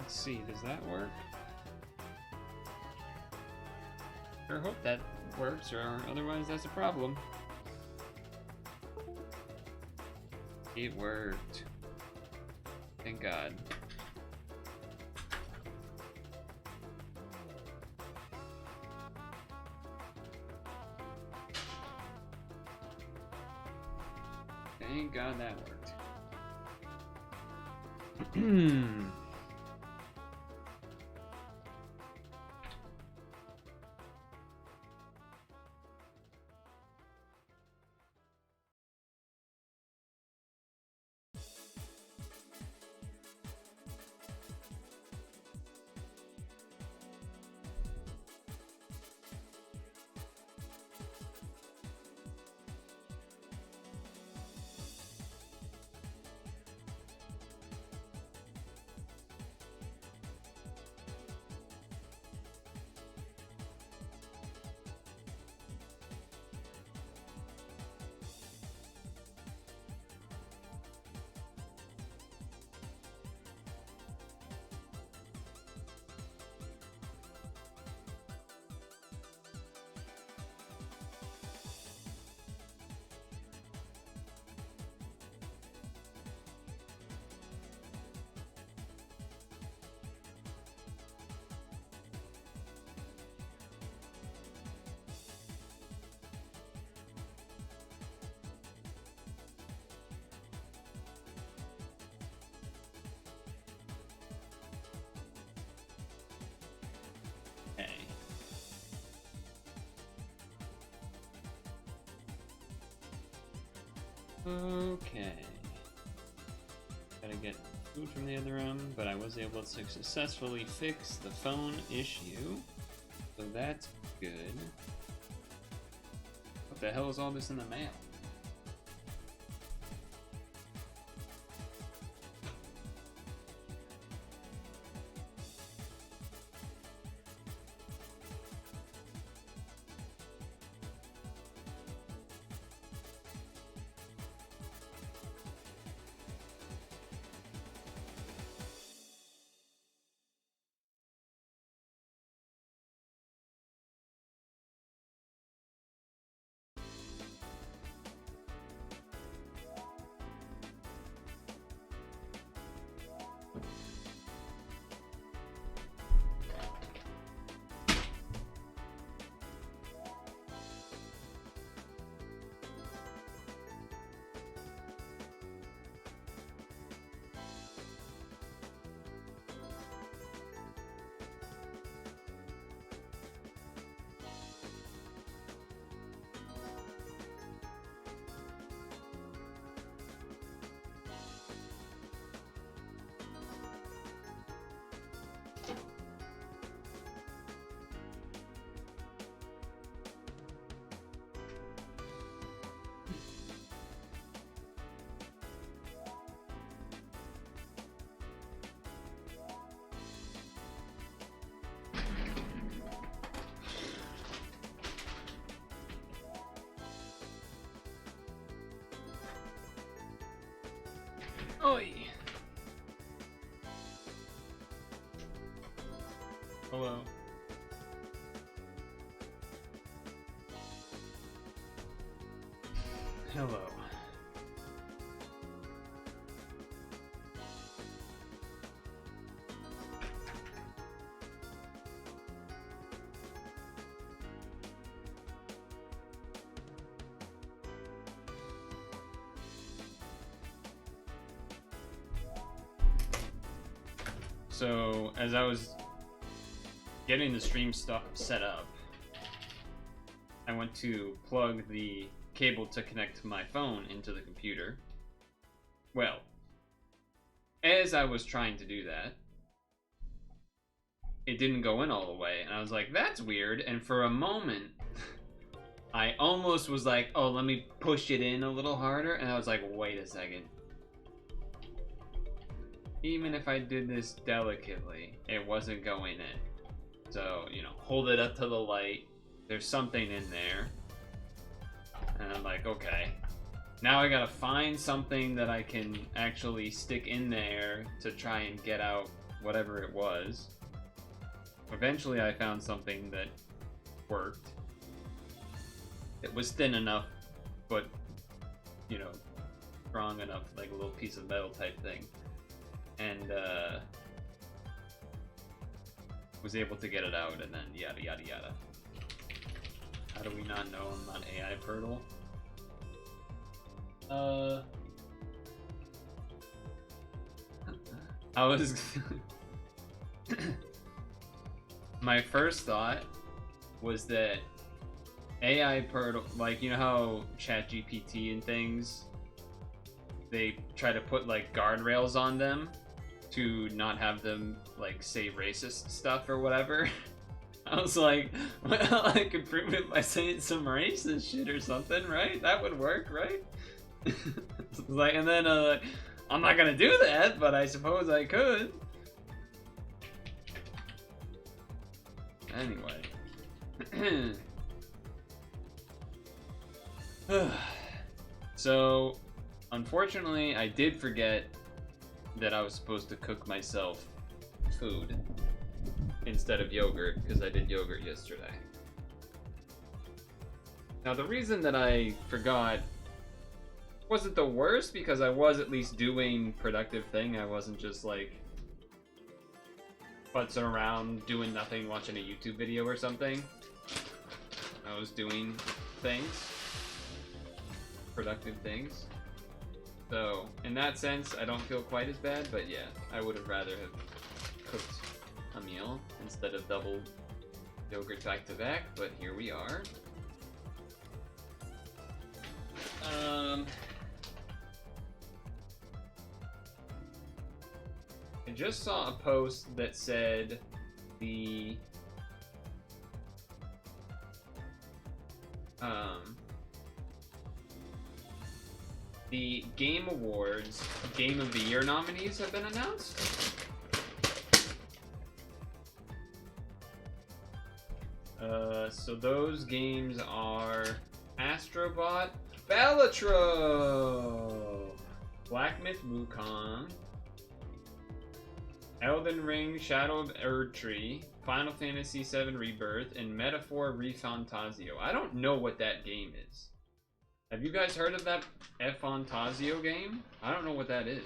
Let's see, does that work? I hope that works, or otherwise that's a problem. It worked. Thank God. Thank God that worked. Okay. Gotta get food from the other room, but I was able to successfully fix the phone issue. So that's good. What the hell is all this in the mail? Oi! Hello. Hello. So, as I was getting the stream stuff set up, I went to plug the cable to connect my phone into the computer. Well, as I was trying to do that, it didn't go in all the way, and I was like, that's weird, and for a moment, I almost was like, oh, let me push it in a little harder, and I was like, wait a second. Even if I did this delicately, it wasn't going in. So, you know, hold it up to the light. There's something in there. And I'm like, okay. Now I gotta find something that I can actually stick in there to try and get out whatever it was. Eventually I found something that worked. It was thin enough, but, you know, strong enough, like a little piece of metal type thing. And, was able to get it out, and then yada yada yada. How do we not know I'm not AI Purtle? I was... My first thought was that AI Purtle, like, you know how ChatGPT and things, they try to put, like, guardrails on them to not have them, like, say racist stuff or whatever. I was like, well, I could prove it by saying some racist shit or something, right? That would work, right? Like, and then, I'm not gonna do that, but I suppose I could. Anyway. So, unfortunately, I did forget that I was supposed to cook myself food instead of yogurt, because I did yogurt yesterday. Now, the reason that I forgot wasn't the worst, because I was at least doing productive thing. I wasn't just, like, futzing around, doing nothing, watching a YouTube video or something. I was doing things. Productive things. So, in that sense, I don't feel quite as bad, but yeah, I would have rather have cooked a meal instead of double yogurt back to back, but here we are. I just saw a post that said the Game Awards Game of the Year nominees have been announced. So those games are Astrobot, Balatro, Black Myth Wukong, Elden Ring, Shadow of Erdtree, Final Fantasy VII Rebirth, and Metaphor Refantasio. I don't know what that game is. Have you guys heard of that Fantasio game? I don't know what that is.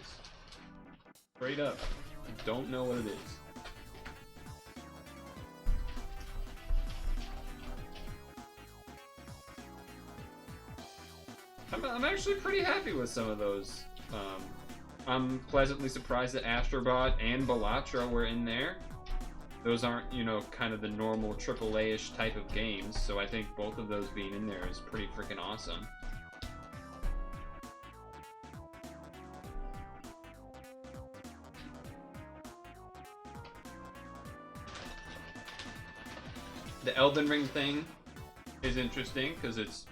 Straight up. I don't know what it is. I'm actually pretty happy with some of those. I'm pleasantly surprised that Astrobot and Balatro were in there. Those aren't, you know, kind of the normal AAA-ish type of games, so I think both of those being in there is pretty freaking awesome. The Elden Ring thing is interesting, because it's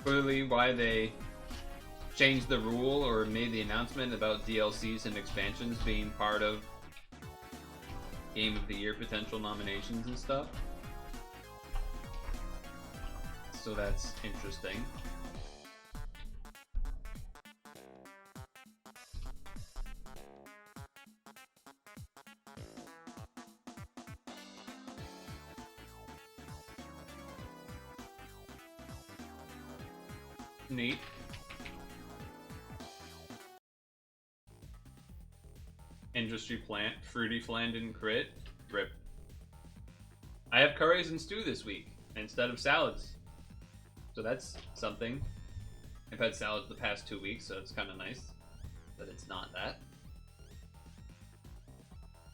clearly why they changed the rule or made the announcement about DLCs and expansions being part of Game of the Year potential nominations and stuff. So that's interesting. Neat. Industry plant, fruity flan didn't crit. Rip. I have curries and stew this week instead of salads, so that's something. I've had salads the past 2 weeks, so it's kind of nice that it's not that.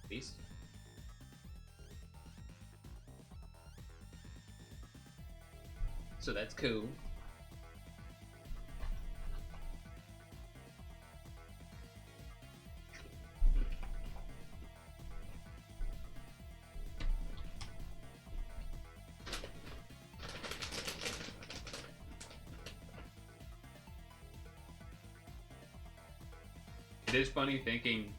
At least. So that's cool. It is funny thinking,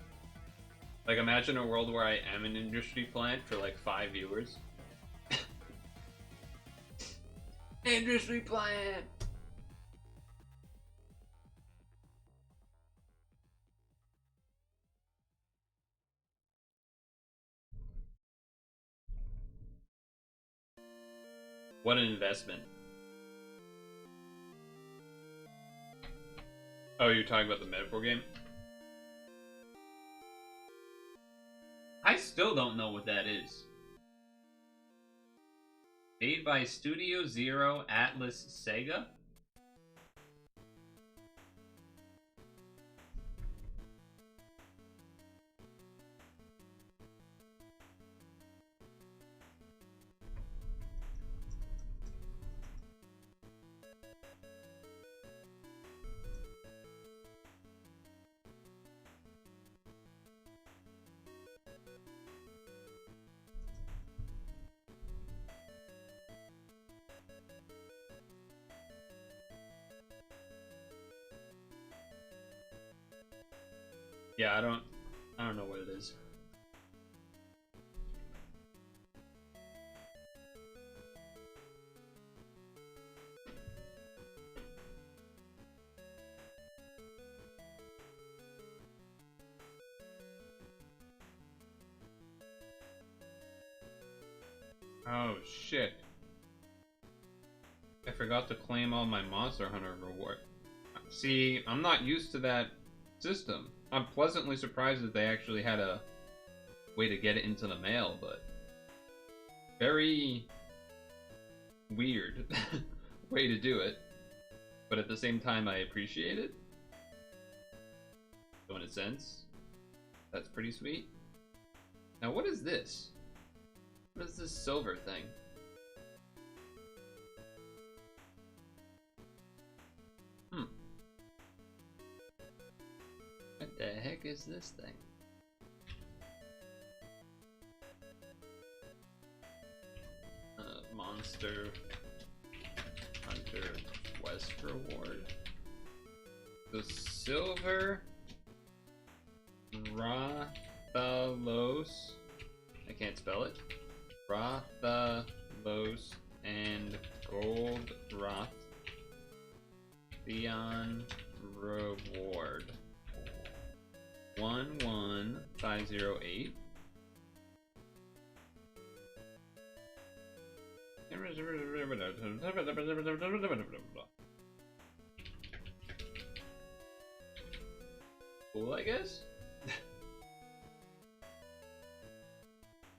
like, imagine a world where I am an industry plant for like 5 viewers. Industry plant! What an investment. Oh, you're talking about the metaphor game? I still don't know what that is. Made by Studio Zero Atlas Sega? Yeah, I don't know what it is. Oh shit. I forgot to claim all my Monster Hunter reward. See, I'm not used to that system. I'm pleasantly surprised that they actually had a way to get it into the mail, but very weird way to do it. But at the same time, I appreciate it. So in a sense, that's pretty sweet. Now, what is this? What is this silver thing? What the heck is this thing? Monster Hunter Quest reward. The silver Rathalos. I can't spell it. Rathalos and Gold Roth Theon reward. 11508. Cool, I guess.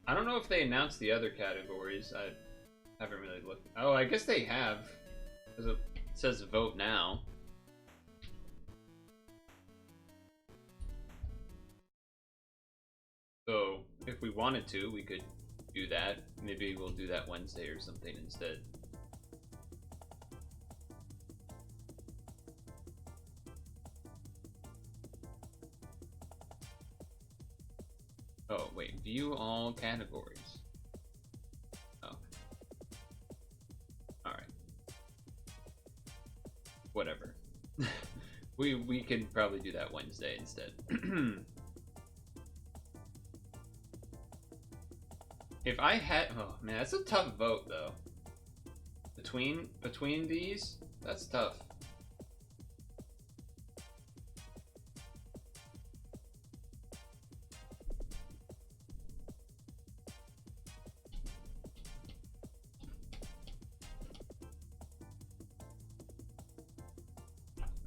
I don't know if they announced the other categories. I haven't really looked. Oh, I guess they have. Because it says vote now. So, if we wanted to, we could do that. Maybe we'll do that Wednesday or something instead. Oh, wait. View all categories. Oh. Alright. Whatever. we can probably do that Wednesday instead. If I had, oh man, that's a tough vote though. Between these, that's tough.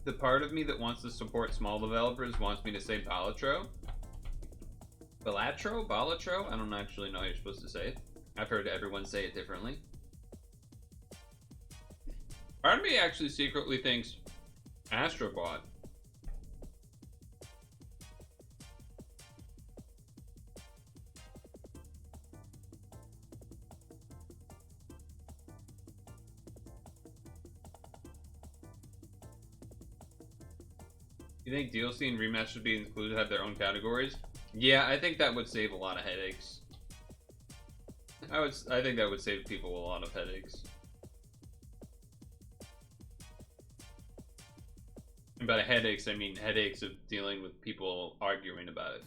The part of me that wants to support small developers wants me to say Balatro. Balatro? Balatro? I don't actually know how you're supposed to say it. I've heard everyone say it differently. Part of me actually secretly thinks Astrobot. You think DLC and rematch should be included, have their own categories? Yeah, I think that would save a lot of headaches. I think that would save people a lot of headaches. And by headaches, I mean headaches of dealing with people arguing about it.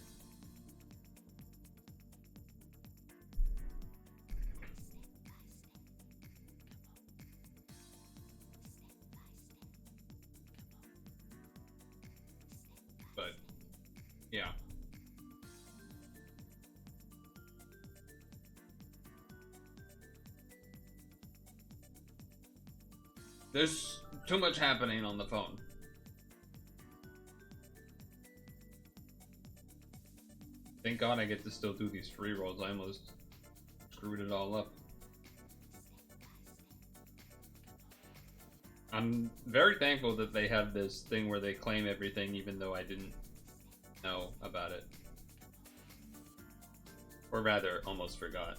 But, yeah. There's too much happening on the phone. Thank God I get to still do these free rolls. I almost screwed it all up. I'm very thankful that they have this thing where they claim everything even though I didn't know about it. Or rather, almost forgot.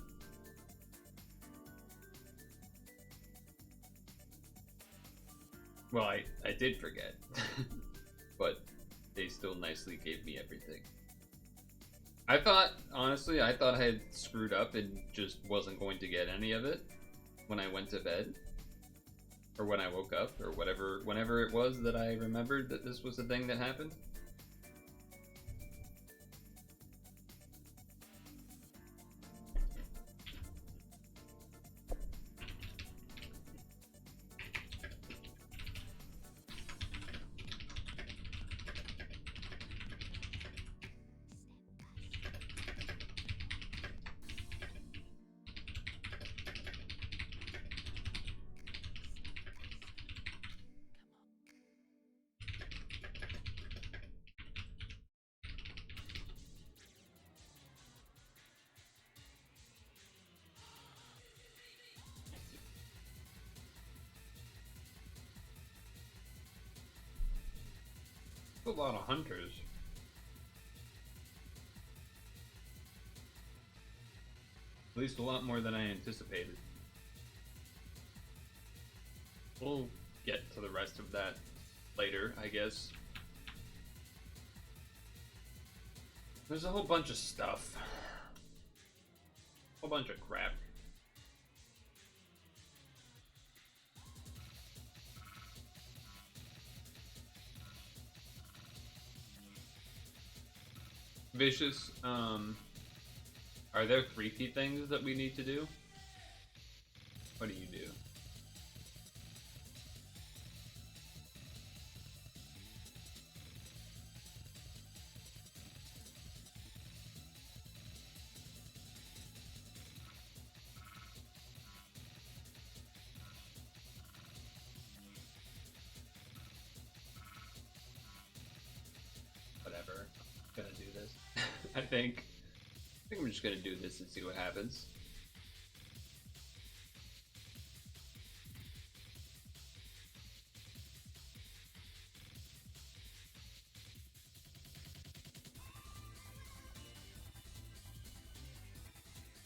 Well, I did forget. But they still nicely gave me everything. I thought, honestly, I thought I had screwed up and just wasn't going to get any of it when I went to bed. Or when I woke up, or whatever, whenever it was that I remembered that this was the thing that happened. A lot of hunters. At least a lot more than I anticipated. We'll get to the rest of that later, I guess. There's a whole bunch of stuff. A whole bunch of crap. Vicious, are there 3P things that we need to do? What do you do? Whatever. I'm gonna do this. I think I'm just gonna do this and see what happens.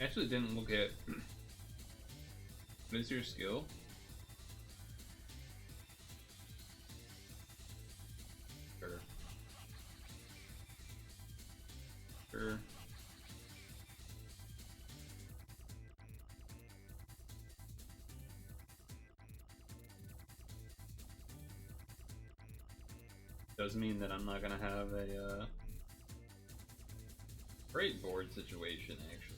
I actually didn't look at what is your skill? Sure. Sure. Does mean that I'm not gonna have a great board situation, actually.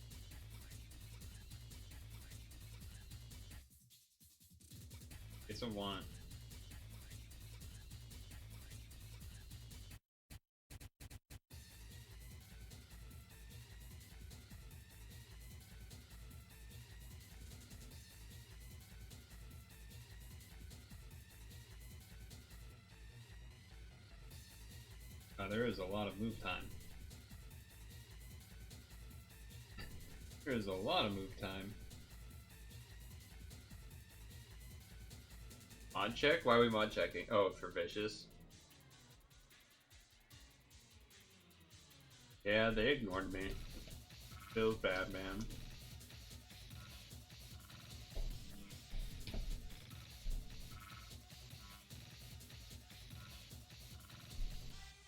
It's a want. There is a lot of move time. There is a lot of move time. Mod check? Why are we mod checking? Oh, for Vicious. Yeah, they ignored me. Feels bad, man.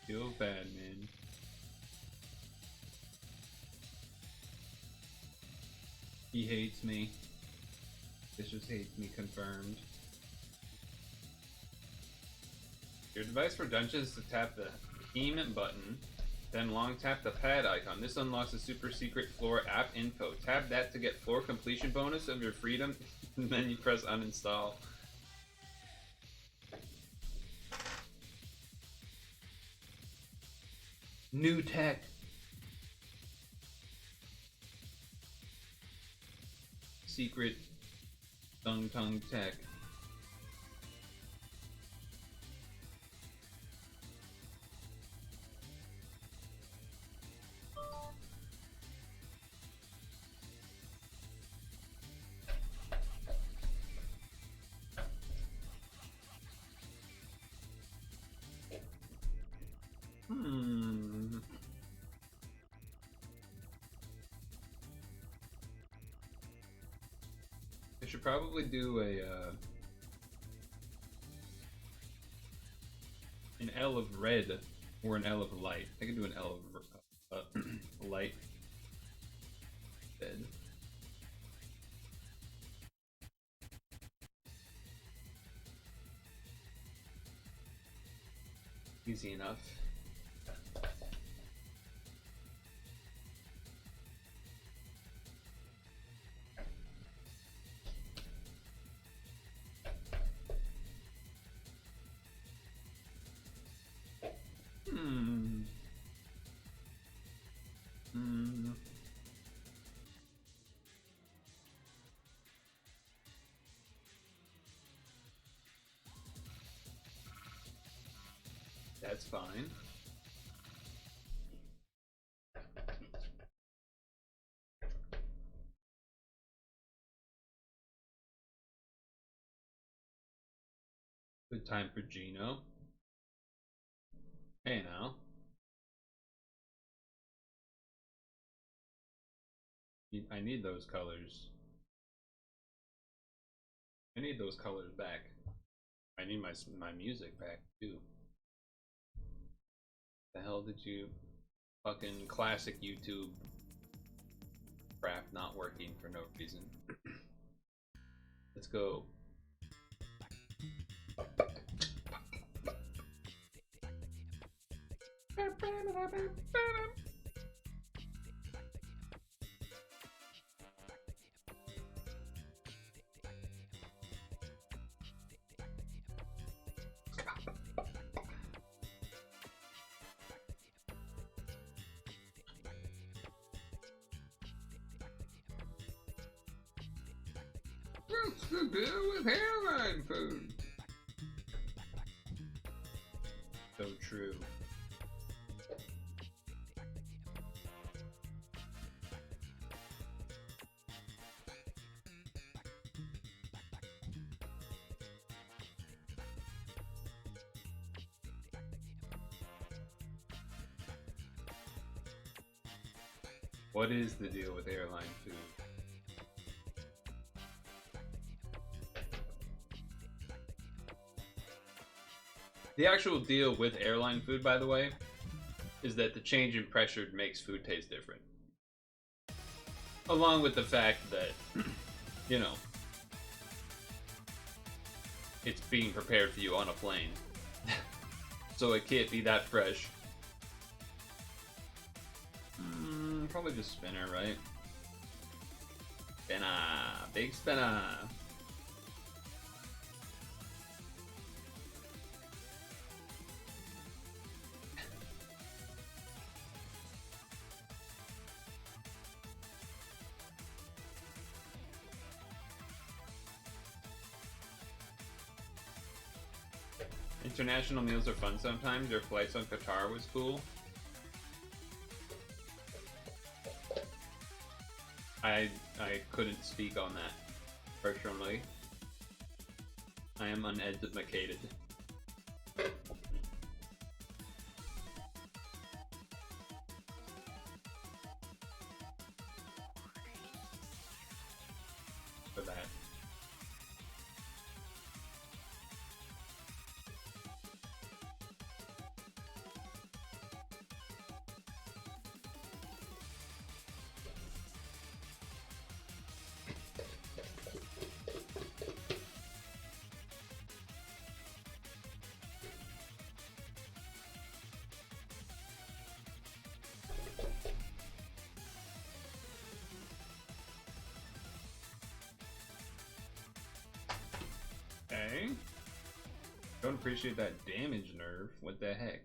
Feels bad, man. He hates me. Vicious hates me, confirmed. Your device for dungeons to tap the team button, then long tap the pad icon. This unlocks a super secret floor app info. Tap that to get floor completion bonus of your freedom, and then you press uninstall. New tech. Secret tongue tech. Hmm. I should probably do an L of red or an L of light. I could do an L of light instead. Easy enough. Hmm. Hmm. That's fine. Good time for Gino. Hey now. I need those colors. I need those colors back. I need my music back too. The hell did you fucking classic YouTube crap not working for no reason? Let's go. What's the deal with airline food? So true. What is the deal with airline food? The actual deal with airline food, by the way, is that the change in pressure makes food taste different. Along with the fact that, you know, it's being prepared for you on a plane. So it can't be that fresh. Probably just spinner, right? Spinner, big spinner. International meals are fun sometimes. Your flights on Qatar was cool. I couldn't speak on that personally. I am uneducated. For that. Okay. Don't appreciate that damage nerve. What the heck?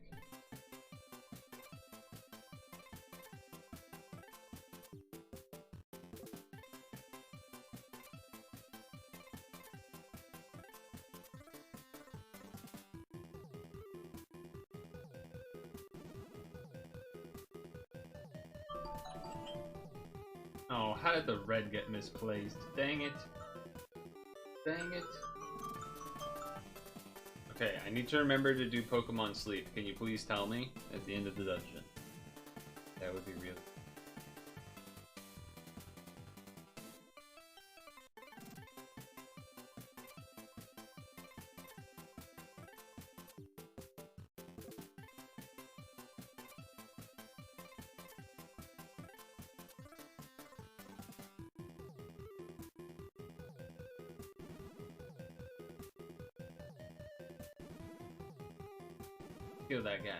Oh, how did the red get misplaced? Dang it. Dang it. Okay, I need to remember to do Pokemon Sleep. Can you please tell me at the end of the dungeon? That would be real. Kill that guy.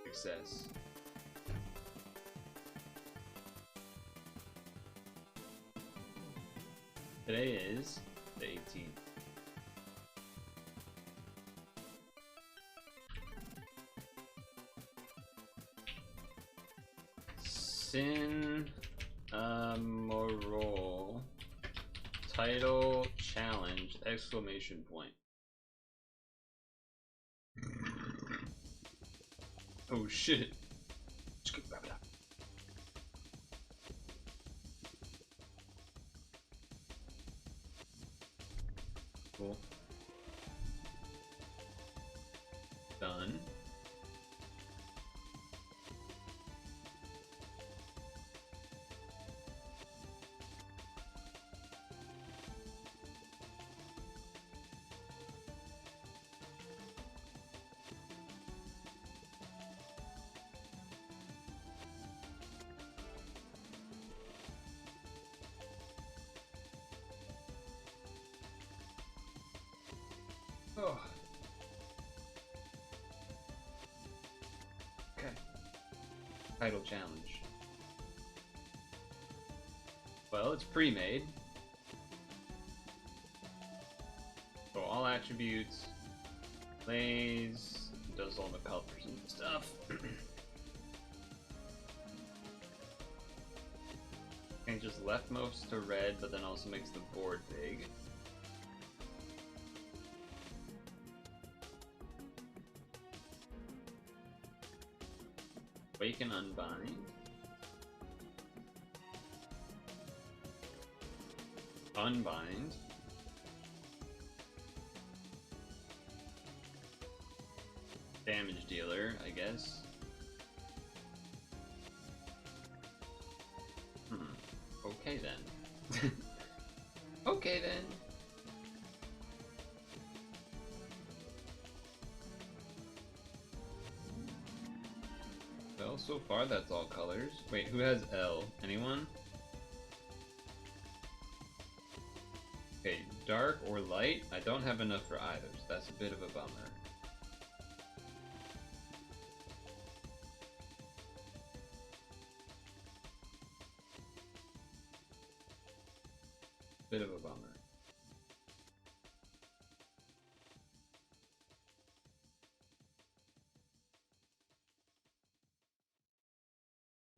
Success. Today is the 18th. Sin Moral Title Challenge! Exclamation point. Oh shit. Cool. Done. Oh. Okay. Title challenge. Well, it's pre-made. So all attributes, plays, does all the colors and stuff. Changes leftmost to red, but then also makes the board big. Wake and unbind. Unbind. Damage dealer, I guess. Okay then. Okay then. Well, so far that's all colors. Wait, who has L? Anyone? Okay, dark or light? I don't have enough for either, so that's a bit of a bummer. Bit of a bummer.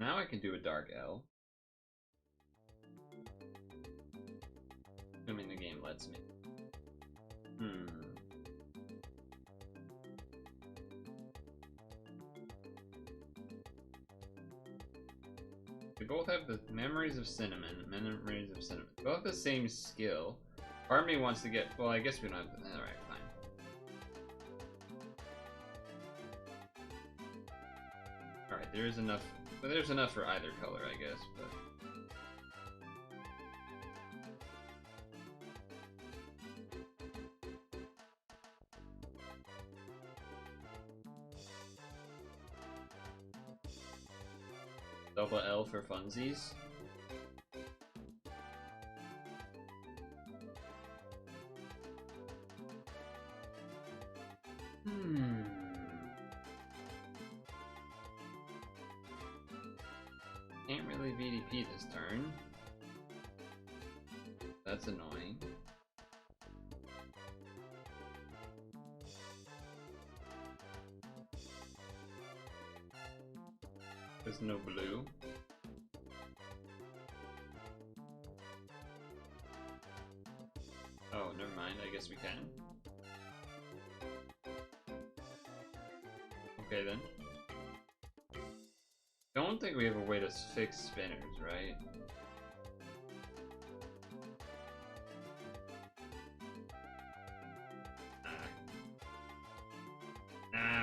Now I can do a dark L. Assuming the game lets me. They both have the memories of cinnamon. Memories of cinnamon. They both have the same skill. Part of me wants to get. Well, I guess we don't have. All right, fine. All right, there is enough. But there's enough for either color, I guess. But double L for funsies. Can't really VDP this turn. That's annoying. There's no blue. Oh, never mind. I guess we can. Okay then. Don't think we have a way to fix spinners, right?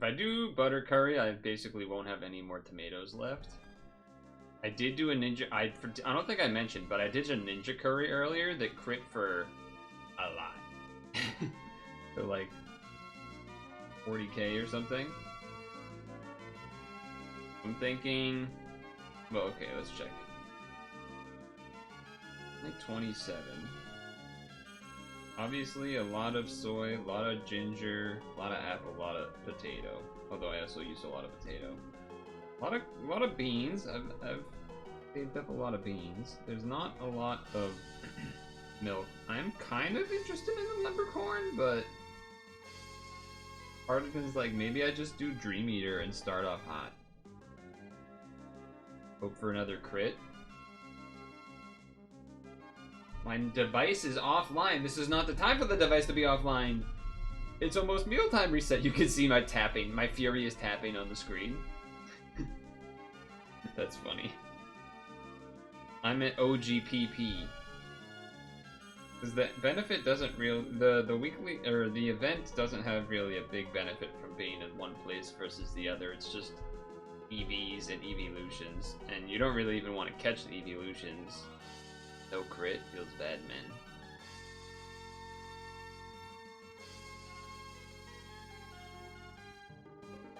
If I do butter curry, I basically won't have any more tomatoes left. I did do a ninja. I don't think I mentioned, but I did a ninja curry earlier that crit for a lot. For like 40k or something. I'm thinking. Well, okay, let's check. Like 27. Obviously, a lot of soy, a lot of ginger, a lot of apple, a lot of potato. Although I also use a lot of potato. A lot of beans. I've saved up a lot of beans. There's not a lot of milk. I'm kind of interested in the leprechaun, but part of it is like maybe I just do Dream Eater and start off hot. Hope for another crit. My device is offline. This is not the time for the device to be offline. It's almost mealtime reset. You can see my tapping, my furious tapping on the screen. That's funny. I'm at OGPP. Because the benefit doesn't the weekly or the event doesn't have really a big benefit from being in one place versus the other. It's just EVs and evolutions, and you don't really even want to catch the evolutions. No crit feels bad, man.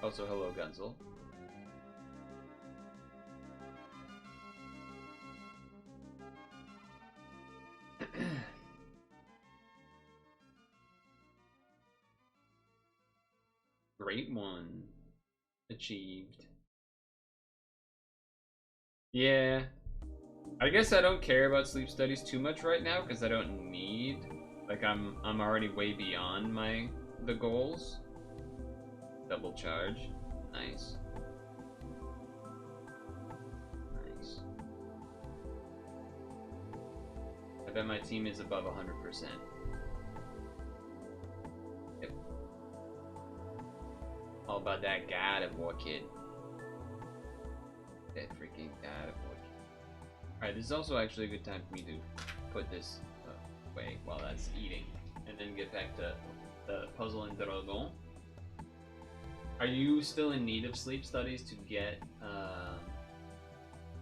Also, hello, Gunzel. Great one. Achieved. Yeah. I guess I don't care about sleep studies too much right now because I don't need, like I'm already way beyond the goals. Double charge. Nice. Nice. I bet my team is above 100%. Yep. All about that God of War kid. That freaking God of War kid. Alright, this is also actually a good time for me to put this away while that's eating, and then get back to the puzzle and dragon. Are you still in need of sleep studies to get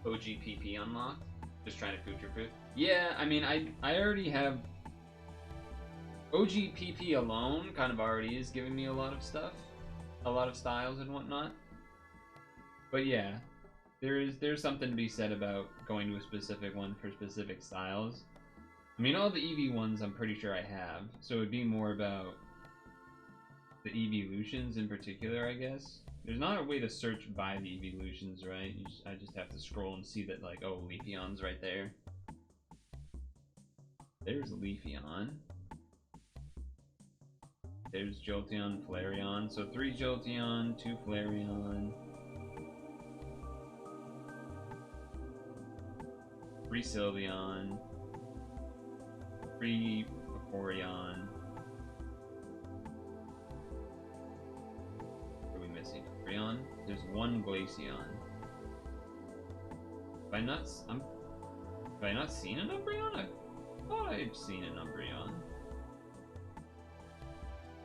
OGPP unlocked? Just trying to future-proof? Yeah, I mean, I already have... OGPP alone kind of already is giving me a lot of stuff. A lot of styles and whatnot. But yeah. There's something to be said about going to a specific one for specific styles. I mean, all the EV ones I'm pretty sure I have, so it'd be more about the evolutions in particular, I guess. There's not a way to search by the evolutions, right? I just have to scroll and see that, like, oh, Leafeon's right there. There's Leafeon. There's Jolteon, Flareon. So 3 Jolteon, 2 Flareon. 3 Sylveon, 3 Vaporeon. What are we missing? Umbreon? There's 1 Glaceon. Have I not seen an Umbreon? I thought I've seen an Umbreon.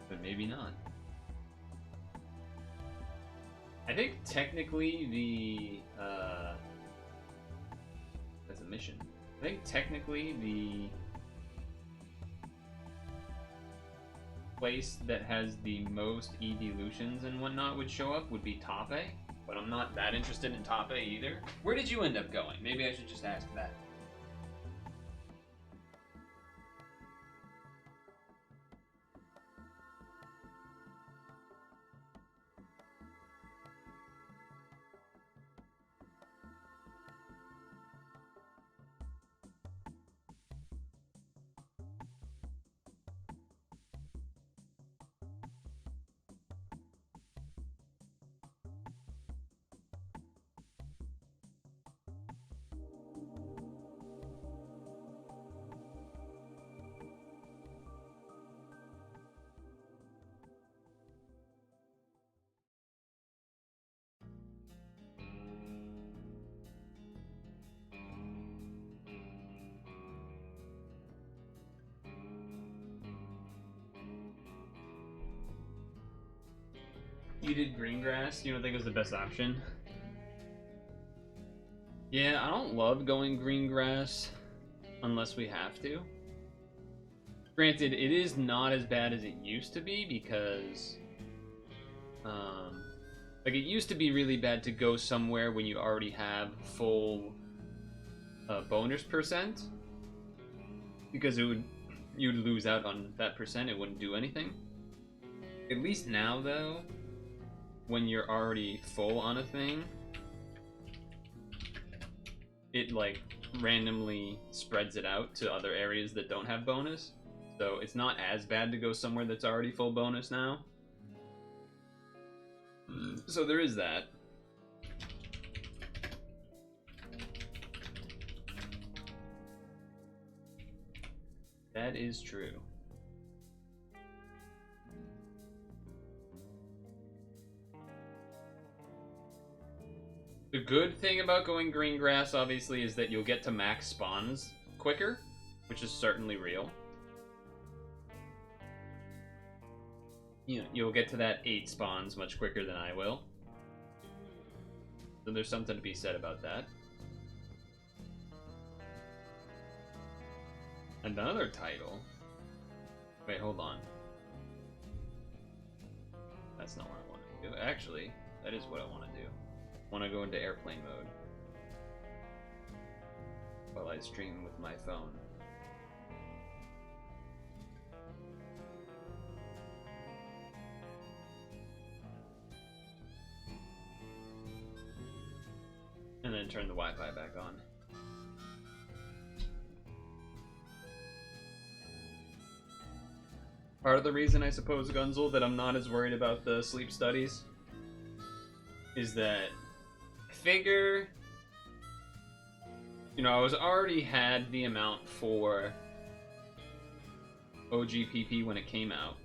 But maybe not. I think technically the that's a mission. I think technically the place that has the most evolutions and whatnot would show up would be Tape, but I'm not that interested in Tape either. Where did you end up going? Maybe I should just ask that. You did green grass? You don't think it was the best option? Yeah, I don't love going green grass unless we have to. Granted, it is not as bad as it used to be because, like, it used to be really bad to go somewhere when you already have full bonus percent, because you'd lose out on that percent. It wouldn't do anything. At least now, though, when you're already full on a thing, it like randomly spreads it out to other areas that don't have bonus. So it's not as bad to go somewhere that's already full bonus now. So there is that. That is true. The good thing about going green grass, obviously, is that you'll get to max spawns quicker, which is certainly real. You know, you'll get to that 8 spawns much quicker than I will. So there's something to be said about that. Another title. Wait, hold on. That's not what I want to do. Actually, that is what I want to do. I want to go into airplane mode while I stream with my phone. And then turn the Wi-Fi back on. Part of the reason, I suppose, Gunzel, that I'm not as worried about the sleep studies is that I figure, you know, I was already had the amount for OGPP when it came out.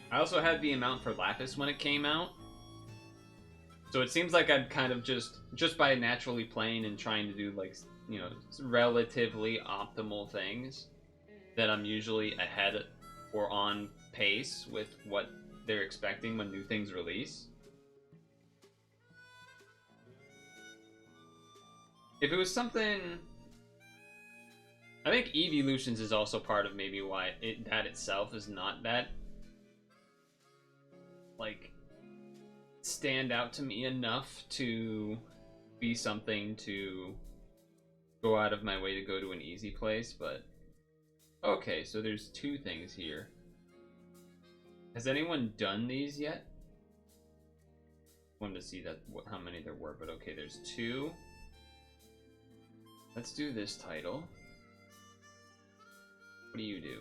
I also had the amount for Lapis when it came out. So it seems like I'd kind of just by naturally playing and trying to do, like, you know, relatively optimal things, that I'm usually ahead or on pace with what they're expecting when new things release. If it was something... I think Evolutions is also part of maybe why that itself is not that, like, stand out to me enough to be something to go out of my way to go to an easy place, but... Okay, so there's 2 things here. Has anyone done these yet? Wanted to see that how many there were, but okay, there's 2. Let's do this title. What do you do?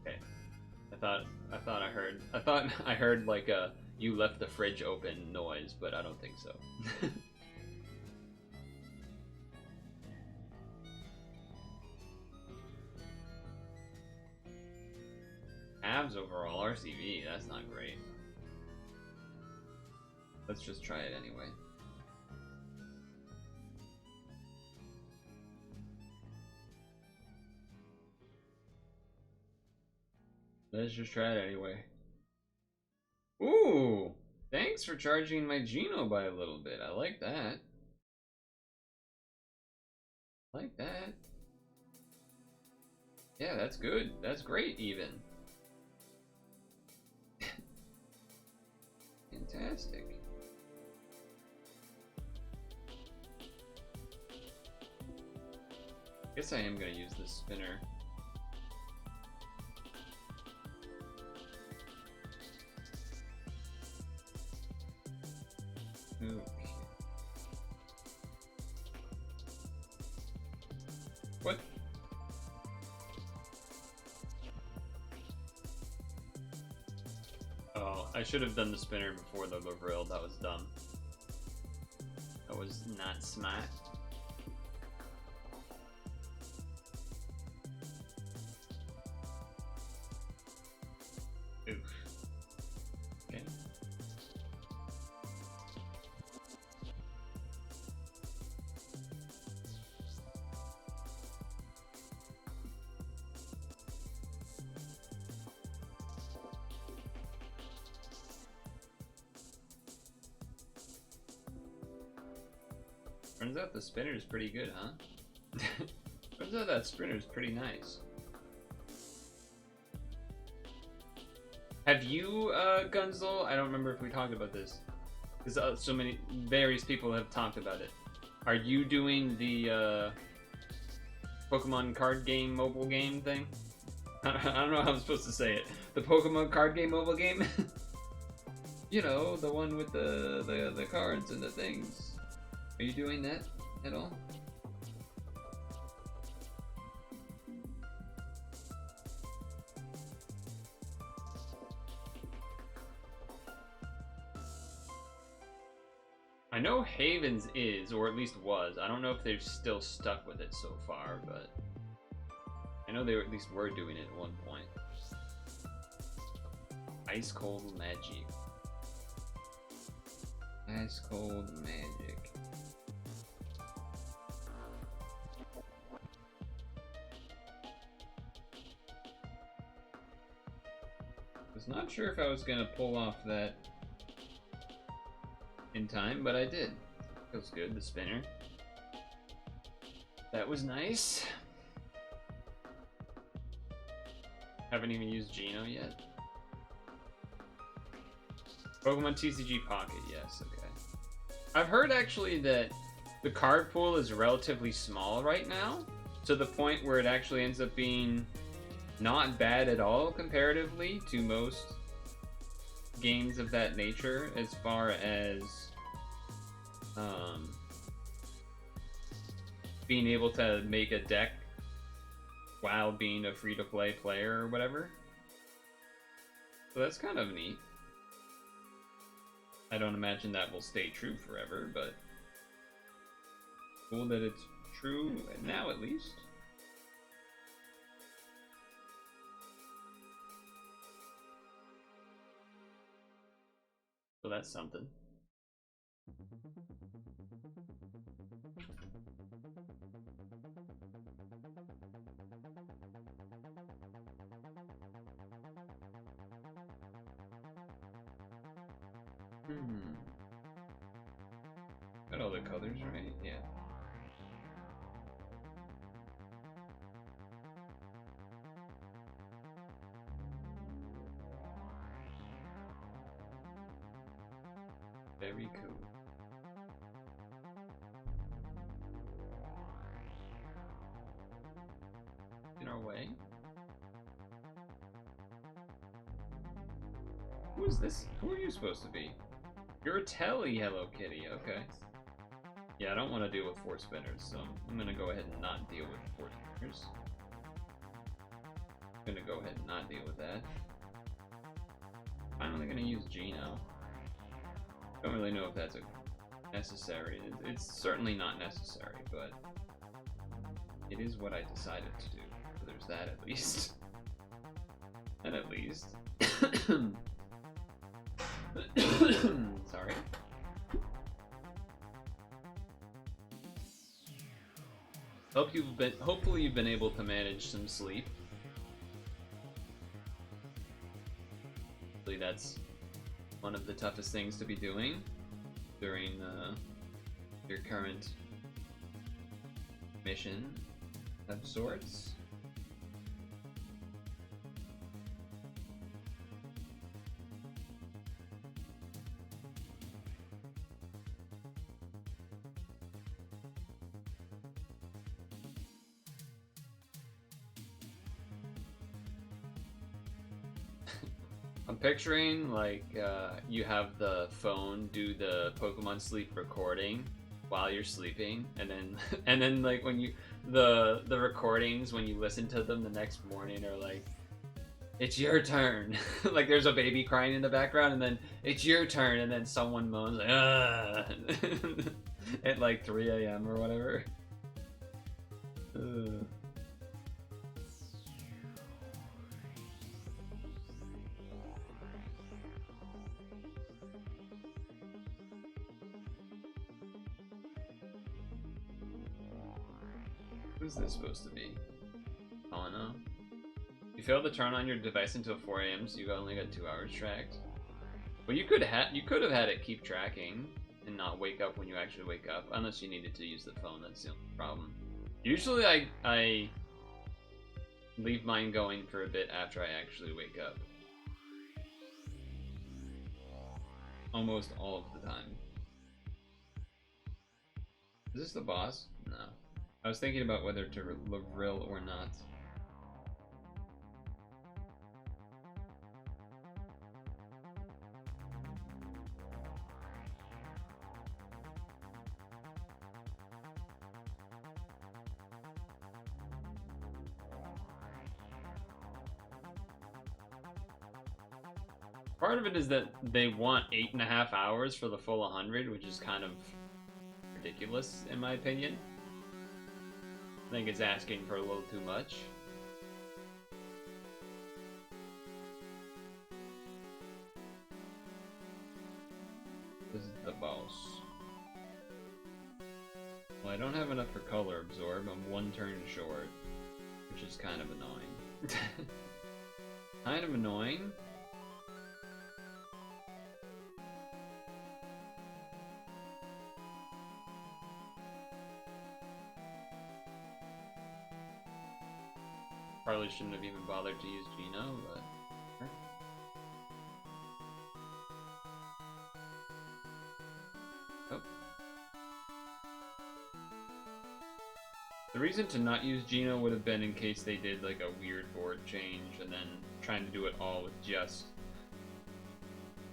Okay. I thought I heard like a "you left the fridge open" noise, but I don't think so. Abs overall, RCV, that's not great. Let's just try it anyway. Let's just try it anyway. Ooh! Thanks for charging my Geno by a little bit. I like that. Like that. Yeah, that's good. That's great, even. Fantastic. Guess I am gonna use this spinner. Okay. What? Oh, I should have done the spinner before the reveal. That was dumb. That was not smart. Oof. Okay. Turns out the spinner is pretty good, huh? Turns out that spinner is pretty nice. Have you, Gunzel? I don't remember if we talked about this. Because so many, various people have talked about it. Are you doing the, Pokemon card game mobile game thing? I don't know how I'm supposed to say it. The Pokemon card game mobile game? You know, the one with the cards and the things. Are you doing that at all? I know Havens is, or at least was. I don't know if they've still stuck with it so far, but I know they at least were doing it at one point. Ice Cold Magic. Ice Cold Magic. Was not sure if I was gonna pull off that in time, but I did. Feels good, the spinner. That was nice. Haven't even used Geno yet. Pokemon TCG Pocket, yes, okay. I've heard actually that the card pool is relatively small right now, to the point where it actually ends up being not bad at all comparatively to most games of that nature, as far as being able to make a deck while being a free-to-play player or whatever. So that's kind of neat. I don't imagine that will stay true forever, but cool that it's true now at least. So that's something. Got all the colors right? Yeah. Very cool. In our way. Who is this? Who are you supposed to be? You're a Telly Hello Kitty, okay. Yeah, I don't want to deal with 4 spinners, so I'm gonna go ahead and not deal with 4 spinners. I'm gonna go ahead and not deal with that. Finally gonna use Geno. Don't really know if that's necessary. It's certainly not necessary, but it is what I decided to do. So there's that at least. And at least. Sorry. Hopefully you've been able to manage some sleep. Hopefully that's one of the toughest things to be doing during your current mission of sorts. I'm picturing like you have the phone do the Pokemon sleep recording while you're sleeping, and then like when you the recordings when you listen to them the next morning are like, it's your turn. Like there's a baby crying in the background, and then it's your turn, and then someone moans like at like 3 a.m. or whatever. Ugh. Who's this supposed to be? Oh no. You failed to turn on your device until 4 a.m., so you only got 2 hours tracked. Well, you could have had it keep tracking and not wake up when you actually wake up, unless you needed to use the phone. That's the only problem. Usually I leave mine going for a bit after I actually wake up. Almost all of the time. Is this the boss? No. I was thinking about whether to reveal or not. Part of it is that they want 8.5 hours for the full 100, which is kind of ridiculous in my opinion. I think it's asking for a little too much. This is the boss. Well, I don't have enough for color absorb. I'm 1 turn short, which is kind of annoying. Kind of annoying. Probably shouldn't have even bothered to use Gino, but... Oh. The reason to not use Gino would have been in case they did like a weird board change, and then trying to do it all with just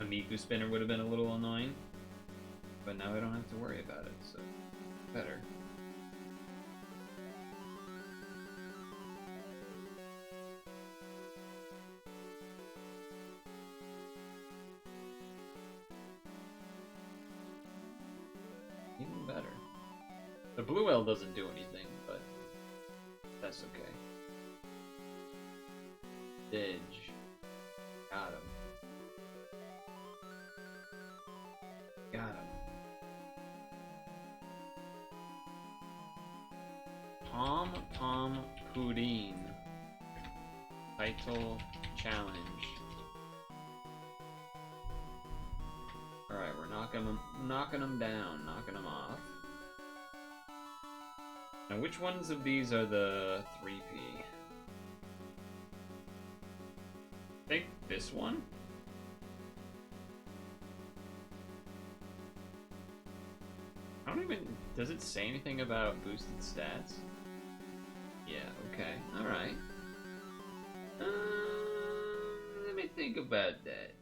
a Miku spinner would have been a little annoying. But now I don't have to worry about it, so better. Even better. The blue L doesn't do anything, but that's okay. Didge. Got him. Got him. Tom Pudding. Title challenge. Alright, we're knocking them down, knocking them off. Now, which ones of these are the 3P? I think this one? I don't even... Does it say anything about boosted stats? Yeah, okay. Alright. Let me think about that.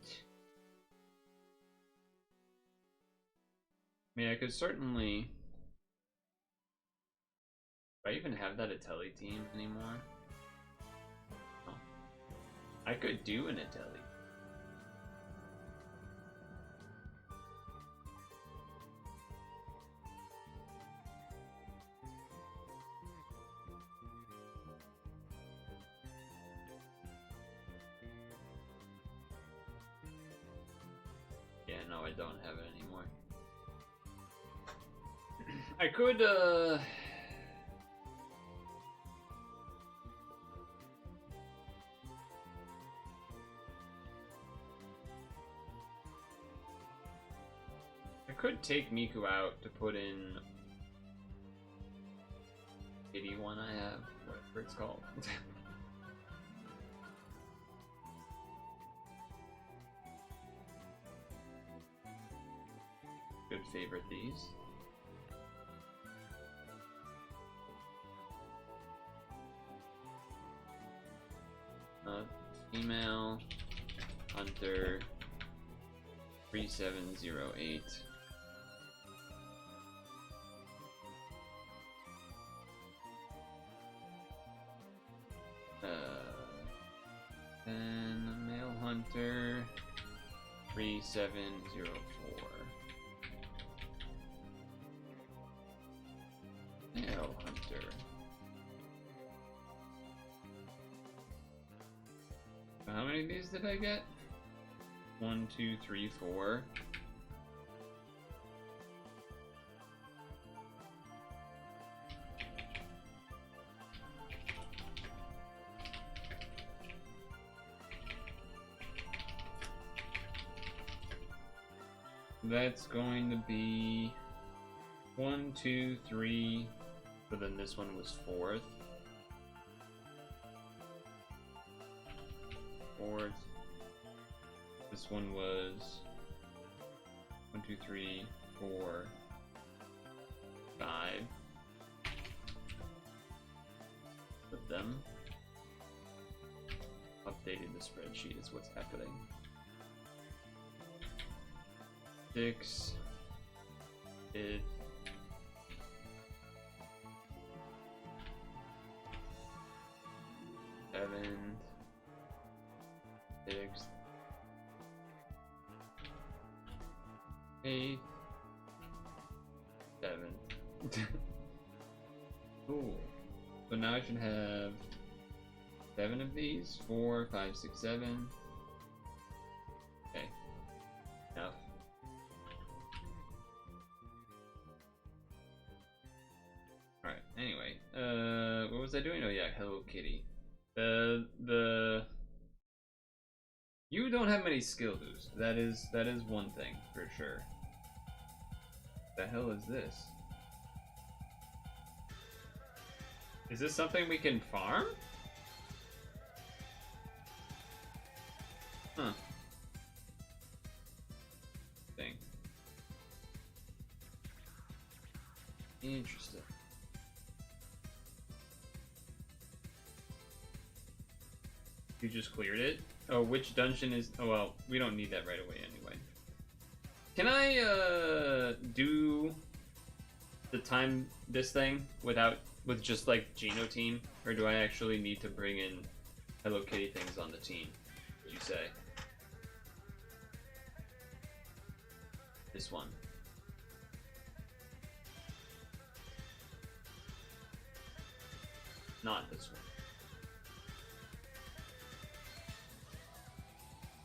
I mean, I could certainly... Do I even have that Ateli team anymore? Oh. I could do an Ateli. Yeah, no, I don't have it anymore. I could, I could take Miku out to put in kitty one I have, whatever it's called. Could favorite these. Female Hunter 3708. Then Male Hunter 3704. Male Hunter. How many of these did I get? 1, 2, 3, 4. that's going to be 1, 2, 3. So then this one was 4th. 4th. This one was 1, 2, 3, 4, 5. Put them. Updating the spreadsheet is what's happening. 6. 8. 7. 6. 8. 7. Cool. So now I should have 7 of these. 4, 5, 6, 7. Okay. Enough. Alright, anyway. What was I doing? Oh yeah, Hello Kitty. You don't have many skill boosts. That is one thing for sure. The hell is this? Is this something we can farm? Huh. Thing. Interesting. You just cleared it? Oh, which dungeon is... Oh, well, we don't need that right away anyway. Can I, do this thing with just, like, Geno team? Or do I actually need to bring in Hello Kitty things on the team? Would you say? This one. Not this one.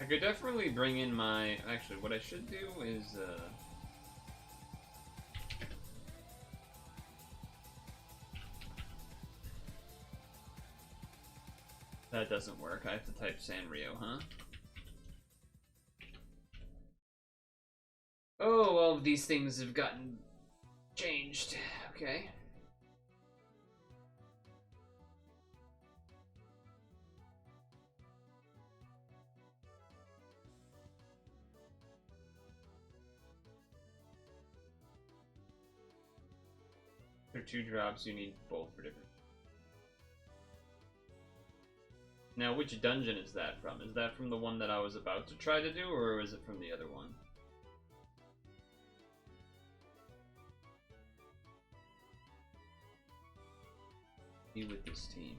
I could definitely bring in my... Actually, what I should do is, that doesn't work. I have to type Sanrio, huh? Oh, well, these things have gotten changed. Okay. For 2 drops, you need both for different. Now, which dungeon is that from? Is that from the one that I was about to try to do, or is it from the other one? Be with this team.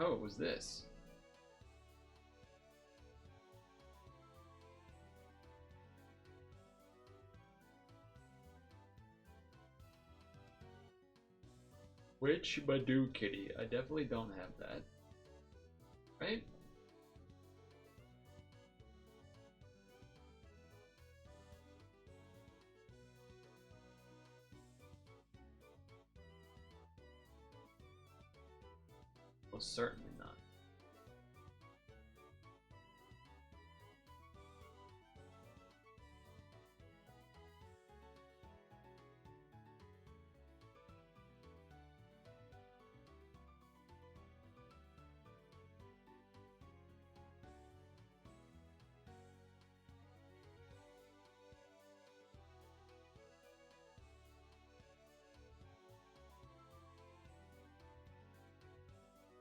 Oh, it was this. Which Badoo Kitty? I definitely don't have that. Right? Well, certainly not.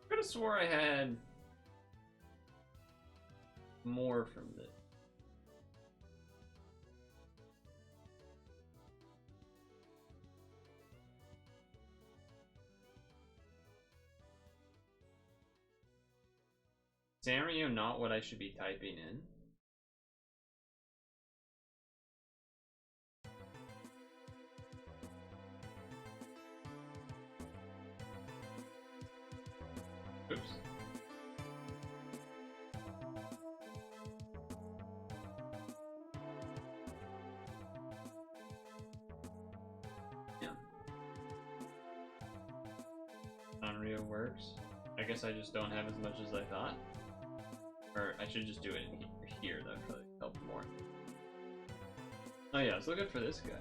I could have swore I had more from this. Sanrio not what I should be typing in? Oops. Sanrio works. I guess I just don't have as much as I thought. Or I should just do it in here, that would probably help more. Oh yeah, let's look out for this guy.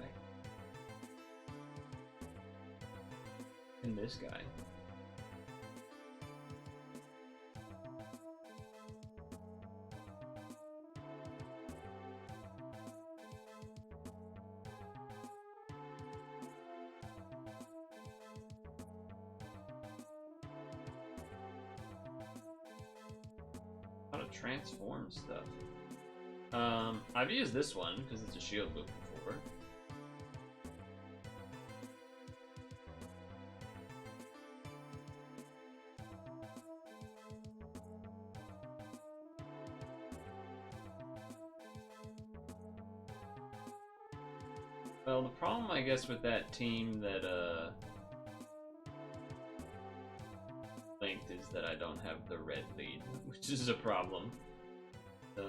And this guy. How to transform stuff. I've used this one because it's a shield book before. Well, the problem, I guess, with that team that, linked is that I don't have the red lead, which is a problem. So...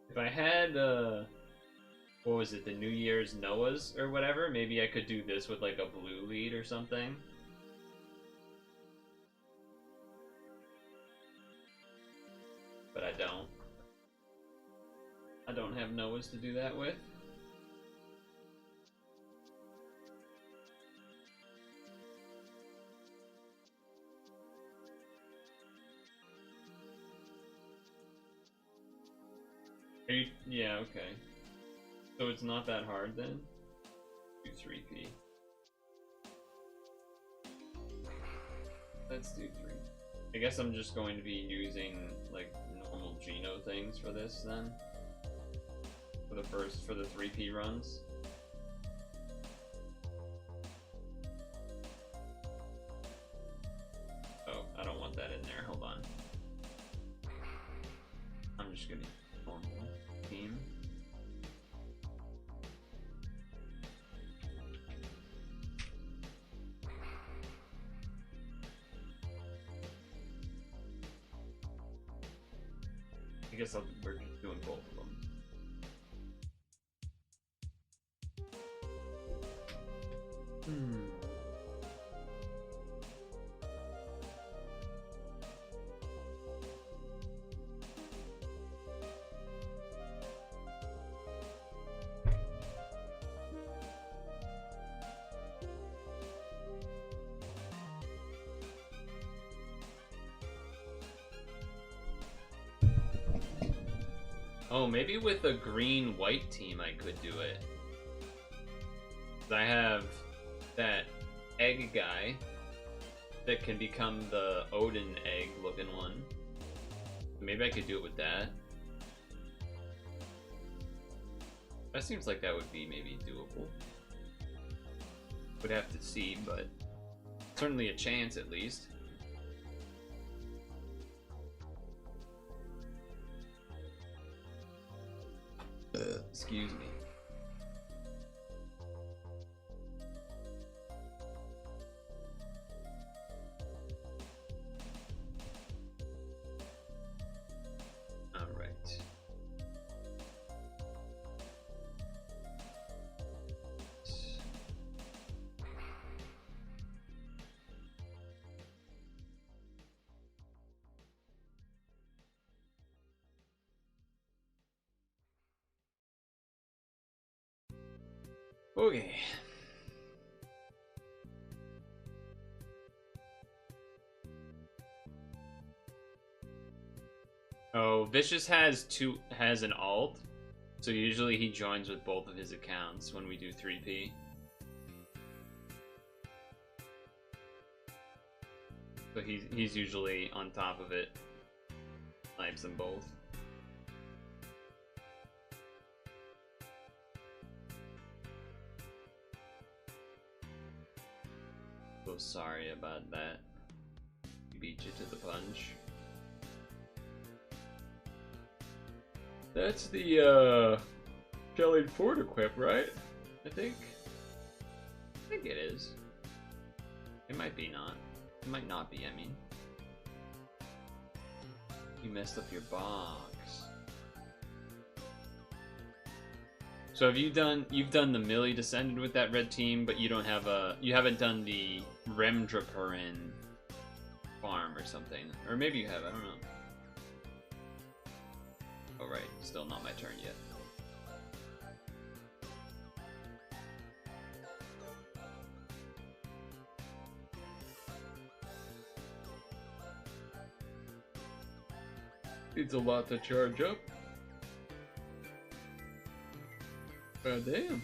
if I had, what was it, the New Year's Noah's or whatever, maybe I could do this with, like, a blue lead or something. But I don't. I don't have Noah's to do that with. Are you, yeah, okay. So it's not that hard then? Do 3P. Let's do 3. I guess I'm just going to be using like normal Geno things for this then. For the 3P runs. Oh, I don't want that in there, hold on. I'm just gonna use normal team. I guess we're just doing both of them. Oh, maybe with a green-white team I could do it. I have that egg guy that can become the Odin egg looking one. Maybe I could do it with that. That seems like that would be maybe doable. Would have to see, but certainly a chance at least. Excuse me. All right. Okay. Oh, Vicious has an alt, so usually he joins with both of his accounts when we do 3P. So he's usually on top of it. Snipes them both. So sorry about that. Beat you to the punch. That's the Kelly Ford equip, right? I think it is. It might be not. It might not be, I mean. You messed up your box. So have you've done the Millie Descended with that red team, but you don't have you haven't done the Remdrapurin farm or something. Or maybe you have, I don't know. Oh right, still not my turn yet. It's a lot to charge up. God damn.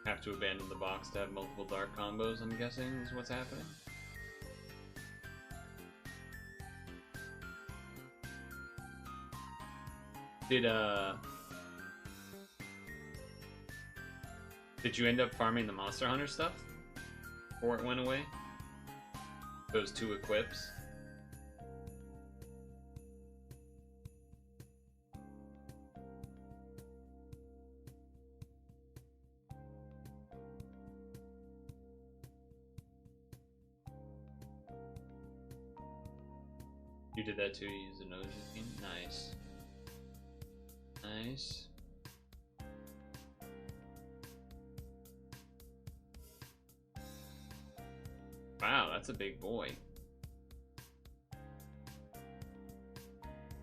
Have to abandon the box to have multiple dark combos, I'm guessing, is what's happening. Did you end up farming the Monster Hunter stuff before it went away? Those 2 equips? You did that too, you used a nose machine? Nice. Nice. Wow, that's a big boy.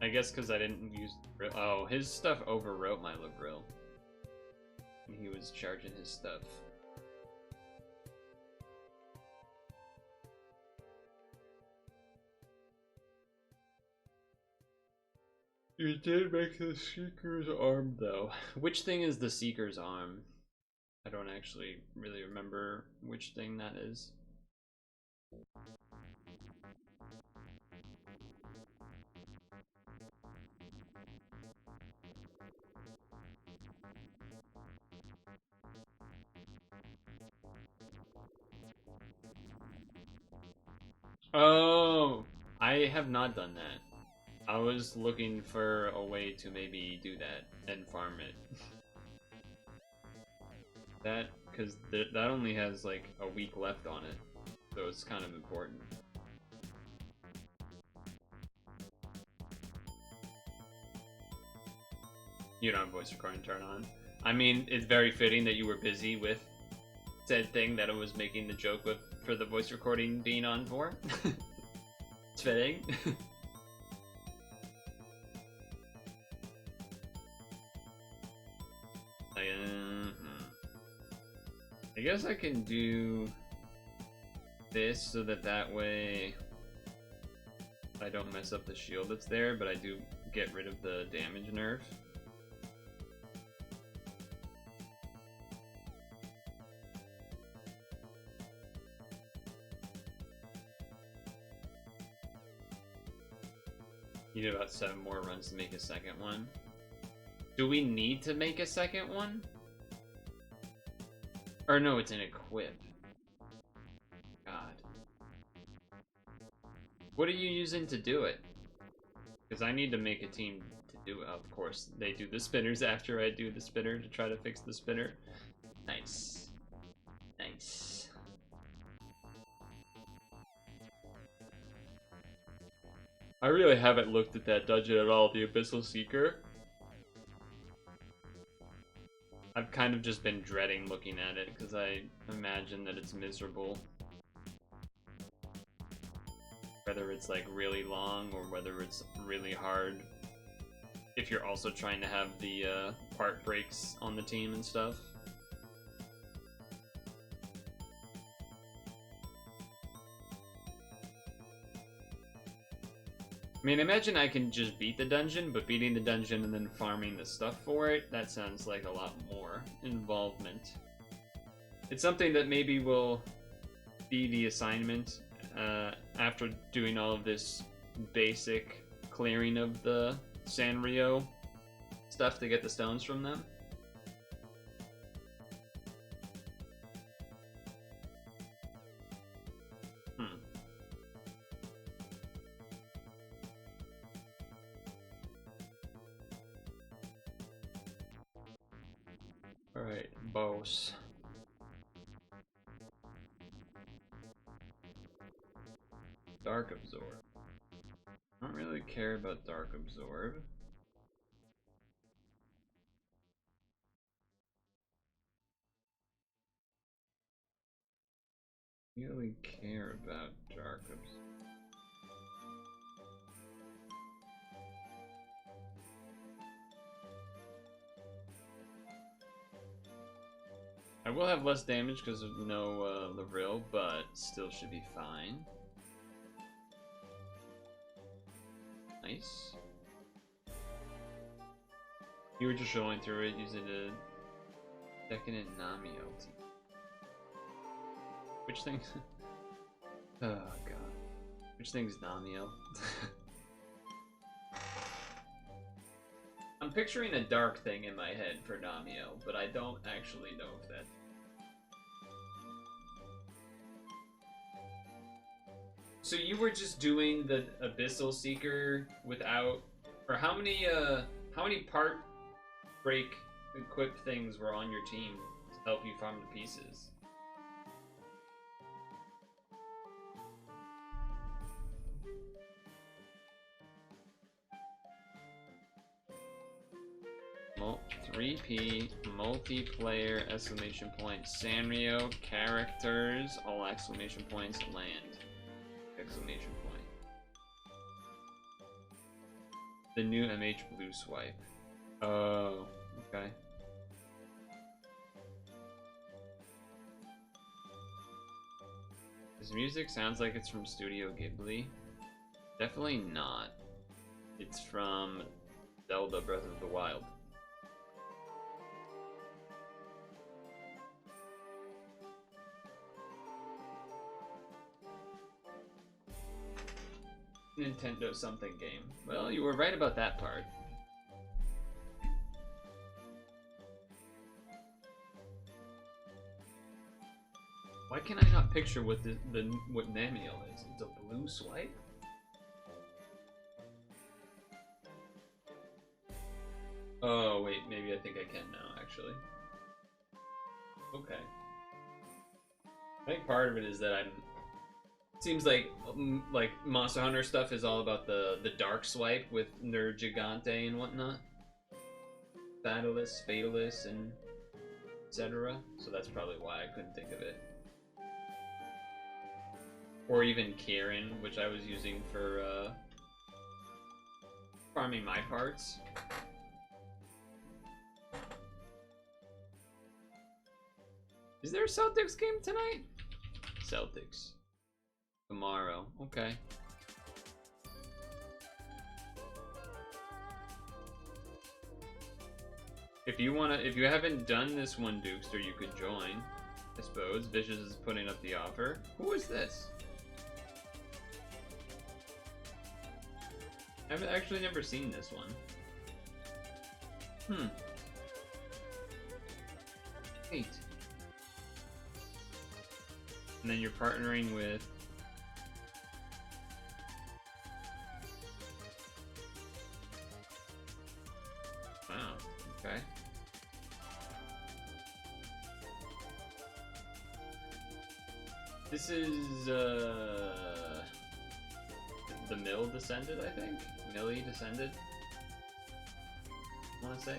I guess because I didn't use... Oh, his stuff overwrote my grill. When he was charging his stuff. You did make the Seeker's arm, though. Which thing is the Seeker's arm? I don't actually really remember which thing that is. Oh, I have not done that. I was looking for a way to maybe do that and farm it. That, because that only has like a week left on it, so it's kind of important. You don't have voice recording turned on. I mean, it's very fitting that you were busy with said thing that I was making the joke with for the voice recording being on for. It's fitting. I guess I can do this so that way I don't mess up the shield that's there, but I do get rid of the damage nerf. You need about 7 more runs to make a second one. Do we need to make a second one? Or no, it's an equip. God. What are you using to do it? Because I need to make a team to do it. Of course, they do the spinners after I do the spinner to try to fix the spinner. Nice. Nice. I really haven't looked at that dungeon at all, the Abyssal Seeker. I've kind of just been dreading looking at it, because I imagine that it's miserable. Whether it's like really long, or whether it's really hard. If you're also trying to have the part breaks on the team and stuff. I mean, imagine I can just beat the dungeon, but beating the dungeon and then farming the stuff for it, that sounds like a lot more involvement. It's something that maybe will be the assignment after doing all of this basic clearing of the Sanrio stuff to get the stones from them. Alright, boss. Dark Absorb. I don't really care about Dark Absorb. Really care about Dark Absorb. I will have less damage because of no Lavril, but still should be fine. Nice. You were just rolling through it using a Decadent Nami LT. Which thing? Oh god. Which thing's Namiel? I'm picturing a dark thing in my head for Namiel, but I don't actually know if that. So you were just doing the Abyssal Seeker without, or how many part break equip things were on your team to help you farm the pieces? Well, 3P multiplayer exclamation point Sanrio characters all exclamation points land exclamation point. The new MH blue swipe. Oh, okay. This music sounds like it's from Studio Ghibli. Definitely not. It's from Zelda Breath of the Wild. Nintendo something game. Well, you were right about that part. Why can I not picture what what Namiel is? It's a blue swipe? Oh wait, maybe I think I can now actually. Okay. I think part of it is that seems like Monster Hunter stuff is all about the dark swipe with Nerd Gigante and whatnot. Fatalist, and etc. So that's probably why I couldn't think of it. Or even Kieran, which I was using for farming my parts. Is there a Celtics game tonight? Celtics. Tomorrow. Okay. If you haven't done this one, Dukester, you could join. I suppose Vicious is putting up the offer. Who is this? I've actually never seen this one. Wait. And then you're partnering with. Wow. Okay. This is the Mill Descended, I think. Millie Descended. I want to say.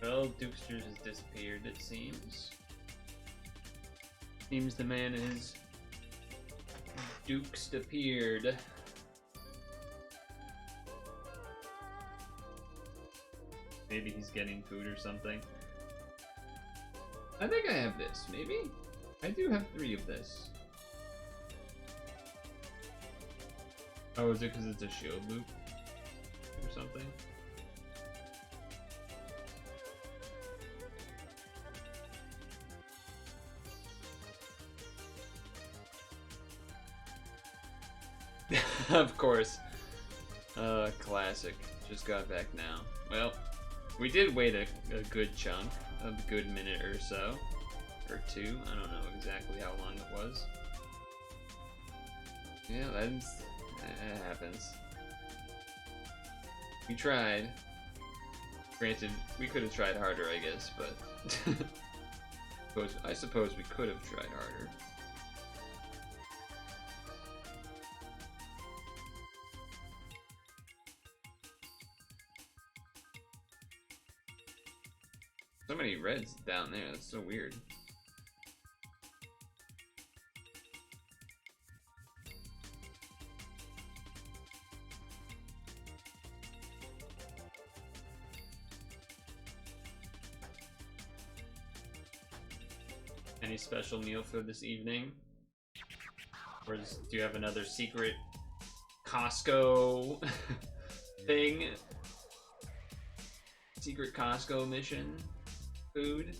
Well, Dukesters has disappeared, it seems. Seems the man is Dukes appeared. Maybe he's getting food or something. I think I have this, maybe? I do have 3 of this. Oh, is it because it's a shield loop? Or something? Of course. Classic. Just got back now. Well, we did wait a good chunk, a good minute or so. Or two, I don't know exactly how long it was. Yeah, that happens. We tried. Granted, we could have tried harder, I guess, but I suppose we could have tried harder. So many reds down there, that's so weird. Any special meal for this evening? Or do you have another secret Costco thing? Secret Costco mission? Food?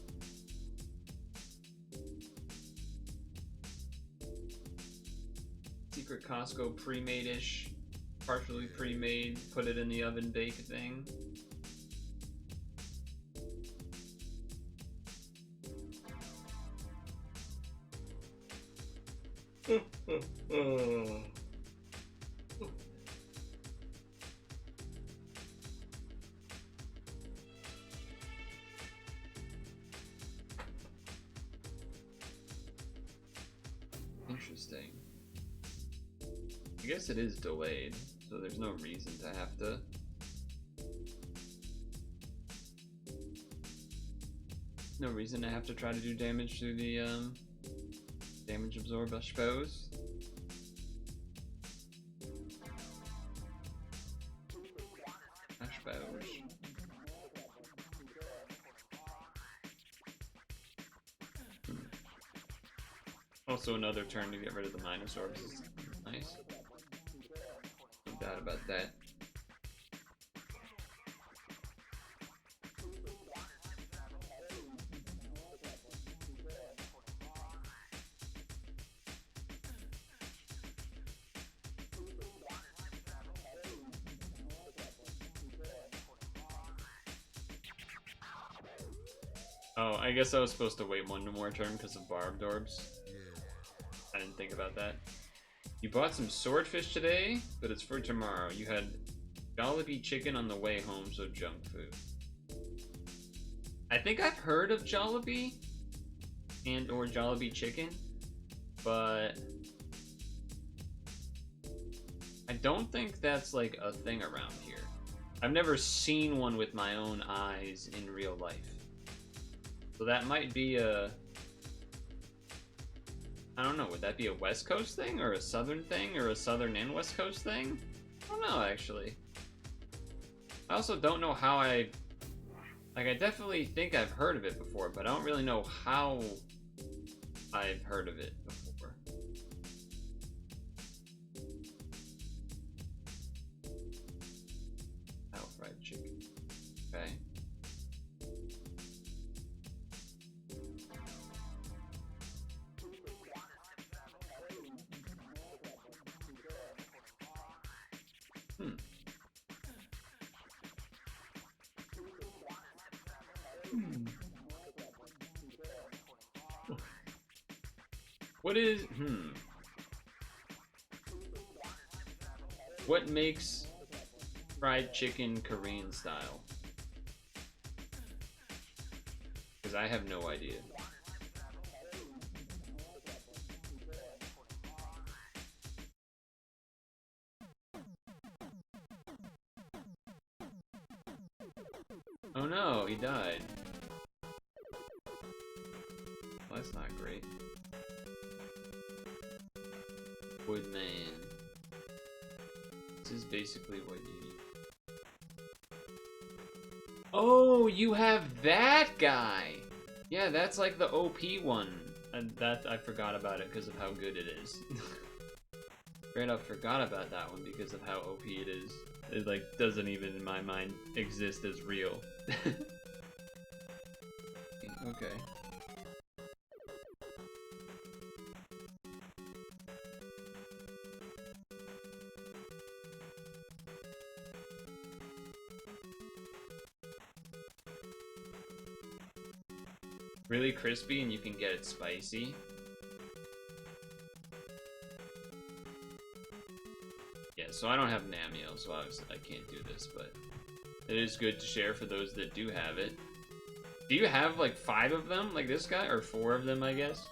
Secret Costco pre-made-ish, partially pre-made, put it in the oven bake thing. Interesting. I guess it is delayed, so there's no reason to have to. No reason to have to try to do damage to the damage absorb, I suppose. I suppose. Also, another turn to get rid of the minus orbs is nice. No doubt about that. Oh, I guess I was supposed to wait one more turn because of barbed orbs. I didn't think about that. You bought some swordfish today, but it's for tomorrow. You had Jollibee chicken on the way home, so junk food. I think I've heard of Jollibee and or Jollibee chicken, but I don't think that's like a thing around here. I've never seen one with my own eyes in real life. So that might be a... I don't know, would that be a West Coast thing, or a Southern thing, or a Southern and West Coast thing? I don't know, actually. I also don't know how I definitely think I've heard of it before, but I don't really know how I've heard of it before. How fried chicken. Okay. What is, what makes fried chicken Korean style? Because I have no idea. Oh no, he died. Well, that's not great. Woodman. This is basically what you need. Oh, you have that guy! Yeah, that's like the OP one. And that, I forgot about it because of how good it is. Straight up forgot about that one because of how OP it is. It like doesn't even in my mind exist as real. Okay. really crispy and you can get it spicy. Yeah, so I don't have Namio, so obviously I can't do this, but it is good to share for those that do have it. Do you have like 5 of them, like this guy, or 4 of them, I guess?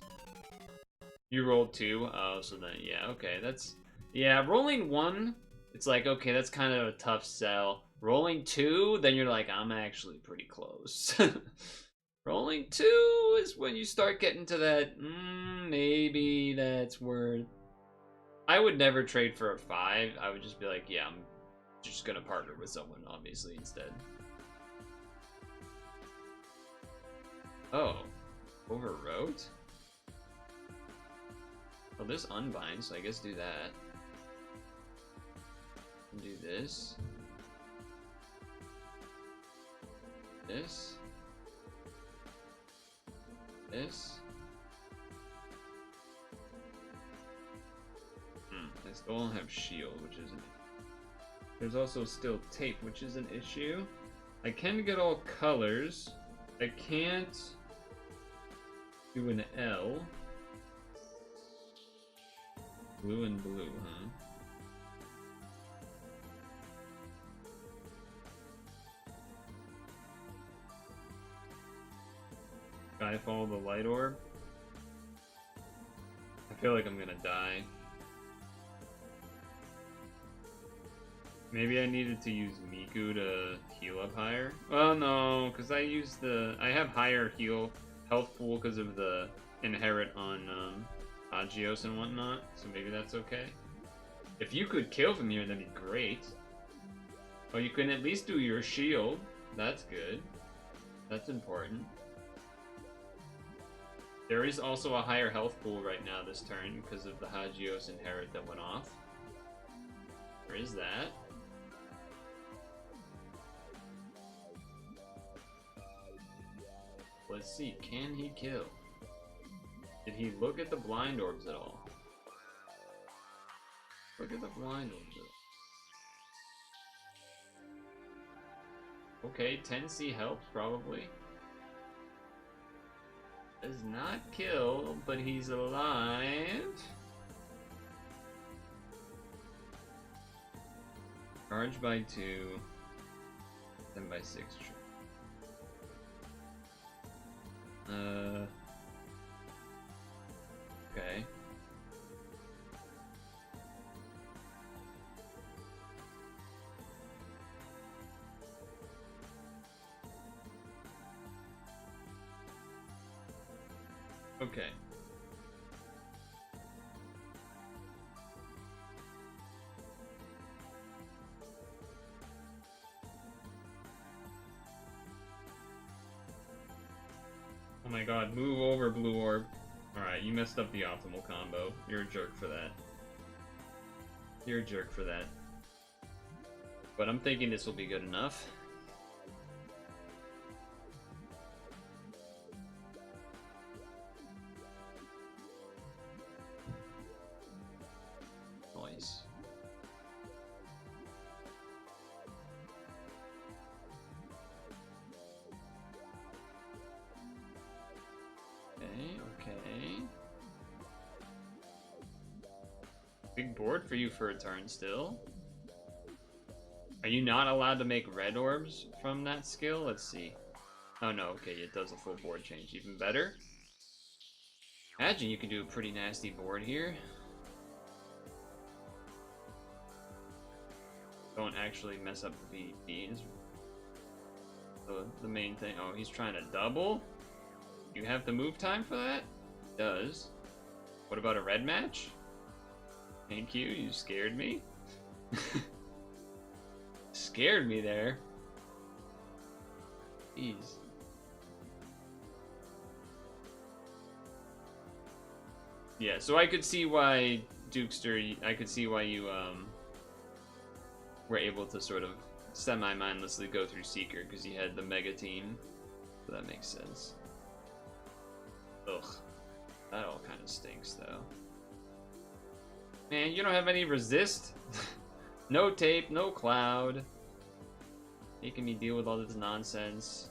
You rolled 2. Oh, so then yeah, okay, that's rolling 1. It's like, okay, that's kind of a tough sell. Rolling 2, then you're like, I'm actually pretty close. Rolling 2 is when you start getting to that. Maybe that's worth. I would never trade for a 5. I would just be like, yeah, I'm just gonna partner with someone, obviously, instead. Oh, overwrote? Well, this unbind, so I guess do that. And do this. This. This. I still don't have shield, which is an... There's also still tape, which is an issue. I can get all colors. I can't do an L. Blue and blue, huh? Skyfall the light orb. I feel like I'm gonna die. Maybe I needed to use Miku to heal up higher. Well, no, because I have higher health pool because of the inherit on Agios and whatnot, so maybe that's okay. If you could kill from here, that'd be great. Oh, you can at least do your shield. That's good. That's important. There is also a higher health pool right now this turn because of the Hagios inherit that went off. There is that. Let's see, can he kill? Did he look at the blind orbs at all? Look at the blind orbs at all. Okay, 10C helps probably. Does not kill, but he's alive. Charge by 2, then by 6. Okay. Okay. Oh my god, move over, Blue Orb. Alright, you messed up the optimal combo. You're a jerk for that. You're a jerk for that. But I'm thinking this will be good enough. Nice. Okay. Big board for you for a turn still. Are you not allowed to make red orbs from that skill? Let's see. Oh no, okay, it does a full board change. Even better. Imagine you can do a pretty nasty board here. Don't actually mess up the VP. The main thing. Oh, he's trying to double? You have the move time for that? Does. What about a red match? Thank you, you scared me. Scared me there. Jeez. Yeah, so I could see why Dukester, I could see why you were able to sort of semi-mindlessly go through Seeker because you had the mega team. So that makes sense. Ugh. That all kind of stinks, though. Man, you don't have any resist? No tape, no cloud. Making me deal with all this nonsense.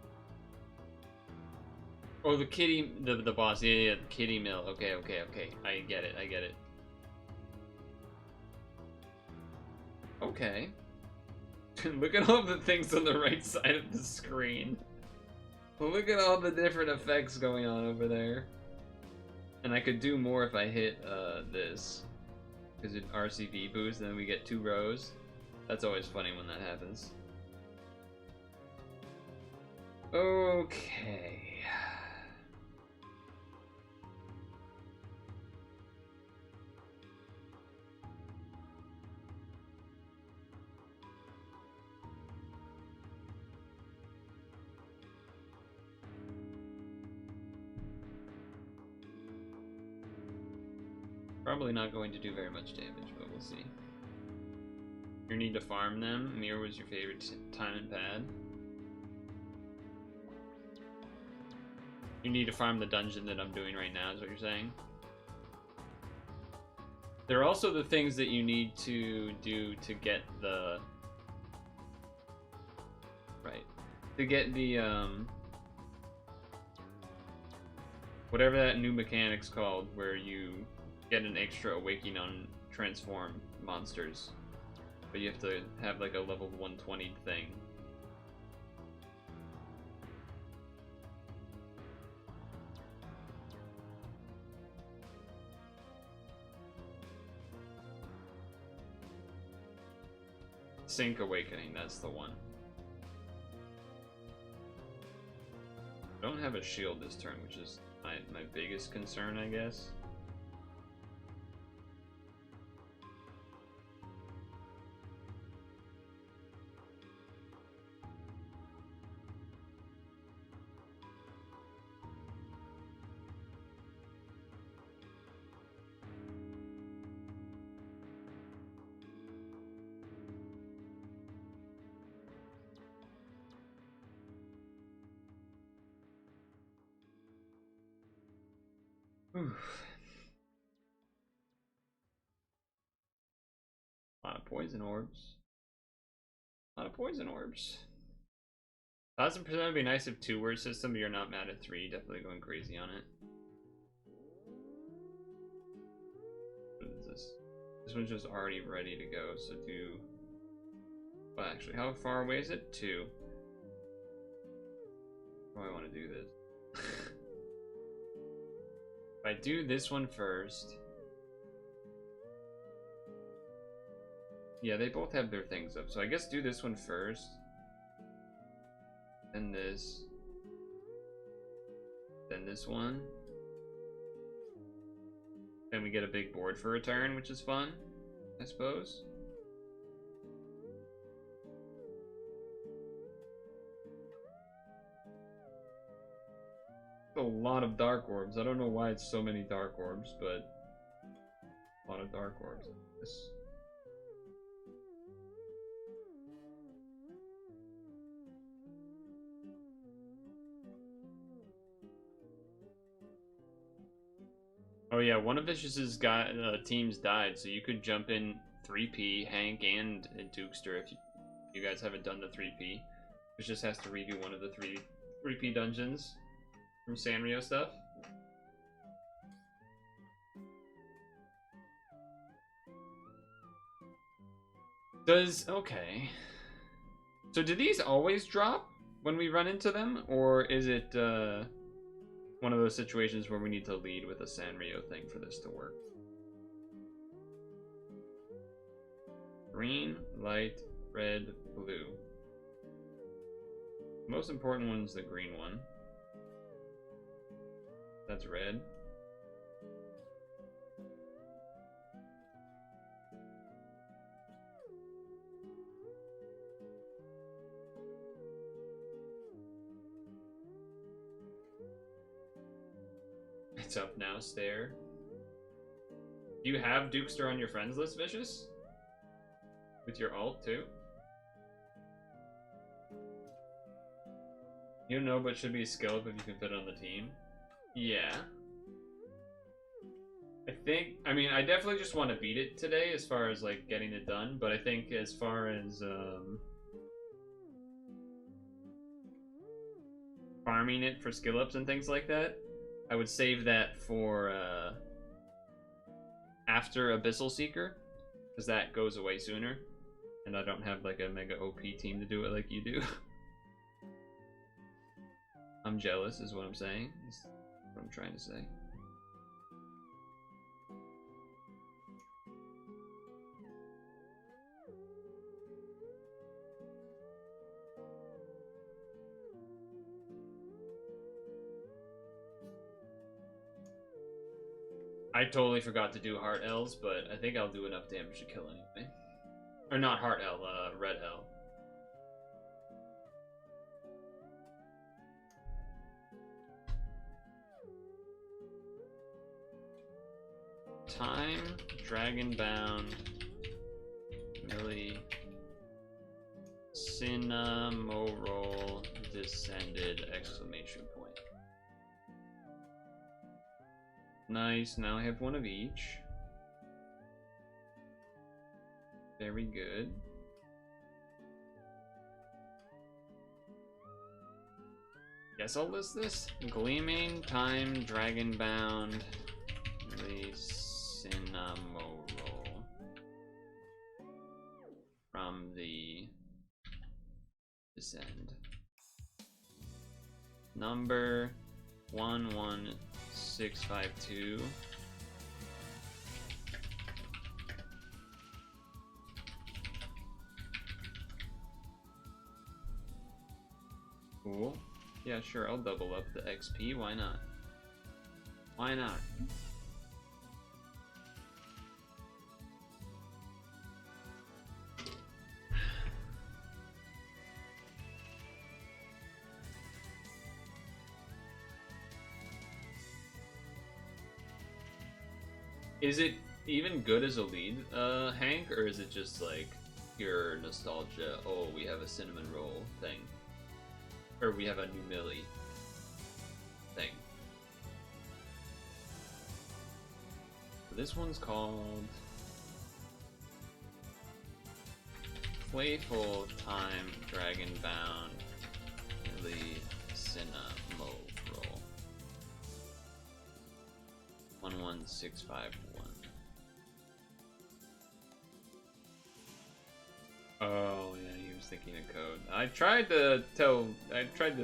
Oh, the kitty, the boss. Yeah, yeah, the kitty mill. Okay, okay, okay. I get it. I get it. Okay. Look at all the things on the right side of the screen. Look at all the different effects going on over there. And I could do more if I hit this. Because it RCV boosts, and then we get 2 rows. That's always funny when that happens. Okay. Probably not going to do very much damage, but we'll see. You need to farm them. Mir was your favorite time and pad. You need to farm the dungeon that I'm doing right now, is what you're saying? There are also the things that you need to do to get the... Right. To get the, whatever that new mechanic's called, where you get an extra awakening on transform monsters. But you have to have like a level 120 thing. Sync awakening, that's the one. I don't have a shield this turn, which is my biggest concern, I guess. Oof. A lot of poison orbs. A lot of poison orbs. 1000% would be nice if 2-word system, but you're not mad at 3. Definitely going crazy on it. What is this? This one's just already ready to go, so do... Well, actually, how far away is it? 2. Oh, I want to do this. If I do this one first... Yeah, they both have their things up, so I guess do this one first. Then this. Then this one. Then we get a big board for a turn, which is fun, I suppose. A lot of dark orbs. I don't know why it's so many dark orbs, but a lot of dark orbs. Oh yeah, one of Vicious's teams died, so you could jump in 3P, Hank, and Dukester if you guys haven't done the 3P. Vicious has to redo one of the 3P dungeons from Sanrio stuff. Okay. So do these always drop when we run into them, or is it one of those situations where we need to lead with a Sanrio thing for this to work? Green, light, red, blue. The most important one is the green one. That's red. It's up now, stare. Do you have Dukester on your friends list, Vicious? With your alt, too? You don't know, but should be a skill up if you can fit it on the team. Yeah. I mean, I definitely just want to beat it today as far as, like, getting it done, but I think as far as, farming it for skill ups and things like that, I would save that for after Abyssal Seeker, because that goes away sooner, and I don't have like a mega OP team to do it like you do. I'm jealous, is what I'm saying. Is what I'm trying to say. I totally forgot to do Heart L's, but I think I'll do enough damage to kill anyway. Or not Heart L, Red L. Time, Dragon Bound, Millie, Cinnamoroll, Descended, exclamation point. Nice, now I have one of each. Very good. Guess I'll list this. Gleaming, Time, Dragon Bound, Cinnamoroll. From the Descend. Number 11652. Cool. Yeah, sure, I'll double up the XP, why not? Why not? Is it even good as a lead, Hank, or is it just like pure nostalgia? Oh, we have a cinnamon roll thing. Or we have a new Millie thing. This one's called Playful Time Dragon Bound Millie Cinnamoroll. 11651. Oh yeah, he was thinking of code. I tried to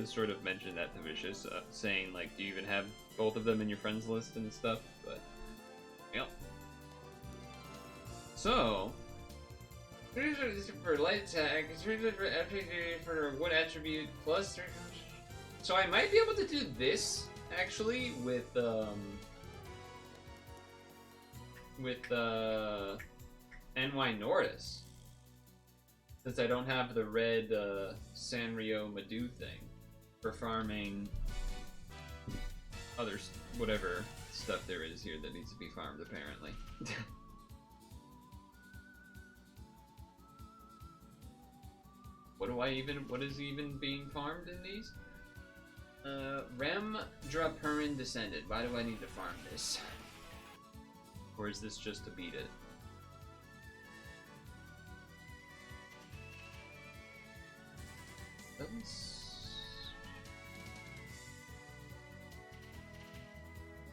sort of mention that to Vicious, saying like, do you even have both of them in your friends list and stuff? But yep. So for light attack, for what attribute plus. So I might be able to do this actually with NY Nordis, since I don't have the red Sanrio Madu thing for farming other whatever stuff there is here that needs to be farmed apparently. What is even being farmed in these? Remdra Purin Descended. Why do I need to farm this? Or is this just to beat it?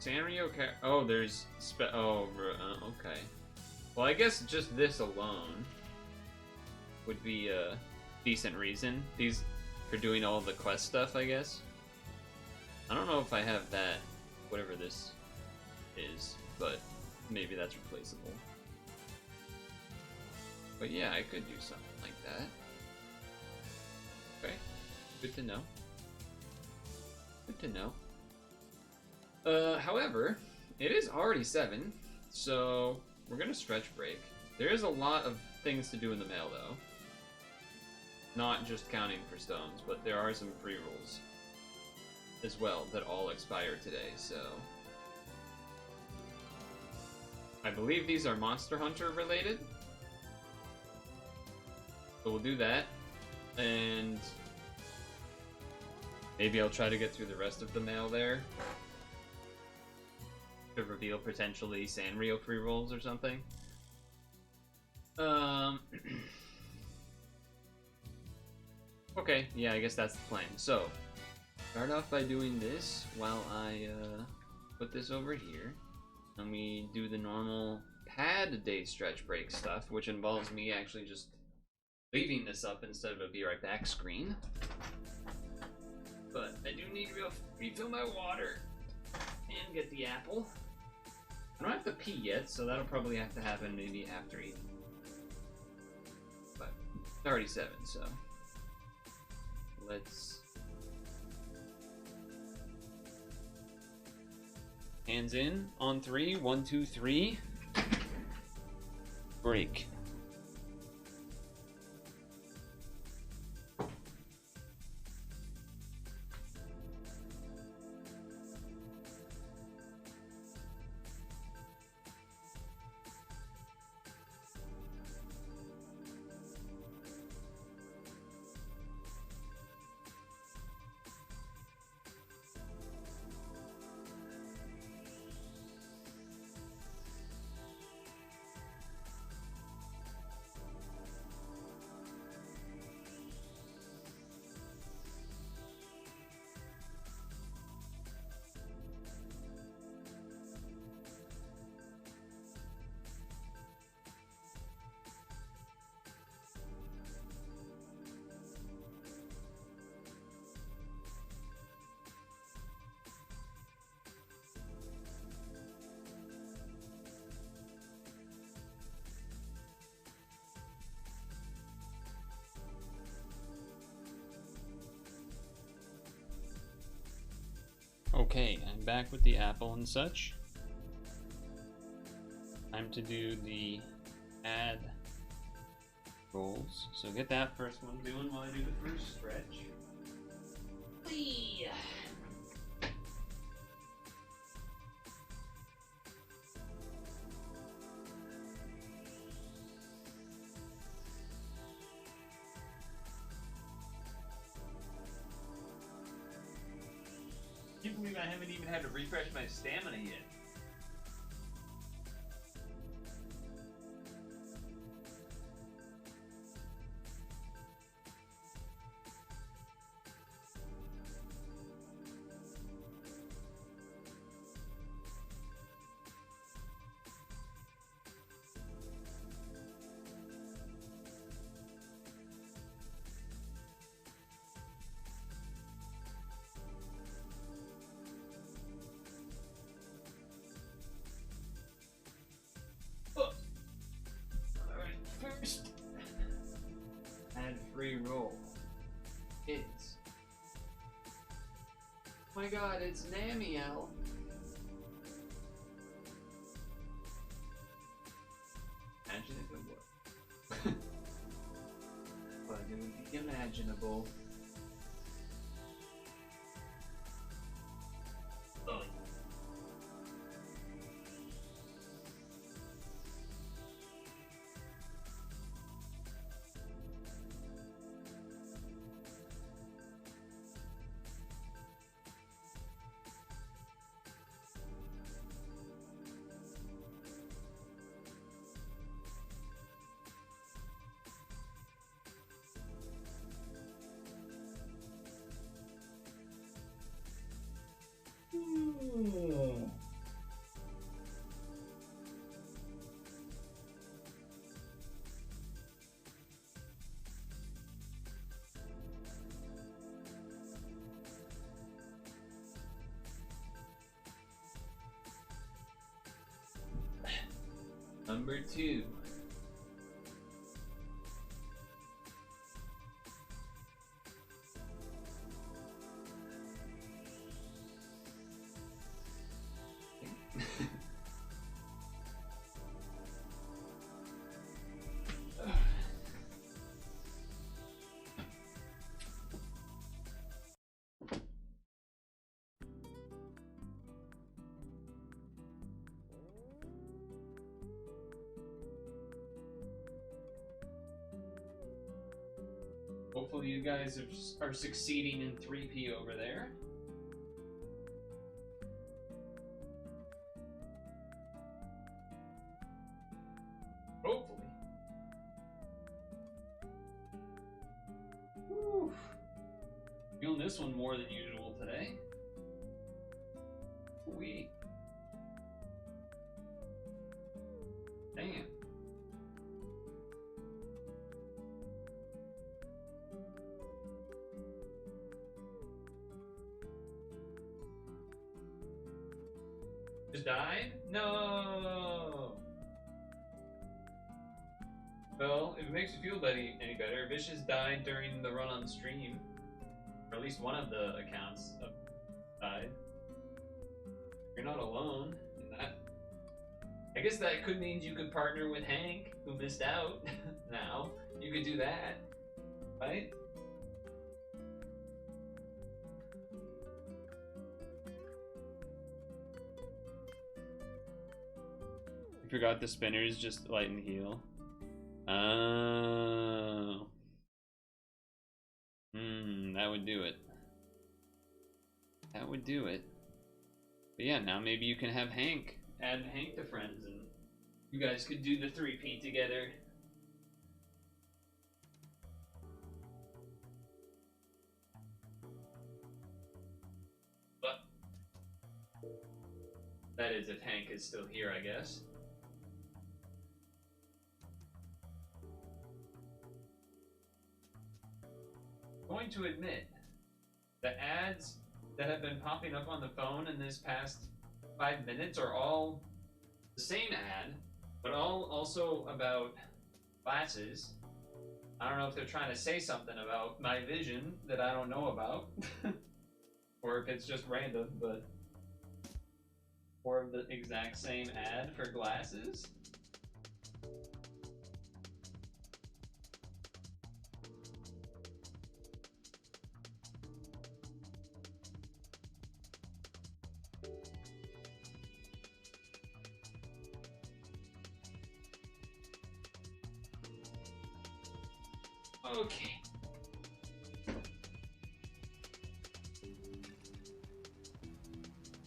Sanrio oh, there's okay. Well, I guess just this alone would be a decent reason. These for doing all the quest stuff, I guess. I don't know if I have that, whatever this is, but maybe that's replaceable. But yeah, I could do something like that. Okay, good to know. Good to know. However, it is already 7, so we're gonna stretch break. There is a lot of things to do in the mail, though. Not just counting for stones, but there are some free rolls as well that all expire today, so... I believe these are Monster Hunter related. So we'll do that, and maybe I'll try to get through the rest of the mail there to reveal potentially Sanrio free rolls or something. Okay, yeah, I guess that's the plan. So, Start off by doing this while I put this over here. And we do the normal pad day stretch break stuff, which involves me actually just leaving this up instead of a be right back screen. But I do need to refill my water and get the apple. I don't have to pee yet, so that'll probably have to happen maybe after eating. But it's already 7, so let's hands in on 3. 1, 2, 3. Break. Okay, I'm back with the apple and such. Time to do the add rolls. So get that first one doing while I do the first stretch. Whee! I can't believe I haven't even had to refresh my stamina yet. First, add free roll. It's. Oh my god, it's Namiel. Imagine if it would. But it would be imaginable. Oh. Number 2. Hopefully you guys are succeeding in 3P over there. Hopefully. Whew. Feeling this one more than usual today. Sweet. Damn. Just died? No. Well, if it makes you feel any better, Vicious died during the run on stream. Or at least one of the accounts died. You're not alone in that. I guess that could mean you could partner with Hank, who missed out. Now, you could do that, right? I forgot the spinners, just light and heal. Oh. That would do it. That would do it. But yeah, now maybe you can have Hank. Add Hank to friends and you guys could do the 3P together. But that is if Hank is still here, I guess. I'm going to admit, the ads that have been popping up on the phone in this past 5 minutes are all the same ad, but all also about glasses. I don't know if they're trying to say something about my vision that I don't know about, or if it's just random, but more of the exact same ad for glasses. Okay.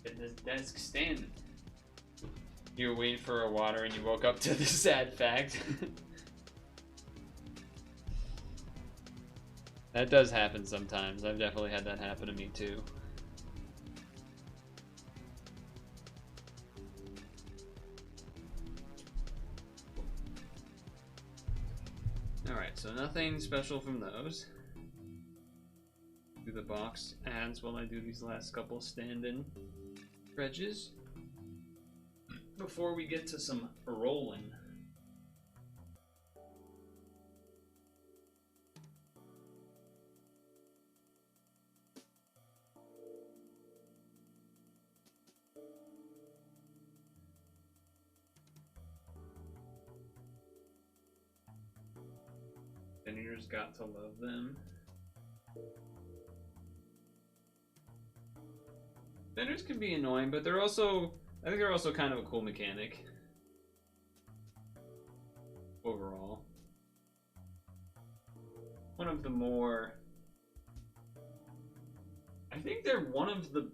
Getting this desk standing. You were waiting for a water and you woke up to the sad fact. That does happen sometimes. I've definitely had that happen to me too. Alright, so nothing special from those. Do the box ads while I do these last couple stand-in stretches. Before we get to some rolling. Spinners got to love them. Spinners can be annoying, but they're also, I think they're also kind of a cool mechanic. Overall. One of the more, I think they're one of the,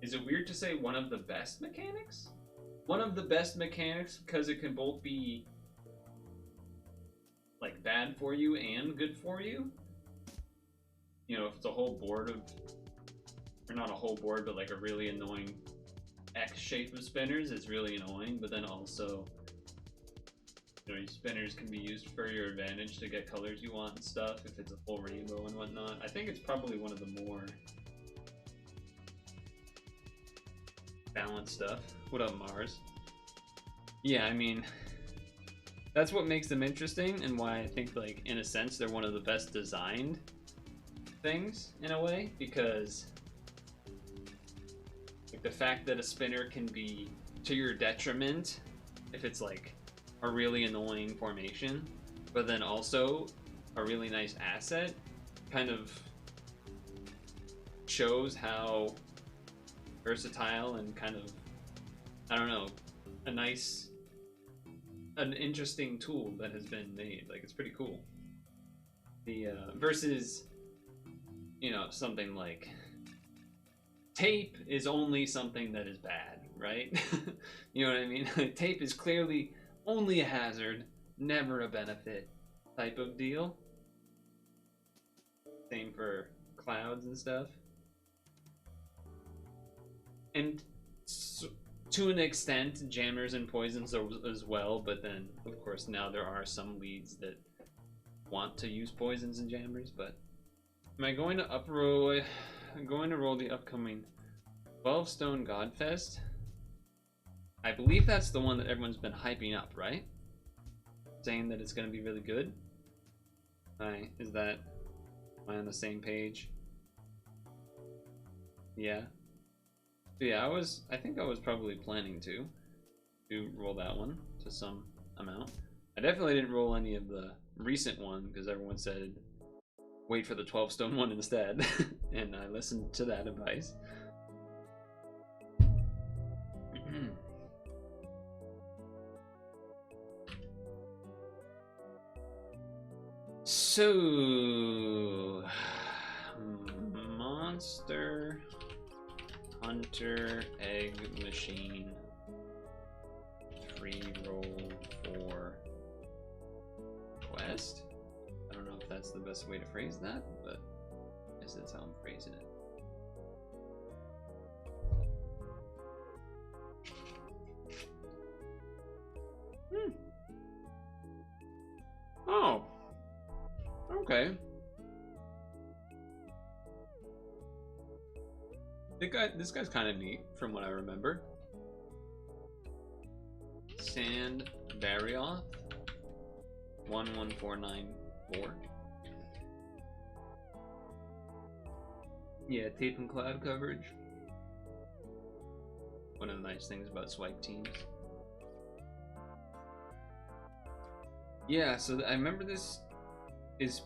is it weird to say one of the best mechanics? One of the best mechanics because it can both be like bad for you and good for you. You know, if it's a whole board of, or not a whole board, but like a really annoying X shape of spinners, it's really annoying. But then also, you know, your spinners can be used for your advantage to get colors you want and stuff, if it's a full rainbow and whatnot. I think it's probably one of the more balanced stuff. What up, Mars? Yeah, I mean, that's what makes them interesting and why I think, like, in a sense, they're one of the best designed things, in a way, because like, the fact that a spinner can be to your detriment if it's, like, a really annoying formation, but then also a really nice asset, kind of shows how versatile and kind of, I don't know, an interesting tool that has been made. Like, it's pretty cool. The versus, you know, something like tape is only something that is bad, right? You know what I mean? Tape is clearly only a hazard, never a benefit type of deal. Same for clouds and stuff. And to an extent, jammers and poisons as well, but then, of course, now there are some leads that want to use poisons and jammers, but... Am I going to uproll... I'm going to roll the upcoming 12 Stone Godfest? I believe that's the one that everyone's been hyping up, right? Saying that it's going to be really good? Am I on the same page? Yeah. Yeah, I think I was probably planning to roll that one to some amount. I definitely didn't roll any of the recent one because everyone said wait for the 12 stone one instead, and I listened to that advice. So, Monster Hunter Egg Machine free roll for quest? I don't know if that's the best way to phrase that, but I guess that's how I'm phrasing it. Oh. Okay. This guy's kind of neat, from what I remember. Sand Barrioth 11494. Yeah, tape and cloud coverage. One of the nice things about swipe teams. Yeah, so I remember this is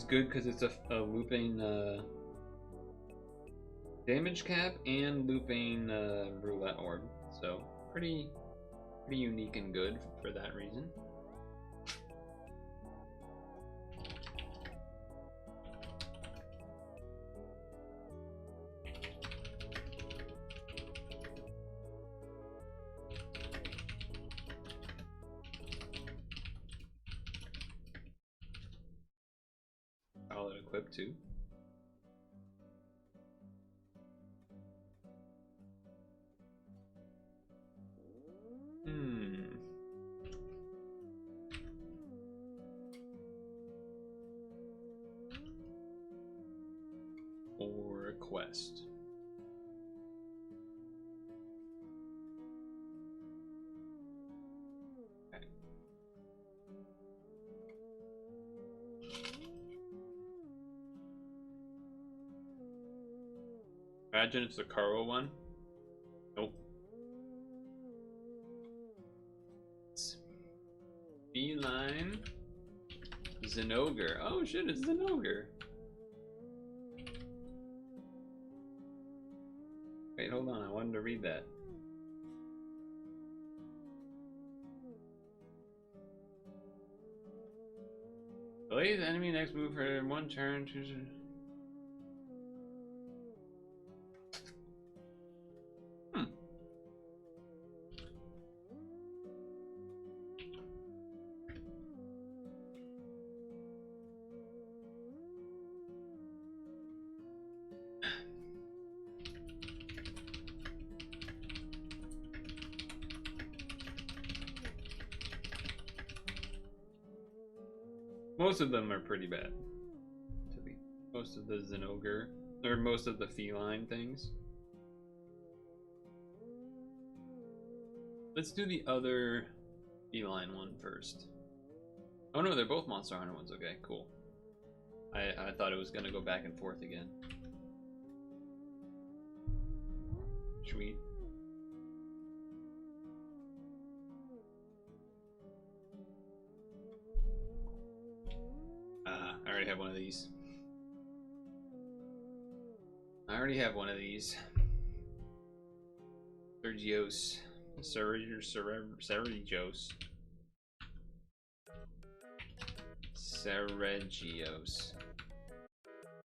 good because it's a looping damage cap and looping roulette orb, so pretty unique and good for that reason. All it equipped too. Or a quest. Okay. Imagine it's the Karo one. Nope. It's Feline Zinogre. Oh shit, it's Zinogre. Wait, hold on, I wanted to read that. Delay the enemy next move for 1 turn. Most of them are pretty bad. Most of the Zinogre, or most of the feline things. Let's do the other feline one first. Oh no, they're both Monster Hunter ones. Okay, cool. I thought it was gonna go back and forth again. Sweet. I already have one of these. Sergios. Sergios. Sergios.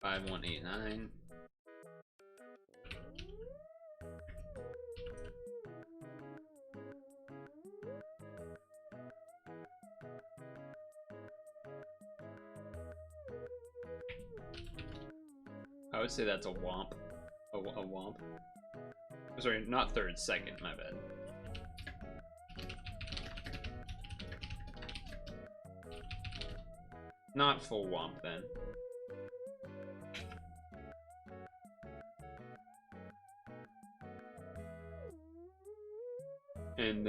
5189. I would say that's a womp. A womp. Sorry, not third, second, my bad. Not full womp then. And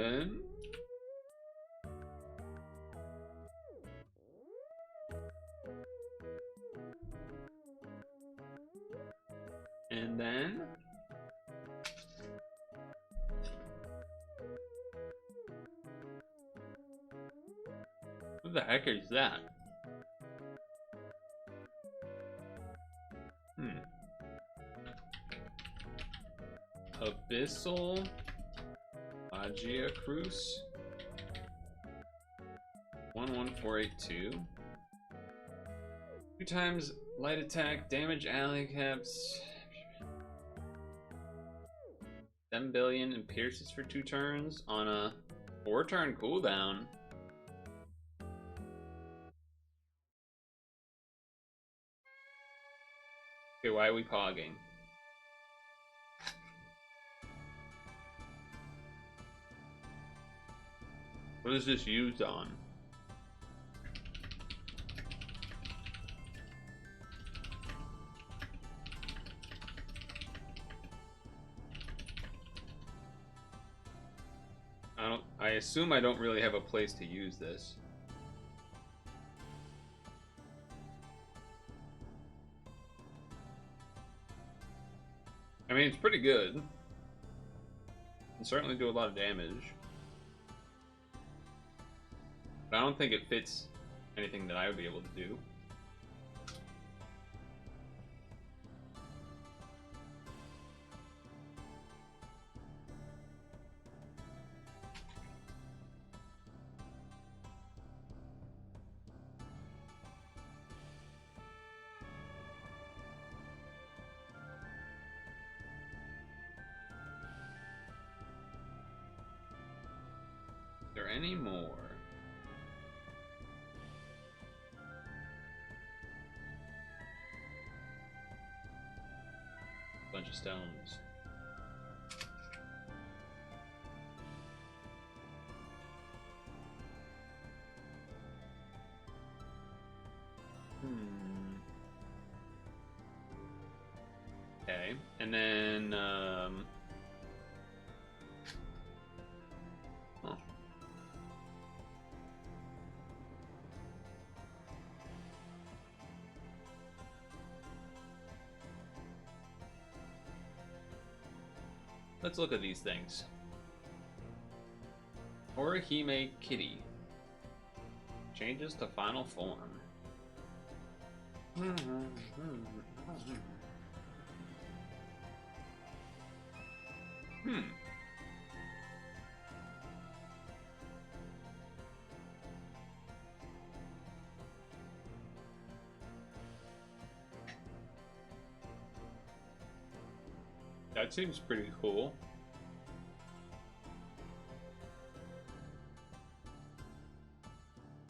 then what the heck is that? Abyssal Magia Cruise 11482. 2 times light attack, damage alley caps. 7 billion and pierces for 2 turns on a 4-turn cooldown. Okay, why are we pogging? What is this used on? I assume I don't really have a place to use this. I mean, it's pretty good. Can certainly do a lot of damage. But I don't think it fits anything that I would be able to do. Is there any more? Bunch of stones. Okay, and then huh. Let's look at these things. Orihime Kitty. Changes to final form. That seems pretty cool.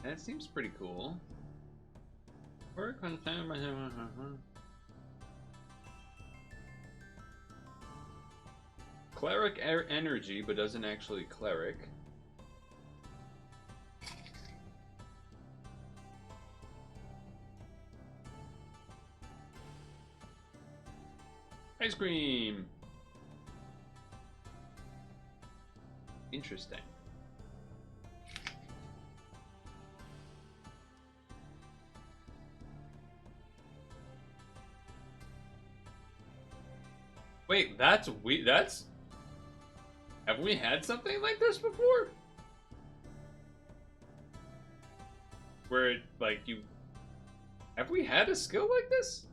That seems pretty cool. Work on time. Cleric energy, but doesn't actually cleric. Ice cream. Interesting. Wait, that's we. That's. Have we had something like this before? Where it, like, you... Have we had a skill like this?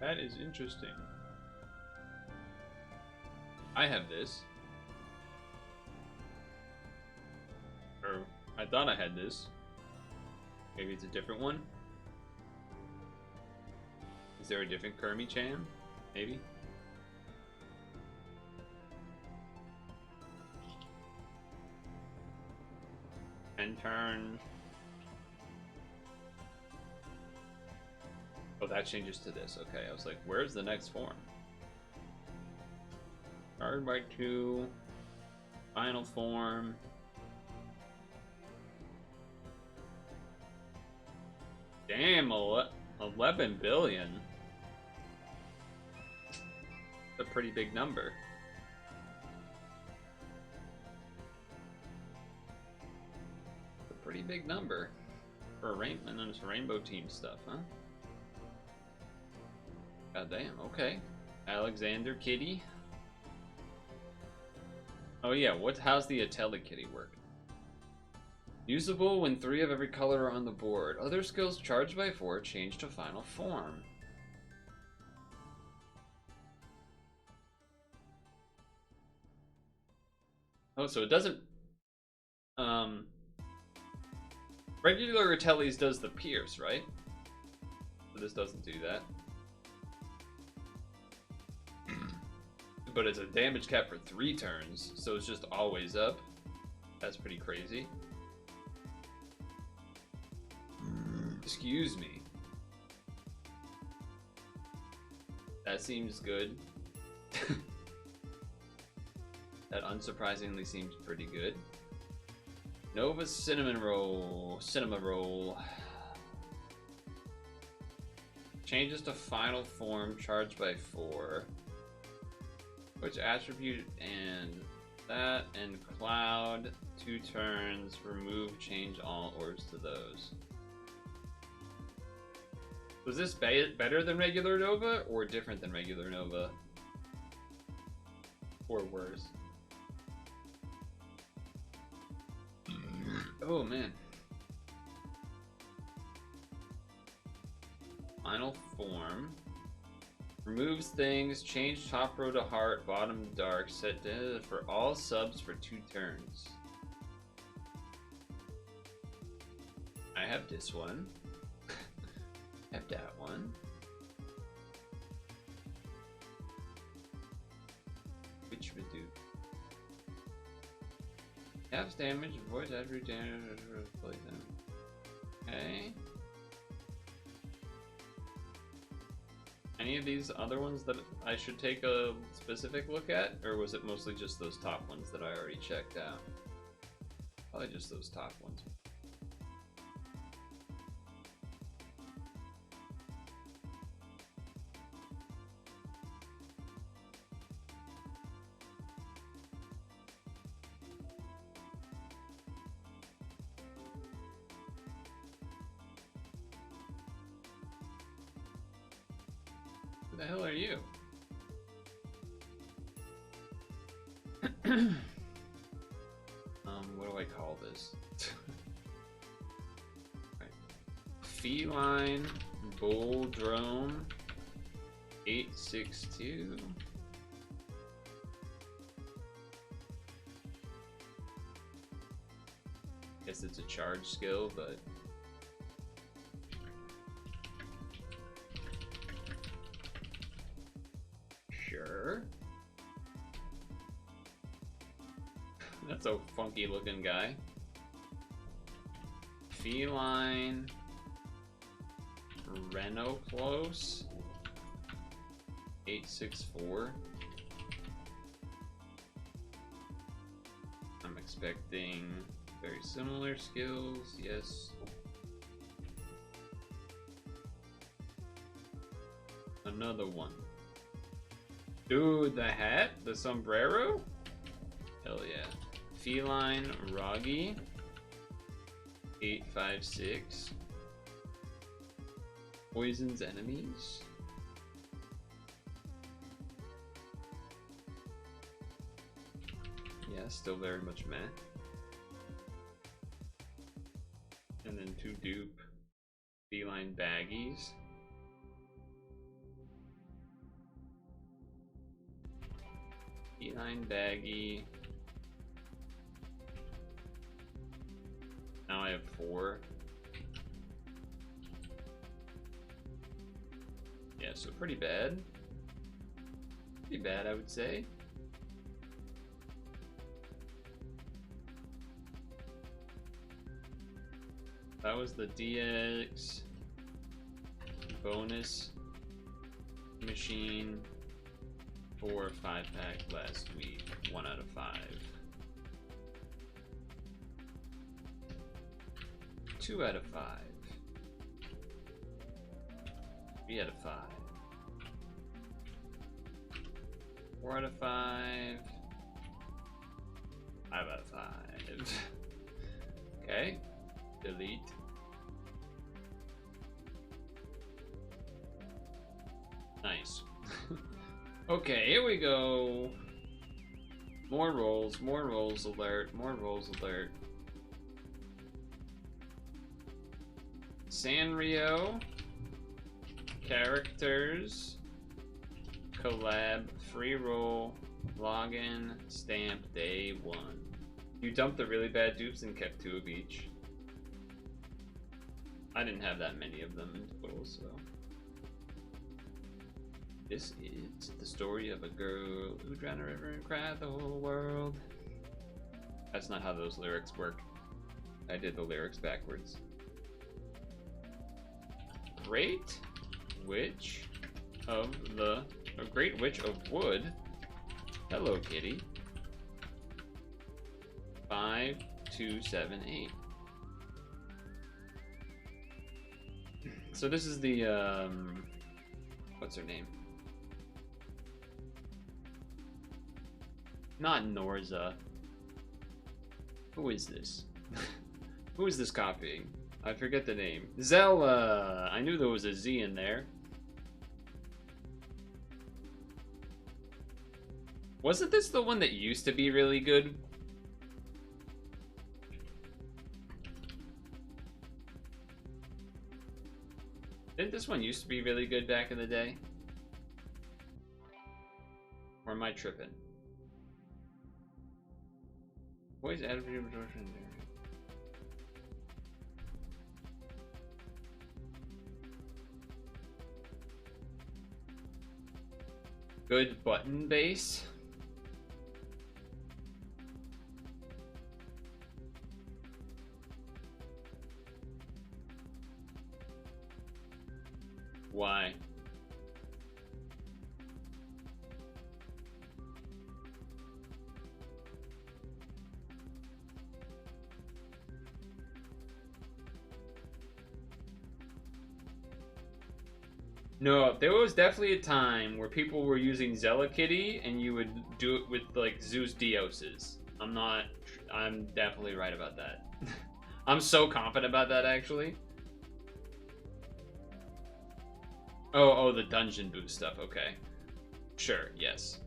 That is interesting. I have this. Or, I thought I had this. Maybe it's a different one? Is there a different Kermie-chan? Maybe? End turn. Oh, that changes to this. Okay, I was like, where's the next form? Guard by 2. Final form. Damn, 11 billion. That's a pretty big number. It's a pretty big number for a rainbow team stuff, huh? God damn, okay. Alexander Kitty. Oh yeah, how's the Ateli Kitty work? Usable when 3 of every color are on the board. Other skills charged by 4 change to final form. Oh, so it doesn't... Regular Ateli's does the pierce, right? So this doesn't do that. But it's a damage cap for 3 turns, so it's just always up. That's pretty crazy. Excuse me. That seems good. That unsurprisingly seems pretty good. Nova Cinnamon Roll. Cinema Roll. Changes to final form, charged by 4. Which attribute and that and Cloud, 2 turns, remove, change all orbs to those. Was this better than regular Nova or different than regular Nova? Or worse? Oh man. Final form. Removes things, change top row to heart, bottom to dark, set for all subs for 2 turns. I have this one. I have that one. Which would do? Half damage, avoids every damage, replace them. Okay. Any of these other ones that I should take a specific look at? Or was it mostly just those top ones that I already checked out? Probably just those top ones. Who the hell are you? What do I call this? Right. Feline Bull Drone 862. Guess it's a charge skill, but sure. That's a funky looking guy. Feline Renoclose 864. I'm expecting very similar skills, yes. Another one. Dude, the hat? The sombrero? Hell yeah. Feline Roggy 856. Poisons enemies. Yeah, still very much meh. And then 2 dupe Feline Baggies. Feline Baggy. Now I have 4. so pretty bad. Pretty bad, I would say. That was the DX bonus machine for 5-pack last week. 1 out of 5. 2 out of 5. 3 out of 5. 4 out of 5. 5 out of 5. Okay. Delete. Nice. Okay, here we go. More rolls alert, more rolls alert. Sanrio, characters, collab, free roll, login, stamp, day 1. You dumped the really bad dupes and kept 2 of each. I didn't have that many of them in total, so. This is the story of a girl who drowned a river and cried the whole world. That's not how those lyrics work. I did the lyrics backwards. Great Witch of the... A Great Witch of Wood. Hello, kitty. 5, 2, 7, 8. So this is the, what's her name? Not Norza. Who is this? Who is this copying? I forget the name. Zella! I knew there was a Z in there. Wasn't this the one that used to be really good? Didn't this one used to be really good back in the day? Or am I tripping? Voice added for absorption there. Good button base. Why? No, there was definitely a time where people were using Zella Kitty and you would do it with like Zeus Dioses. I'm definitely right about that. I'm so confident about that actually. Oh, the dungeon boost stuff, okay. Sure, yes.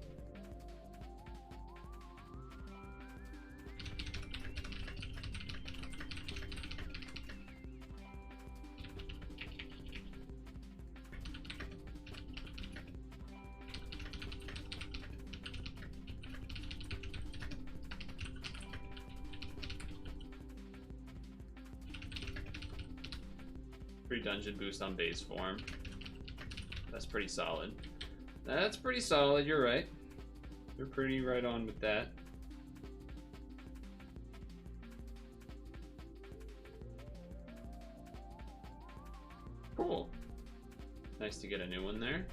Free dungeon boost on base form. That's pretty solid. That's pretty solid, you're right. You're pretty right on with that. Cool. Nice to get a new one there.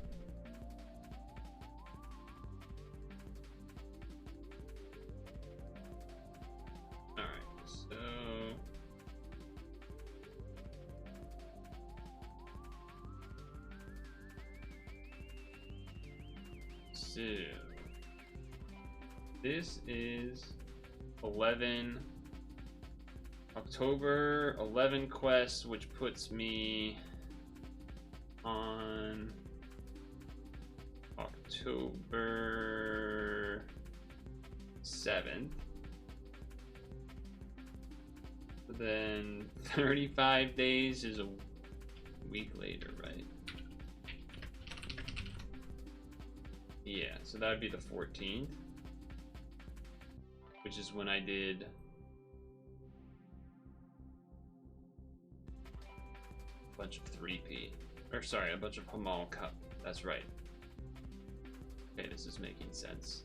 Alright, so... So, this is 11 October 11 quest, which puts me on October 7th. Then 35 days is a week later, right? Yeah, so that would be the 14th, which is when I did a bunch of 3P, or sorry, a bunch of Hamal Cup That's right. Okay, this is making sense.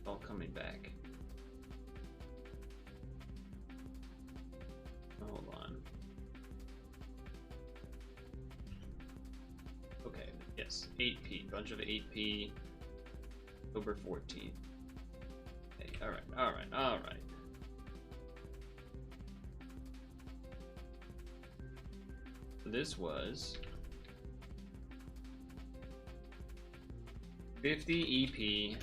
All coming back. Hold on. Okay, yes, 8p. Bunch of 8p. October 14th. Okay, alright, alright, alright. This was 50 EP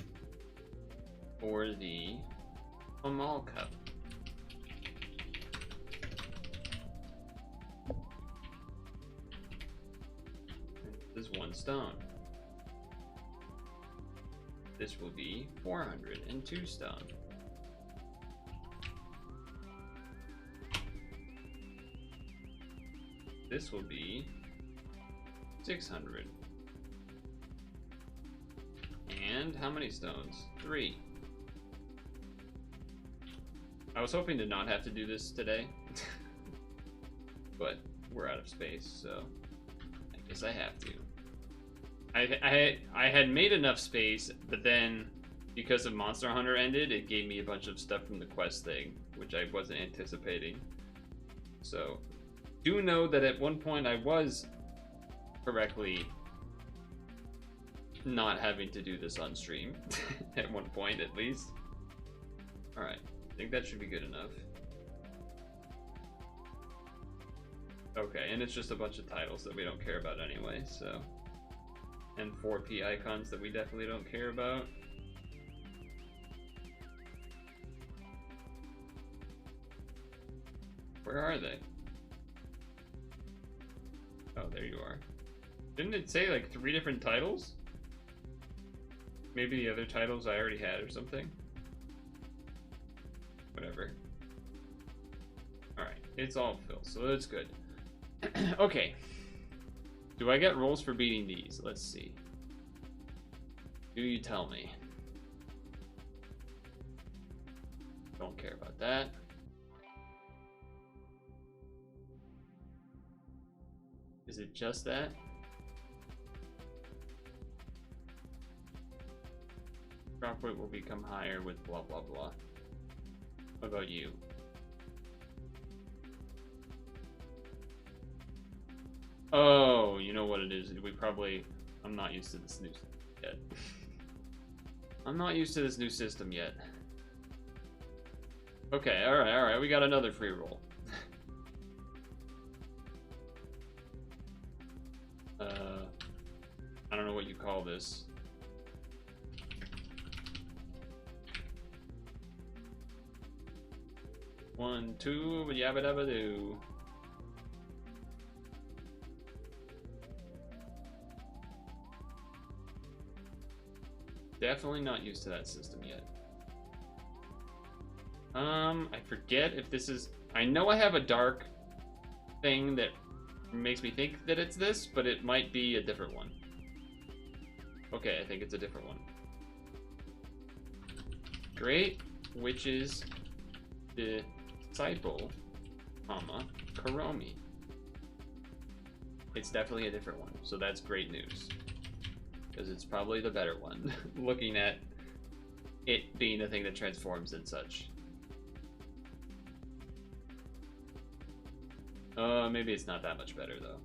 for the Amal Cup. This is 1 stone. This will be 402 stone. This will be 600. And how many stones? 3. I was hoping to not have to do this today, but we're out of space, so I guess I have to. I had made enough space, but then because of Monster Hunter ended, it gave me a bunch of stuff from the quest thing, which I wasn't anticipating. So do know that at one point I was correctly not having to do this on stream. At one point, at least. Alright, I think that should be good enough. Okay, and it's just a bunch of titles that we don't care about anyway, so. And 4P icons that we definitely don't care about. Where are they? Oh, there you are. Didn't it say like 3 different titles? Maybe the other titles I already had or something? Whatever. Alright, it's all filled, so that's good. Okay. Do I get rolls for beating these? Let's see. Do you tell me? Don't care about that. Is it just that? Drop rate will become higher with blah blah blah. What about you? Oh, you know what it is. I'm not used to this new yet. I'm not used to this new system yet. Okay, alright, we got another free roll. I don't know what you call this. One, two, yabba dabba doo. Definitely not used to that system yet. I forget if this is... I know I have a dark thing that makes me think that it's this, but it might be a different one. Okay, I think it's a different one. Great Witch's Disciple, Karomi. It's definitely a different one, so that's great news. Because it's probably the better one, looking at it being the thing that transforms and such. Maybe it's not that much better, though.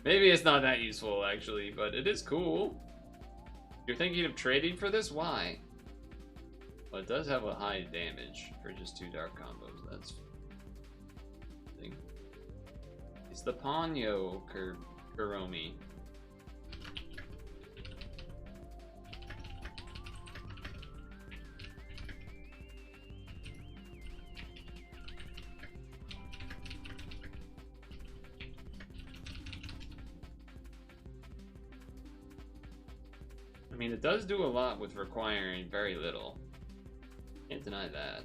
Maybe it's not that useful, actually, but it is cool. You're thinking of trading for this? Why? Well, it does have a high damage for just 2 dark combos. That's... It's the Ponyo Kuromi. I mean, it does do a lot with requiring very little. Can't deny that.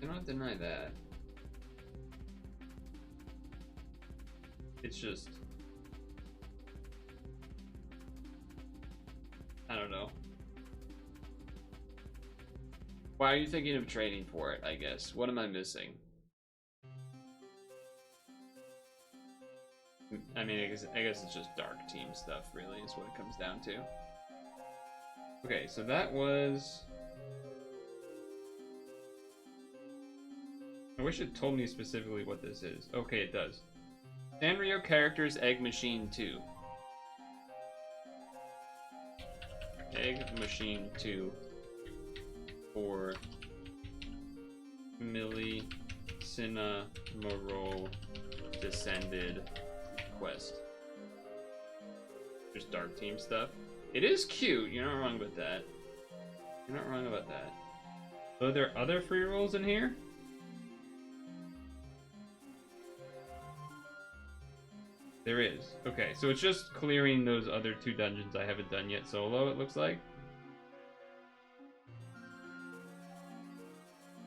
Cannot deny that. It's just... I don't know. Why are you thinking of trading for it, I guess? What am I missing? I mean, I guess it's just dark team stuff, really, is what it comes down to. Okay, so that was... I wish it told me specifically what this is. Okay, it does. Sanrio Characters Egg Machine 2. Egg Machine 2 for Millie Cinnamoroll Descended Quest. There's dark team stuff. It is cute, you're not wrong about that. You're not wrong about that. So are there other free rolls in here? There is. Okay, so it's just clearing those other 2 dungeons I haven't done yet solo, it looks like.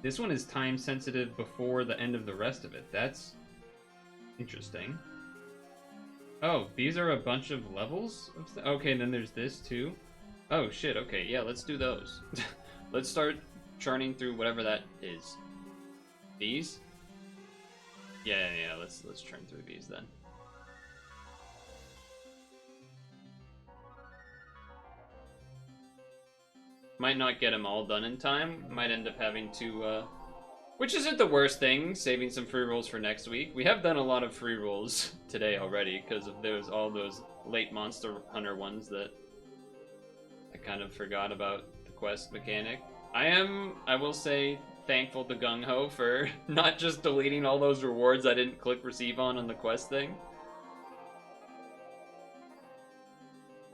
This one is time sensitive before the end of the rest of it. That's interesting. Oh, these are a bunch of levels? Okay, and then there's this too. Oh shit, okay, yeah, let's do those. Let's start churning through whatever that is. These? Yeah, let's churn through these then. Might not get them all done in time. Might end up having to, which isn't the worst thing, saving some free rolls for next week. We have done a lot of free rolls today already, because of all those late Monster Hunter ones that I kind of forgot about the quest mechanic. I will say, thankful to Gung Ho for not just deleting all those rewards I didn't click receive on the quest thing.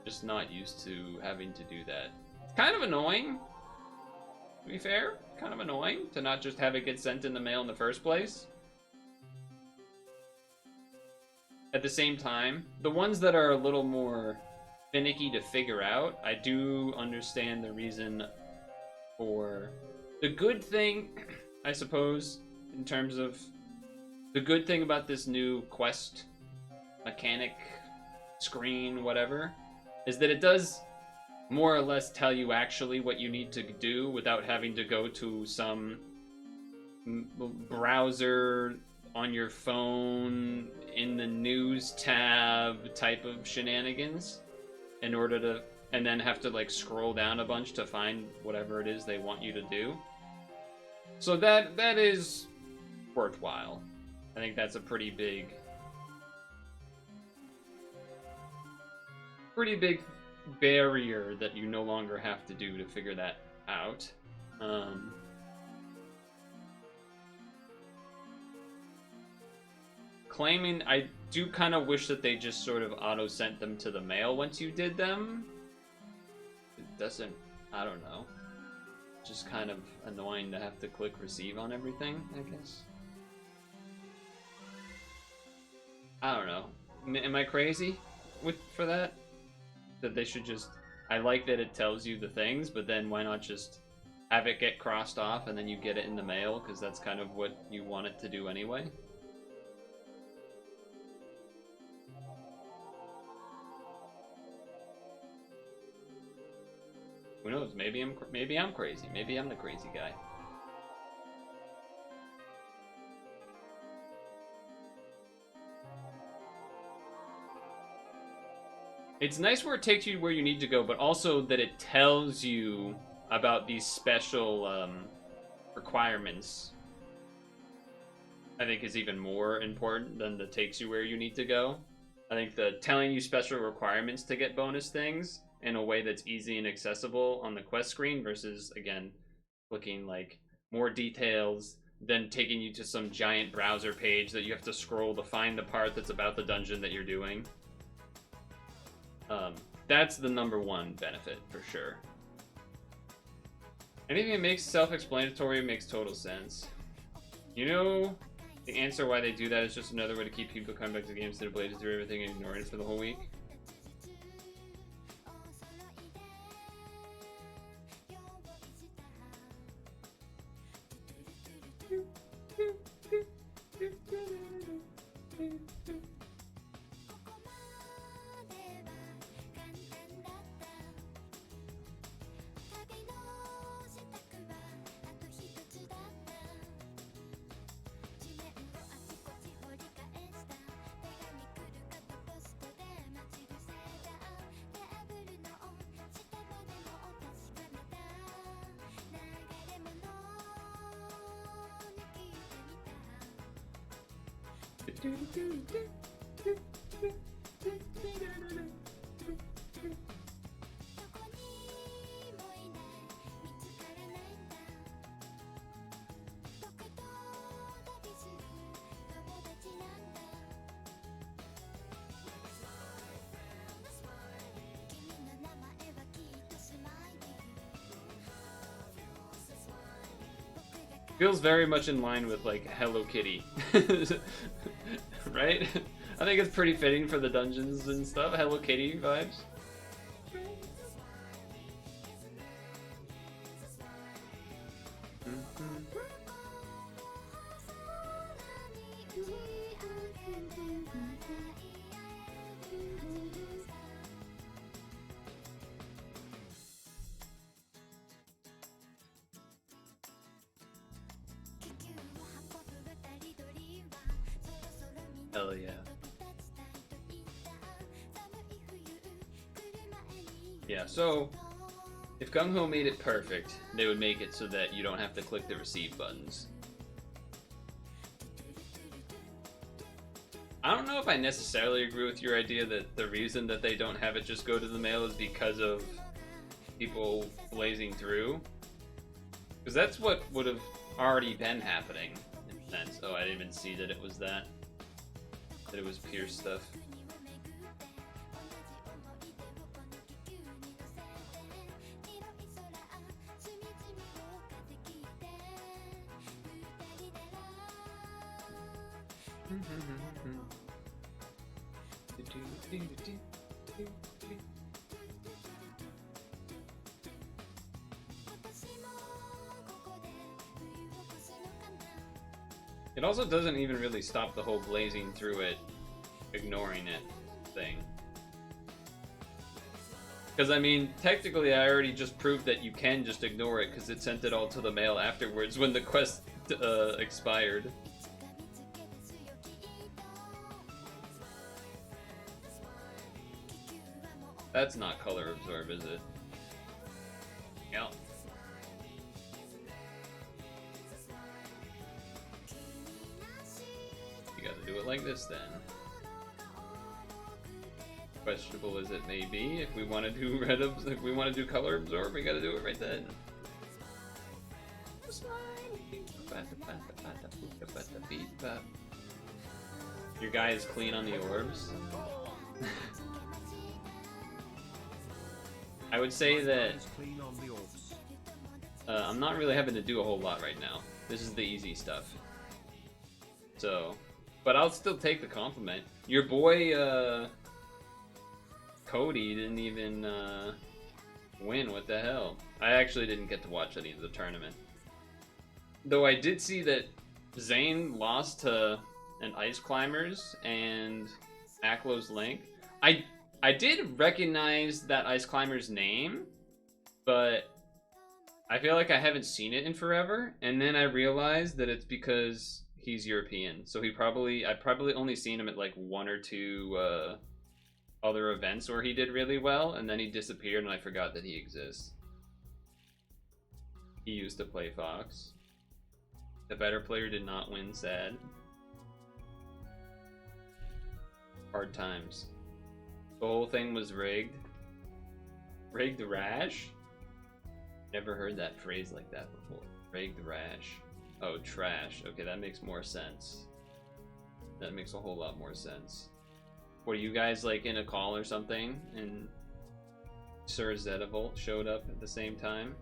Just not used to having to do that. Kind of annoying, to be fair. Kind of annoying to not just have it get sent in the mail in the first place. At the same time, the ones that are a little more finicky to figure out, I do understand the reason for... The good thing, I suppose, in terms of... The good thing about this new quest mechanic, screen, whatever, is that it does... more or less tell you actually what you need to do without having to go to some browser on your phone in the news tab type of shenanigans in order to, and then have to like scroll down a bunch to find whatever it is they want you to do. So that is worthwhile. I think that's a pretty big barrier that you no longer have to do to figure that out. Claiming, I do kind of wish that they just sort of auto-sent them to the mail once you did them. It doesn't, I don't know. Just kind of annoying to have to click receive on everything, I guess. I don't know. Am I crazy for that? That they should just... I like that it tells you the things, but then why not just have it get crossed off and then you get it in the mail, because that's kind of what you want it to do anyway. Who knows? Maybe I'm crazy. Maybe I'm the crazy guy. It's nice where it takes you where you need to go, but also that it tells you about these special requirements. I think is even more important than the takes you where you need to go. I think the telling you special requirements to get bonus things in a way that's easy and accessible on the quest screen versus, again, looking like more details, then taking you to some giant browser page that you have to scroll to find the part that's about the dungeon that you're doing. That's the #1 benefit, for sure. Anything that makes self-explanatory makes total sense. You know, the answer why they do that is just another way to keep people coming back to the game instead of blazing through everything and ignoring it for the whole week. Feels very much in line with like Hello Kitty, right? I think it's pretty fitting for the dungeons and stuff. Hello Kitty vibes. Hell yeah. Yeah, so if Gung Ho made it perfect, they would make it so that you don't have to click the receive buttons. I don't know if I necessarily agree with your idea that the reason that they don't have it just go to the mail is because of people blazing through. Because that's what would have already been happening in a sense. Oh, I didn't even see that it was that. That it was Pierce stuff. It also doesn't even really stop the whole blazing through it, ignoring it thing. Because, I mean, technically I already just proved that you can just ignore it because it sent it all to the mail afterwards when the quest expired. That's not color absorb, is it? Yeah. You gotta do it like this then. Questionable as it may be, if we want to do if we want to do color absorb, we gotta do it right then. Your guy is clean on the orbs. I would say that I'm not really having to do a whole lot right now. This is the easy stuff. So, but I'll still take the compliment. Your boy, Cody didn't even win. What the hell? I actually didn't get to watch any of the tournament. Though I did see that Zane lost to an Ice Climbers and Aklo's Link. I did recognize that Ice Climber's name, but I feel like I haven't seen it in forever. And then I realized that it's because he's European. So I probably only seen him at like one or two other events where he did really well, and then he disappeared and I forgot that he exists. He used to play Fox. The better player did not win, sad. Hard times. The whole thing was rigged. Rigged rash? Never heard that phrase like that before. Rigged rash. Oh, trash. Okay, that makes more sense. That makes a whole lot more sense. Were you guys like in a call or something and Sir Zedavolt showed up at the same time?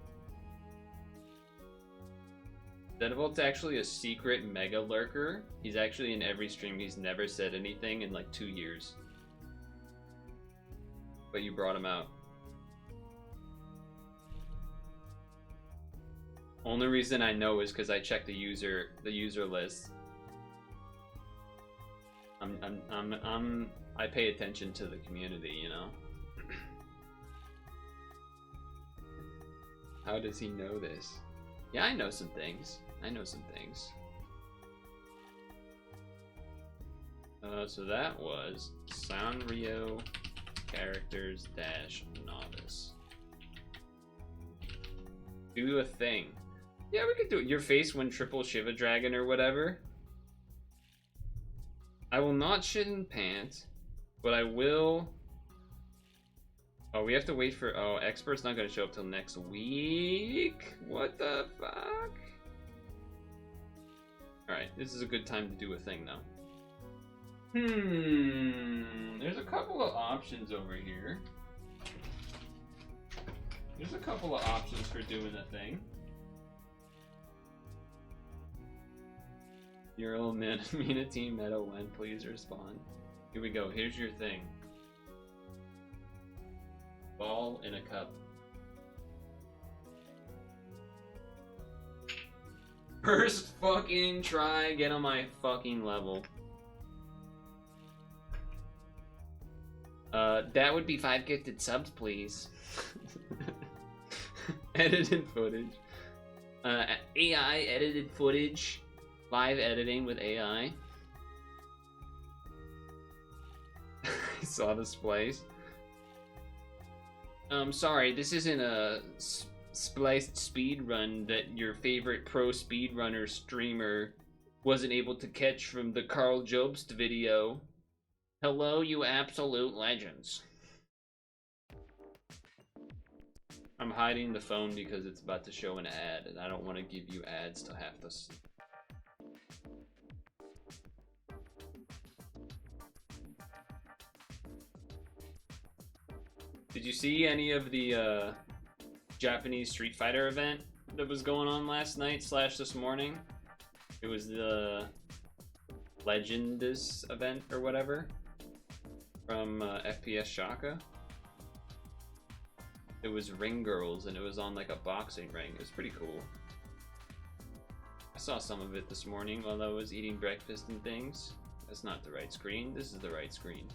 Zedavold's actually a secret mega lurker. He's actually in every stream. He's never said anything in like 2 years. But you brought him out. Only reason I know is because I checked the user list. I pay attention to the community, you know. How does he know this? Yeah, I know some things. So that was Sanrio characters - novice. Do a thing. Yeah, we could do it. Your face when triple Shiva Dragon or whatever. I will not shit in pants, but I will. Oh, we have to wait for. Oh, expert's not gonna show up till next week. What the fuck? All right, this is a good time to do a thing though. There's a couple of options over here. There's a couple of options for doing a thing. Your old man, Mina Team Meadow when please respond. Here we go. Here's your thing. Ball in a cup. First fucking try, get on my fucking level. That would be 5 gifted subs, please. Edited footage. AI edited footage. Live editing with AI. I saw this place. Sorry, this isn't a spliced speedrun that your favorite pro speedrunner streamer wasn't able to catch from the Carl Jobst video. Hello, you absolute legends. I'm hiding the phone because it's about to show an ad, and I don't want to give you ads to have to. Did you see any of the Japanese Street Fighter event that was going on last night / this morning? It was the Legendus event or whatever from FPS Shaka. It was Ring Girls and it was on like a boxing ring. It was pretty cool. I saw some of it this morning while I was eating breakfast and things. That's not the right screen. This is the right screen.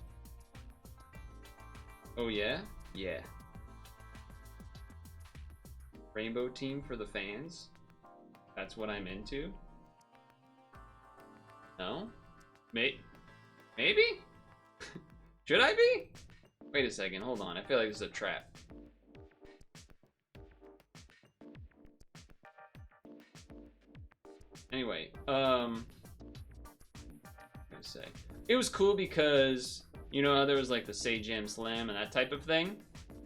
Oh yeah? Yeah. Rainbow team for the fans? That's what I'm into? No? Maybe? Should I be? Wait a second, hold on. I feel like this is a trap. Anyway, what was I gonna say? It was cool because you know how there was like the Say Jam Slam and that type of thing?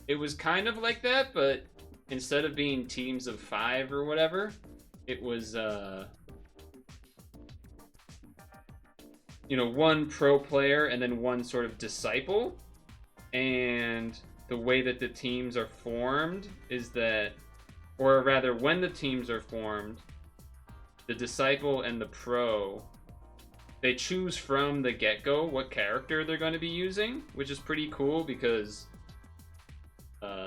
It was kind of like that, but instead of being teams of 5 or whatever, it was, you know, one pro player and then one sort of disciple. And the way that the teams are formed is that, or rather, when the teams are formed, the disciple and the pro, they choose from the get-go what character they're going to be using, which is pretty cool because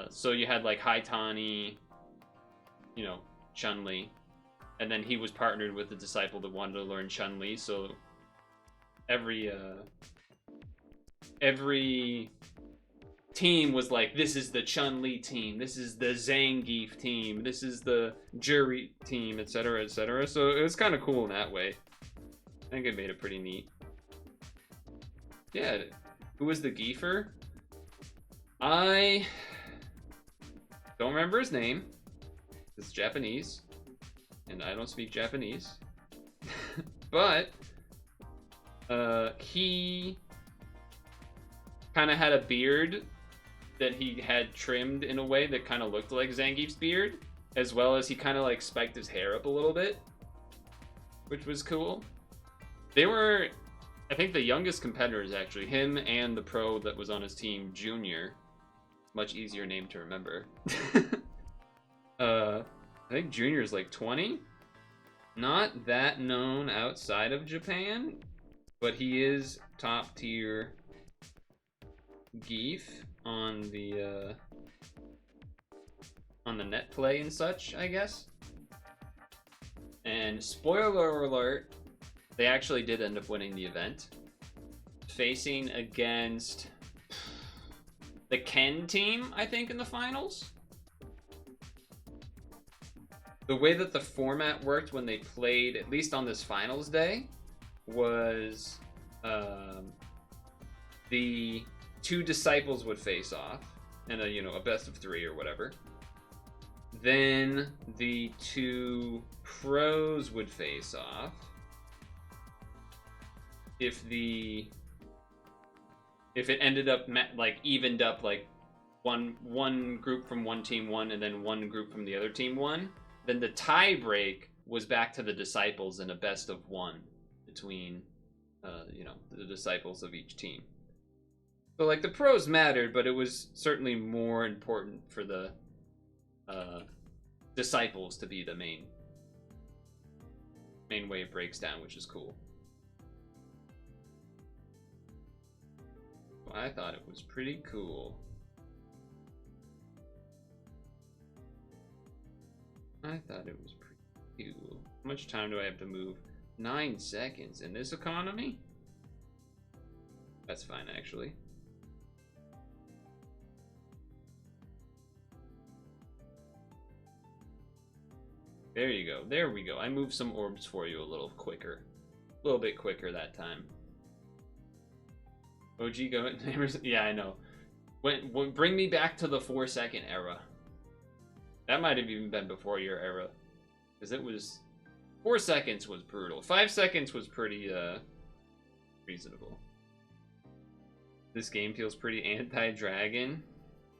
so you had like Haitani, you know, Chun-Li, and then he was partnered with the disciple that wanted to learn Chun-Li, so every team was like, this is the Chun-Li team, this is the Zangief team, this is the Jury team, etc., etc. So it was kind of cool in that way. I think it made it pretty neat. Yeah, who was the Giefer? I don't remember his name. It's Japanese, and I don't speak Japanese. But he kind of had a beard that he had trimmed in a way that kind of looked like Zangief's beard, as well as he kind of like spiked his hair up a little bit, which was cool. They were, I think, the youngest competitors, actually. Him and the pro that was on his team, Junior. Much easier name to remember. I think Junior's like 20. Not that known outside of Japan, but he is top tier Geef on the net play and such, I guess. And spoiler alert, they actually did end up winning the event, facing against the Ken team, I think, in the finals. The way that the format worked when they played, at least on this finals day, was the 2 disciples would face off in a, you know, a best of 3 or whatever. Then the 2 pros would face off. if it ended up like evened up, like one group from one team won and then one group from the other team won, then the tie break was back to the disciples in a best of one between the disciples of each team. So like the pros mattered, but it was certainly more important for the disciples to be the main way it breaks down, which is cool. I thought it was pretty cool. I thought it was pretty cool. How much time do I have to move? 9 seconds in this economy? That's fine, actually. There you go. There we go. I moved some orbs for you a little quicker. A little bit quicker that time. OG go. Yeah, I know. Bring me back to the 4-second era. That might have even been before your era. Because it was... 4 seconds was brutal. 5 seconds was pretty, reasonable. This game feels pretty anti-dragon.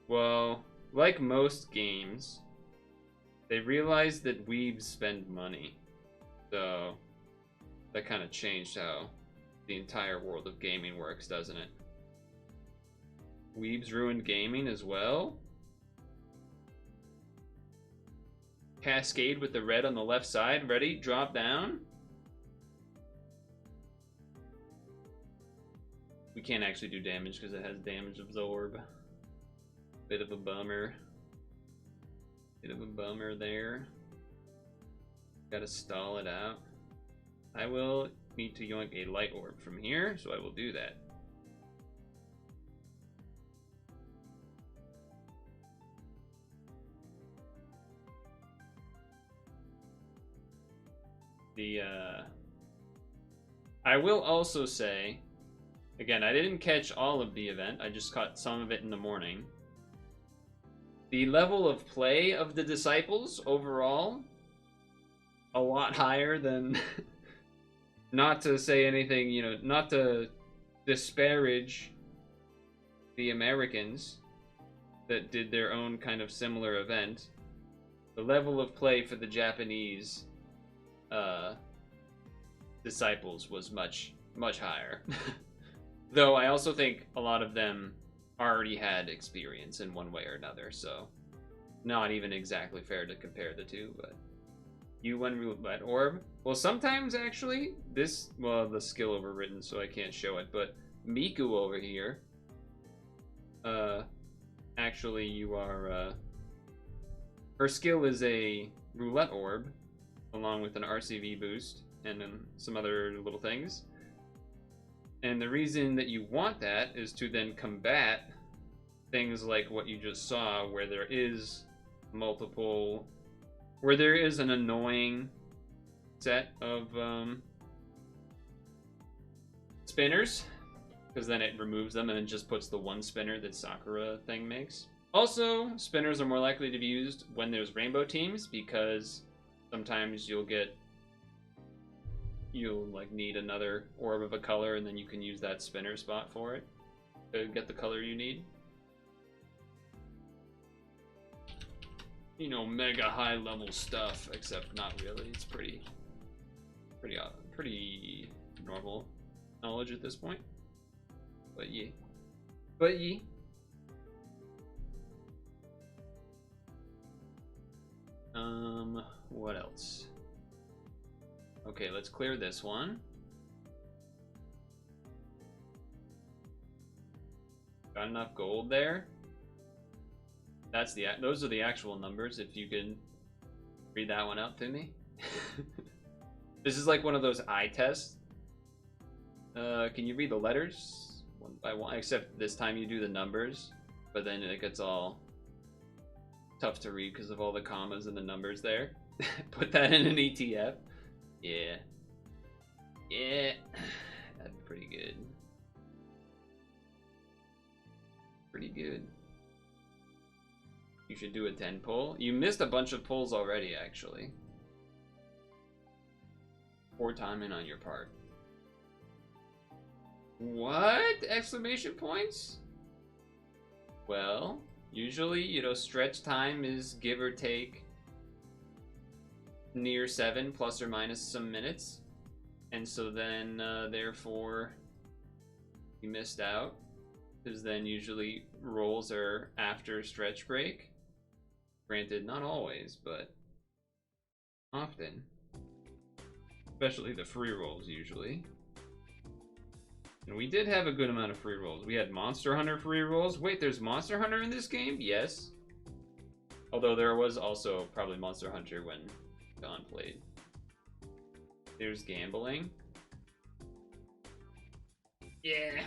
Well, like most games, they realized that weebs spend money. So, that kind of changed how the entire world of gaming works, doesn't it? Weebs ruined gaming as well? Cascade with the red on the left side. Ready? Drop down. We can't actually do damage because it has damage absorb. Bit of a bummer. Bit of a bummer there. Gotta stall it out. I will need to yoink a light orb from here, so I will do that. I will also say, again, I didn't catch all of the event, I just caught some of it in the morning. The level of play of the disciples overall, a lot higher than, not to say anything, not to disparage the Americans that did their own kind of similar event. The level of play for the Japanese disciples was much higher. Though I also think a lot of them already had experience in one way or another, so not even exactly fair to compare the two. But U1 roulette orb, well, sometimes actually the skill overwritten, so I can't show it, but Miku over here, actually you are her skill is a roulette orb along with an RCV boost and then some other little things. And the reason that you want that is to then combat things like what you just saw, where there is an annoying set of spinners, because then it removes them and it just puts the one spinner that Sakura thing makes. Also, spinners are more likely to be used when there's rainbow teams, because sometimes you'll like need another orb of a color, and then you can use that spinner spot for it to get the color you need. Mega high level stuff, except not really. It's pretty normal knowledge at this point. But yeah. What else? Okay, let's clear this one. Got enough gold there. Those are the actual numbers, if you can read that one out to me. This is like one of those eye tests. Can you read the letters one by one? Except this time you do the numbers, but then it gets all tough to read because of all the commas and the numbers there. Put that in an ETF. Yeah. That'd be pretty good. Pretty good. You should do a 10 pull. You missed a bunch of pulls already, actually. Poor timing on your part. What? Exclamation points? Well, usually, you know, stretch time is give or take near 7 plus or minus some minutes. And so then, therefore, you missed out. Because then usually rolls are after stretch break. Granted, not always, but often. Especially the free rolls, usually. And we did have a good amount of free rolls. We had Monster Hunter free rolls. Wait, there's Monster Hunter in this game? Yes. Although there was also probably Monster Hunter when Don played. There's gambling. Yeah.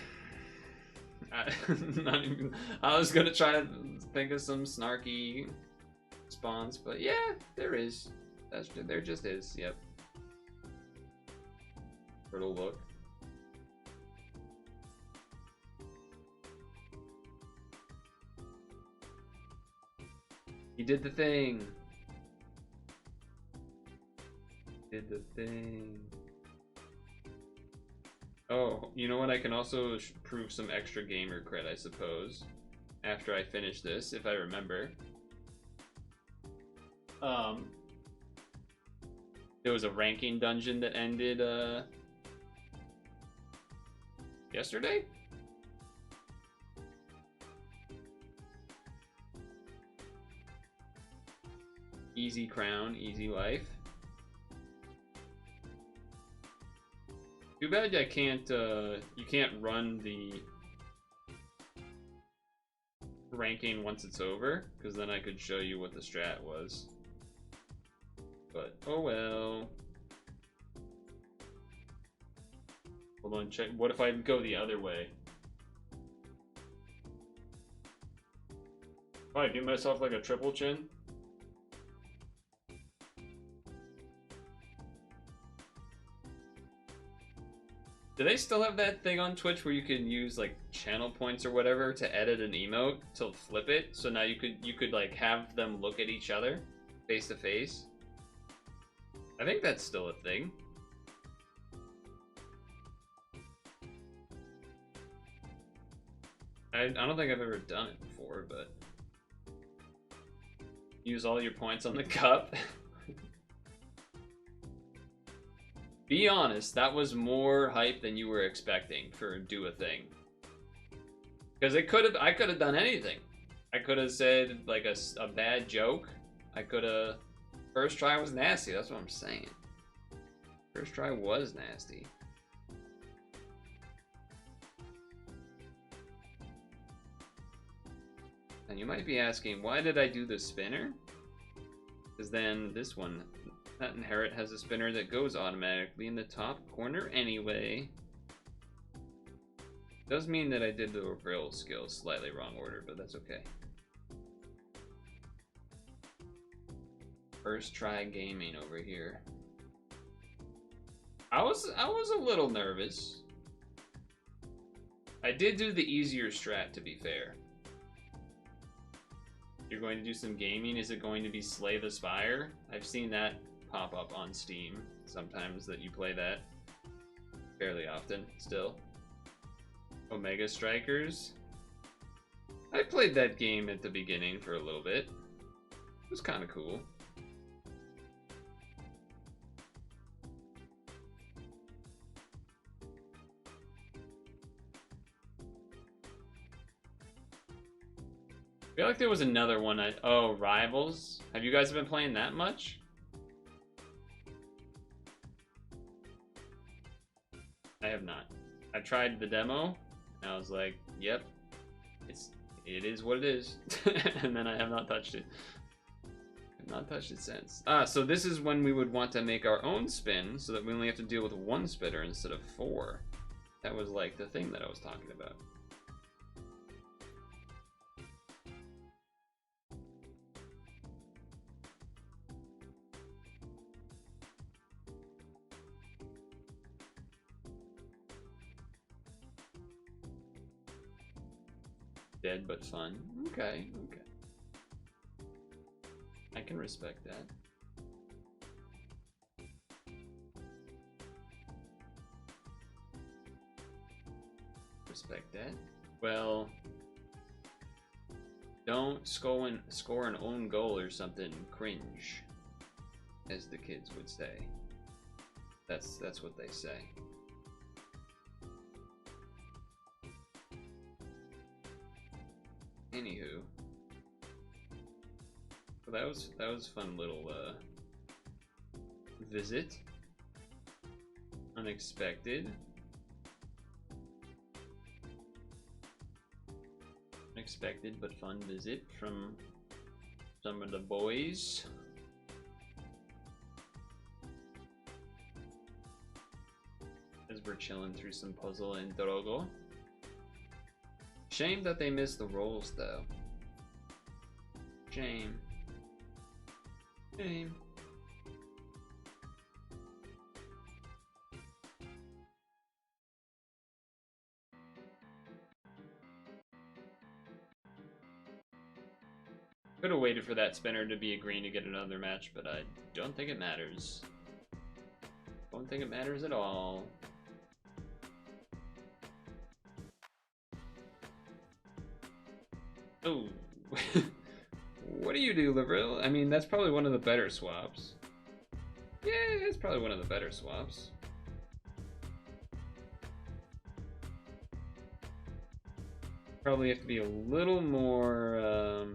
I was gonna try to think of some snarky spawns, but yeah, there is. There just is. Yep. Purtle look. He did the thing. Did the thing. Oh, you know what? I can also prove some extra gamer cred, I suppose, after I finish this, if I remember. There was a ranking dungeon that ended, yesterday? Easy crown, easy life. Too bad I can't, you can't run the ranking once it's over, because then I could show you what the strat was. But, oh well. Hold on, check. What if I go the other way? Oh, I do myself like a triple chin? Do they still have that thing on Twitch where you can use like channel points or whatever to edit an emote to flip it? So now you could like have them look at each other face to face. I think that's still a thing. I don't think I've ever done it before, but use all your points on the cup. Be honest, that was more hype than you were expecting for do a thing. Because I could have done anything. I could have said like a bad joke. I could have. First try was nasty. That's what I'm saying. First try was nasty. And you might be asking, why did I do the spinner? Because then this one. That inherit has a spinner that goes automatically in the top corner anyway. Does mean that I did the reveal skill slightly wrong order, but that's okay. First try gaming over here. I was a little nervous. I did do the easier strat, to be fair. You're going to do some gaming. Is it going to be Slay the Spire? I've seen that pop up on Steam sometimes, that you play that fairly often still. Omega Strikers. I played that game at the beginning for a little bit. It was kind of cool. I feel like there was another one. Oh, Rivals. Have you guys been playing that much? I have not. I tried the demo, and I was like, yep, it is what it is. And then I have not touched it. I have not touched it since. So this is when we would want to make our own spin, so that we only have to deal with one spinner instead of 4. That was like the thing that I was talking about. Dead but fun. Okay, okay. I can respect that. respect that. Well, don't score an own goal or something cringe, as the kids would say. That's what they say. Anywho, so that was a fun little visit. Unexpected. Unexpected but fun visit from some of the boys. As we're chilling through some puzzle and Drogo. Shame that they missed the rolls though. Shame. Shame. Could have waited for that spinner to be a green to get another match, but I don't think it matters. Don't think it matters at all. Oh. What do you do, Lavril? I mean, that's probably one of the better swaps. Yeah, it's probably one of the better swaps. Probably have to be a little more,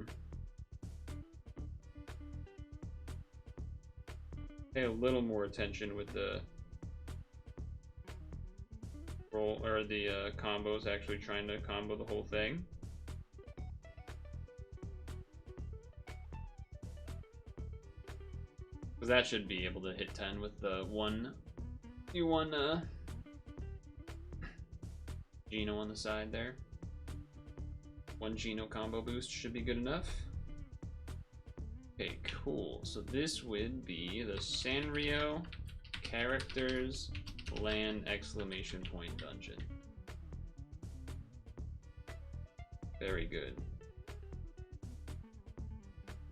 pay a little more attention with the roll, or the combos, actually trying to combo the whole thing. Because that should be able to hit 10 with the one Geno on the side there. One Geno combo boost should be good enough. Okay, cool. So this would be the Sanrio characters land exclamation point dungeon. Very good.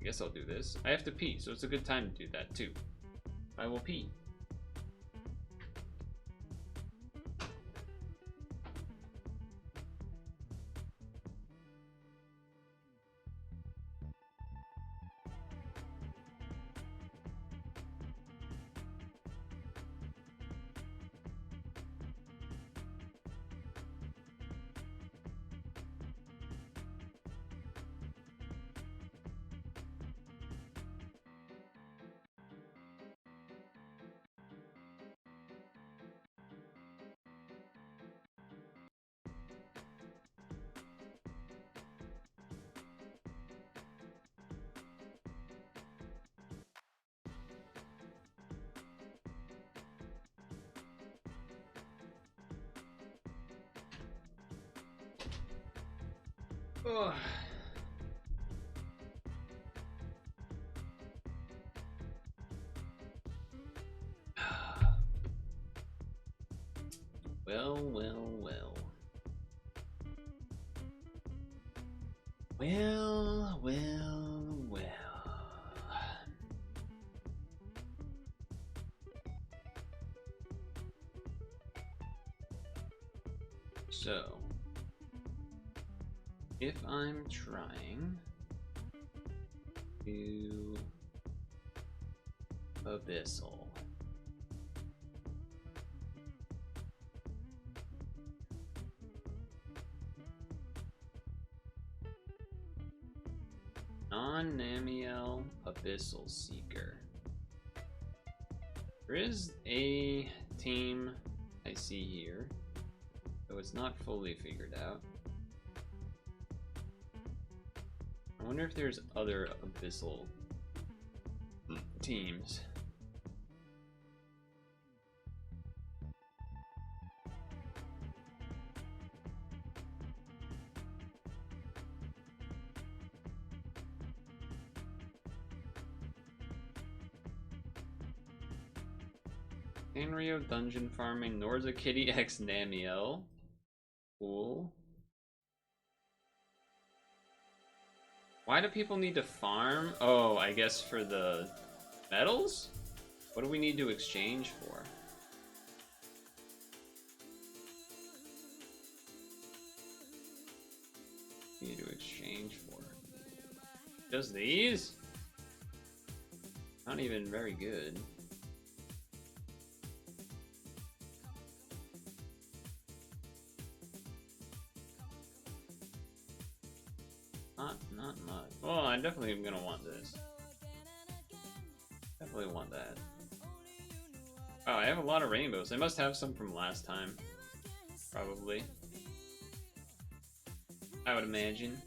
I guess I'll do this. I have to pee, so it's a good time to do that too. I will pee. Oh. Well, well, well. Well, well, well. So, if I'm trying to Abyssal, non-Namiel Abyssal Seeker. There is a team I see here, though it's not fully figured out. I wonder if there's other Abyssal teams. Sanrio dungeon farming, Norza Kitty X Namiel. Cool. Why do people need to farm? Oh, I guess for the medals? What do we need to exchange for? to exchange for? Just these? Not even very good. Not much. Well, I definitely am gonna want this. Definitely want that. Oh, I have a lot of rainbows. I must have some from last time. Probably. I would imagine.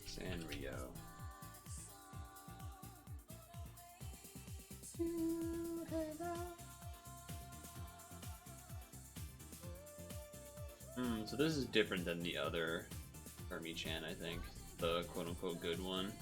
Sanrio. So this is different than the other Hermie-chan, I think. The quote-unquote good one.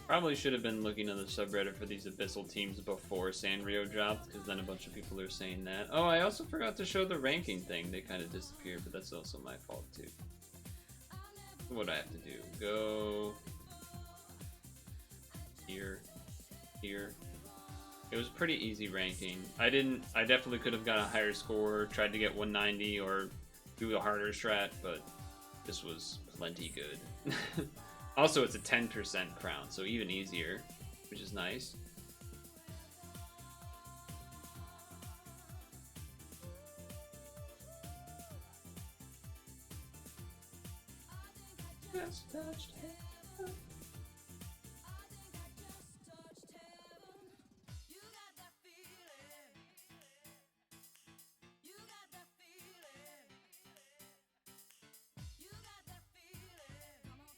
Probably should have been looking on the subreddit for these Abyssal teams before Sanrio dropped, because then a bunch of people are saying that. Oh, I also forgot to show the ranking thing. They kind of disappeared, but that's also my fault too. What do I have to do? Go here, here. It was pretty easy ranking. I definitely could have got a higher score, tried to get 190 or do a harder strat, but this was plenty good. Also, it's a 10% crown, so even easier, which is nice. Just touched heaven.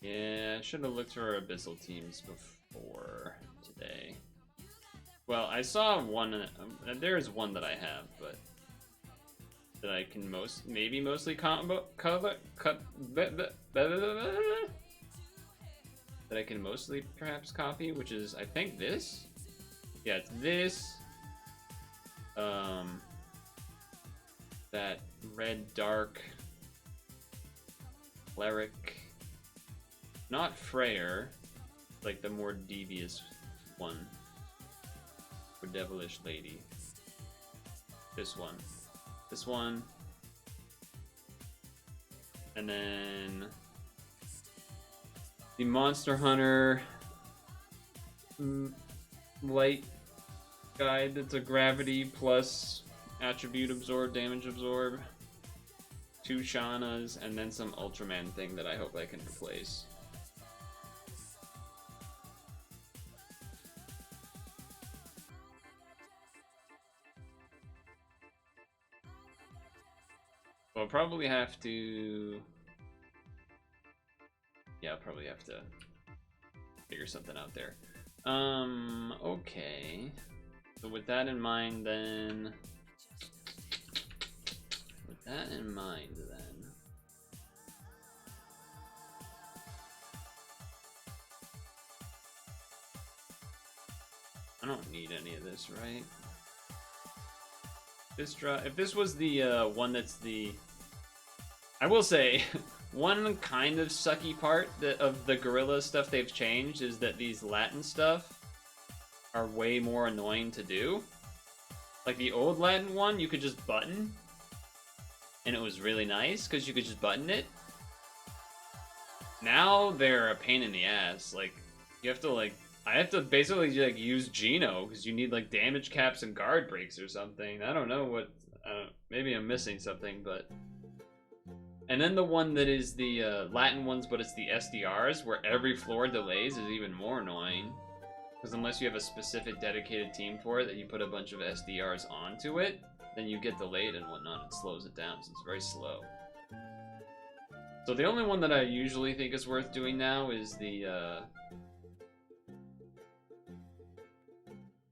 Yeah, I should have looked for Abyssal teams before today. Well, I saw one, there's one that I have, but that I can mostly that I can mostly perhaps copy, which is, I think, this? Yeah, it's this. That red dark cleric. Not Freyr, like the more devious one. Or devilish lady. This one. This one. And then the Monster Hunter light guide that's a gravity plus attribute absorb, damage absorb. 2 Shaunas, and then some Ultraman thing that I hope I can replace. I'll probably have to... Yeah, I'll probably have to figure something out there. Okay. So with that in mind, then... With that in mind, then... I don't need any of this, right? If this was the one that's the... I will say, one kind of sucky part of the gorilla stuff they've changed is that these Latin stuff are way more annoying to do. Like the old Latin one, you could just button, and it was really nice because you could just button it. Now they're a pain in the ass. Like, you have to I have to basically use Geno because you need like damage caps and guard breaks or something. I don't know what. Maybe I'm missing something, but. And then the one that is the Latin ones, but it's the SDRs, where every floor delays, is even more annoying. Because unless you have a specific dedicated team for it, that you put a bunch of SDRs onto it, then you get delayed and whatnot. It slows it down, so it's very slow. So the only one that I usually think is worth doing now is the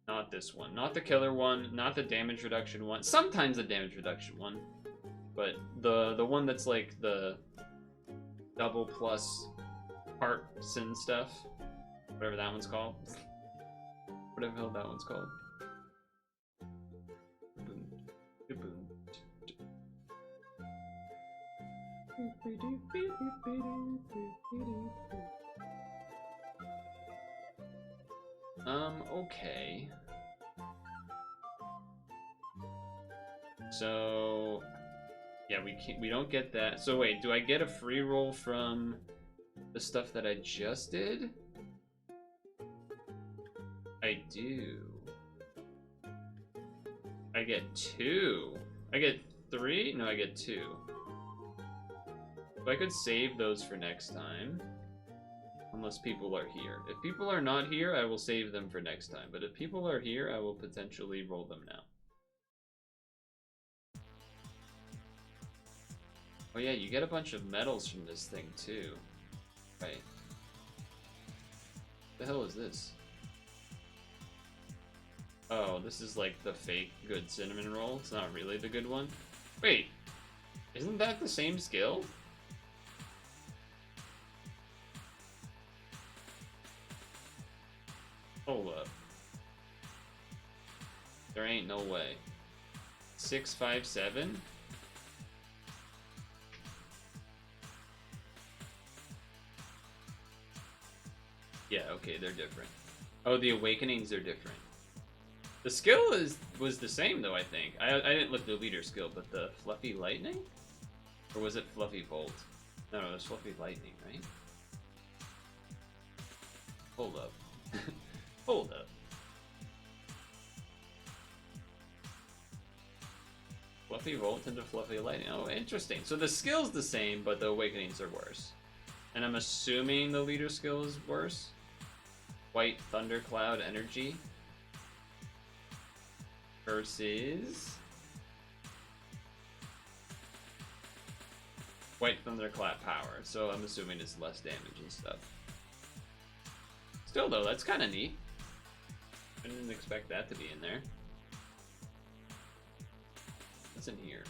Not this one. Not the killer one. Not the damage reduction one. Sometimes the damage reduction one. But the one that's like the double plus parts and stuff. Whatever that one's called. Whatever the hell that one's called. Okay. So, yeah, we don't get that. So wait, do I get a free roll from the stuff that I just did? I do. I get 2. I get 3? No, I get 2. So I could save those for next time. Unless people are here. If people are not here, I will save them for next time. But if people are here, I will potentially roll them now. Oh yeah, you get a bunch of medals from this thing too. Right. What the hell is this? Oh, this is like the fake good cinnamon roll. It's not really the good one. Wait, isn't that the same skill? Hold up. There ain't no way. 657? Yeah, okay, they're different. Oh, the awakenings are different. The skill was the same though, I think. I didn't look at the leader skill, but the fluffy lightning? Or was it fluffy bolt? No, it was fluffy lightning, right? Hold up. Hold up. Fluffy Volt into Fluffy Lightning. Oh, interesting. So the skill's the same, but the awakenings are worse. And I'm assuming the leader skill is worse. White Thundercloud Energy versus White Thunderclap Power. So I'm assuming it's less damage and stuff. Still though, that's kind of neat. I didn't expect that to be in there. What's in here?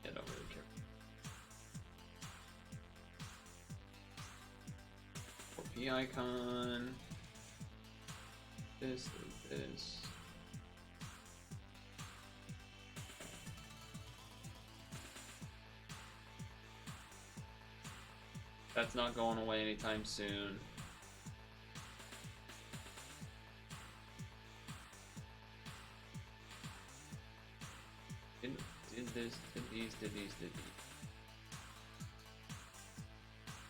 Yeah, I don't really care. OP icon. This. That's not going away anytime soon. Did this, did these. Is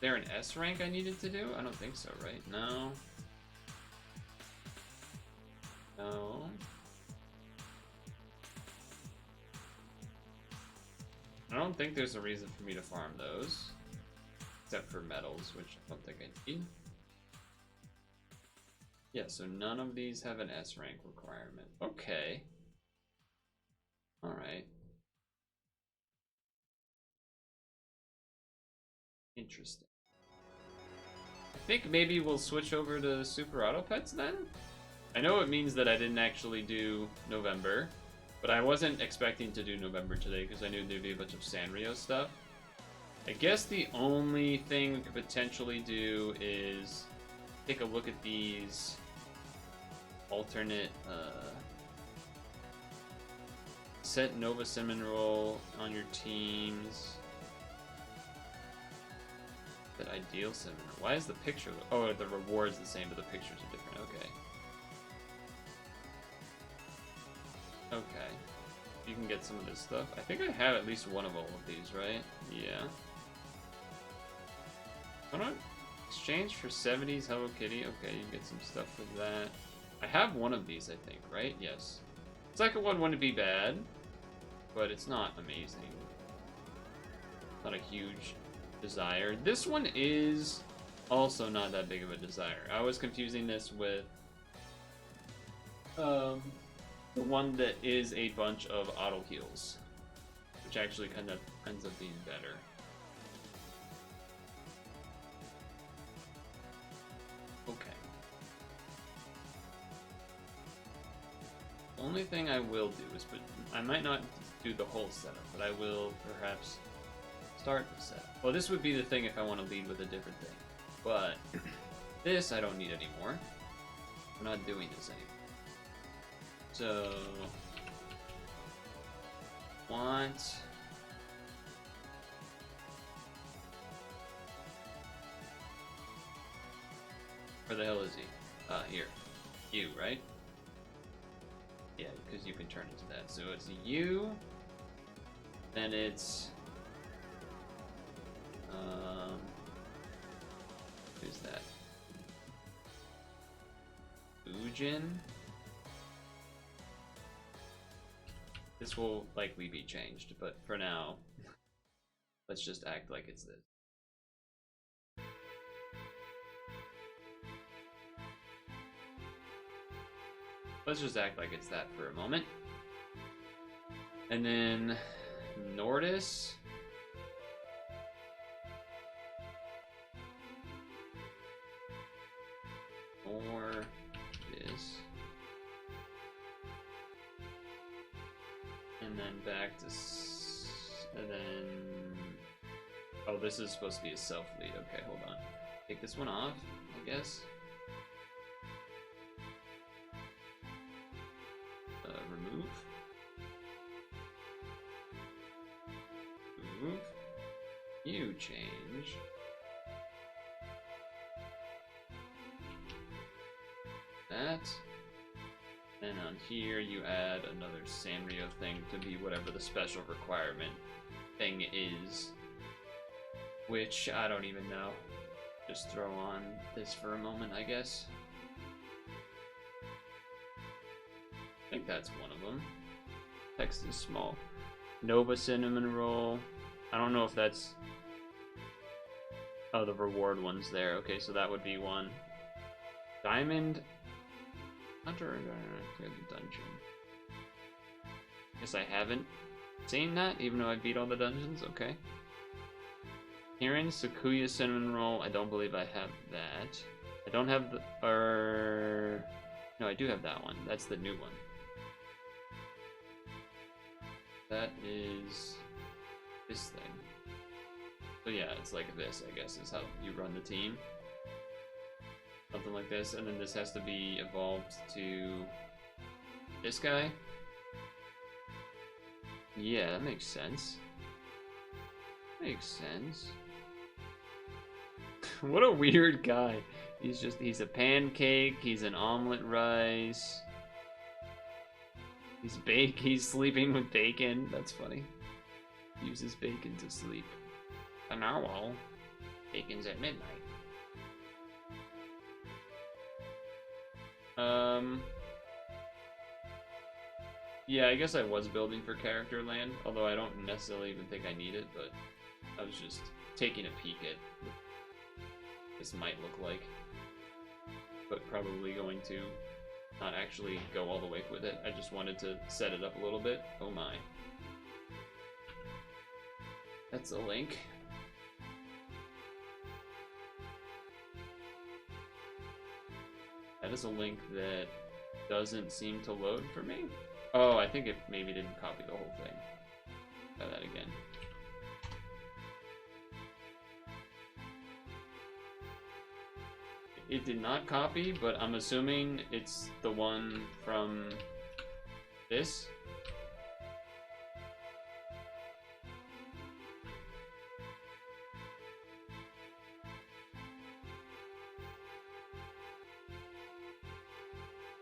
there an S rank I needed to do? I don't think so, right? No. No. I don't think there's a reason for me to farm those. Except for metals, which I don't think I need. Yeah, so none of these have an S rank requirement. Okay. Alright. Interesting. I think maybe we'll switch over to Super Auto Pets then? I know it means that I didn't actually do November, but I wasn't expecting to do November today because I knew there'd be a bunch of Sanrio stuff. I guess the only thing we could potentially do is take a look at these alternate set Nova Cinnamon Roll on your teams. That ideal cinnamon. Why is the picture? Oh, the reward's the same, but the pictures are different. Okay. Okay. You can get some of this stuff. I think I have at least one of all of these, right? Yeah. Why not exchange for 70s Hello Kitty? Okay, you get some stuff for that. I have one of these, I think, right? Yes. Second one wouldn't be bad, but it's not amazing. Not a huge desire. This one is also not that big of a desire. I was confusing this with the one that is a bunch of auto heals, which actually kind of ends up being better. Okay. only thing I will do is I might not do the whole setup, but I will perhaps start the setup. Well, this would be the thing if I want to lead with a different thing. But this I don't need anymore. I'm not doing this anymore. So want where the hell is he? Here. You, right? Yeah, because you can turn into that. So it's you, then it's who's that? Ujin. This will likely be changed, but for now, let's just act like it's this. Let's just act like it's that for a moment. And then Nordis. Or this. And then back to... And then... Oh, this is supposed to be a self-lead. Okay, hold on. Take this one off, I guess. Remove. Remove. You change. That. Then on here you add another Sanrio thing to be whatever the special requirement thing is. Which I don't even know. Just throw on this for a moment, I guess. I think that's one of them. Text is small. Nova cinnamon roll. I don't know if that's... Oh, the reward one's there. Okay, so that would be one. Diamond. Hunter the dungeon. Guess I haven't seen that, even though I beat all the dungeons. Okay. Hearing Sakuya cinnamon roll. I don't believe I have that. I don't have the... No, I do have that one. That's the new one. That is this thing. So yeah, it's like this, I guess, is how you run the team. Something like this, and then this has to be evolved to this guy. Yeah, that makes sense. Makes sense. What a weird guy. He's a pancake, he's an omelet rice. He's sleeping with bacon. That's funny. Uses bacon to sleep. An owl. Bacon's at midnight. Yeah, I guess I was building for character land, although I don't necessarily even think I need it, but I was just taking a peek at what this might look like. But probably going to not actually go all the way with it. I just wanted to set it up a little bit. Oh my. That's a link. That is a link that doesn't seem to load for me. Oh, I think it maybe didn't copy the whole thing. Try that again. It did not copy, but I'm assuming it's the one from this.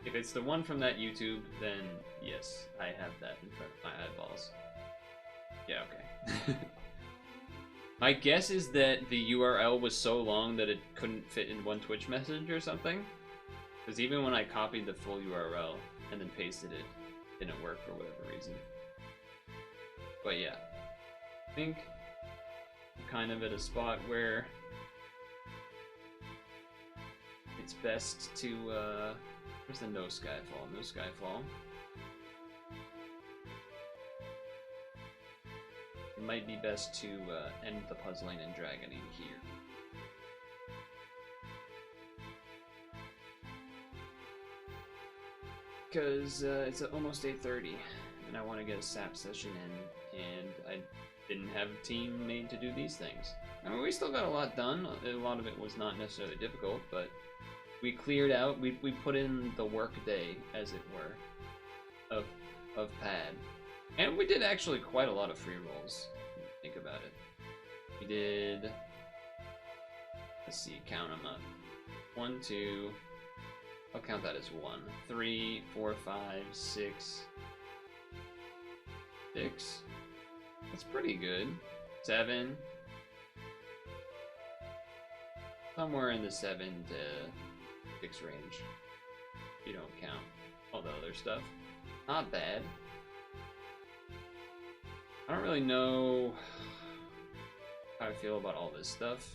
If it's the one from that YouTube, then yes, I have that in front of my eyeballs. Yeah, okay. My guess is that the URL was so long that it couldn't fit in one Twitch message or something. Because even when I copied the full URL and then pasted it, it didn't work for whatever reason. But yeah, I think I'm kind of at a spot where it's best to, where's the no Skyfall? No Skyfall. It might be best to end the puzzling and dragoning here. because it's almost 8:30, and I want to get a SAP session in, and I didn't have a team made to do these things. I mean, we still got a lot done. A lot of it was not necessarily difficult, but we cleared out. We put in the work day, as it were, of pad, and we did actually quite a lot of free rolls. Think about it. We did. Let's see, count them up. 1, 2. I'll count that as 1. 3, 4, 5, 6. 6. That's pretty good. 7. Somewhere in the 7 to 6 range. If you don't count all the other stuff. Not bad. I don't really know how I feel about all this stuff.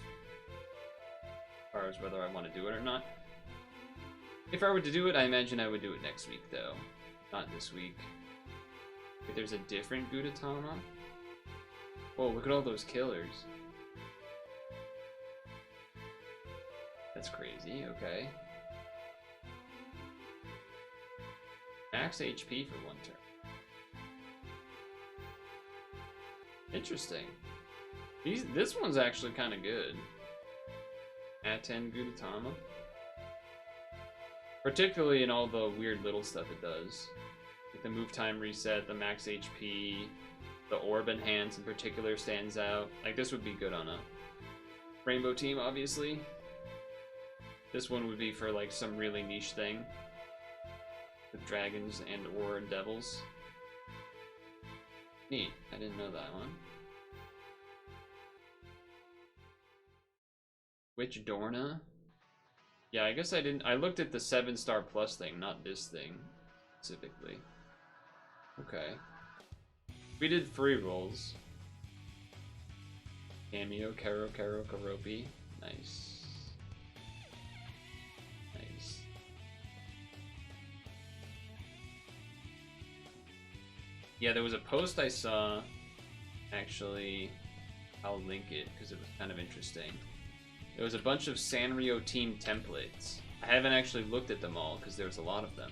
As far as whether I want to do it or not. If I were to do it, I imagine I would do it next week, though. Not this week. If there's a different Gudetama. Whoa, look at all those killers. That's crazy, okay. Max HP for 1 turn. Interesting. This one's actually kind of good. At 10 Gudetama. Particularly in all the weird little stuff it does. Like the move time reset, the max HP, the orb enhance in particular stands out. Like this would be good on a rainbow team, obviously. This one would be for like some really niche thing. With dragons and or devils. Neat. I didn't know that one. Witch Dorna? Yeah, I guess I didn't. I looked at the 7-star plus thing, not this thing specifically. Okay. We did free rolls. Cameo, Karo, Karopi. Nice. Nice. Yeah, there was a post I saw. Actually, I'll link it because it was kind of interesting. There was a bunch of Sanrio team templates. I haven't actually looked at them all because there's a lot of them.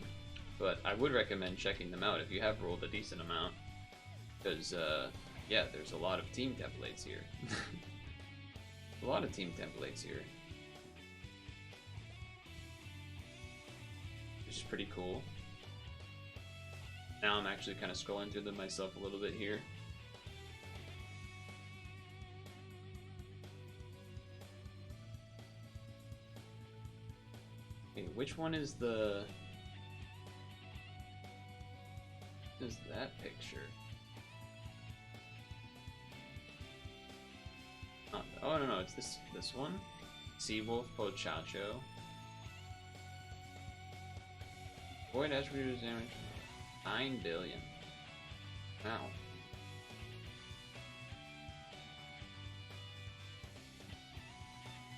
But I would recommend checking them out if you have rolled a decent amount. Because, yeah, there's a lot of team templates here. A lot of team templates here. Which is pretty cool. Now I'm actually kind of scrolling through them myself a little bit here. Okay, which one is the... What is that picture? Oh no, it's this one. Seawolf Pochacho. Void attribute damage 9 billion. Wow.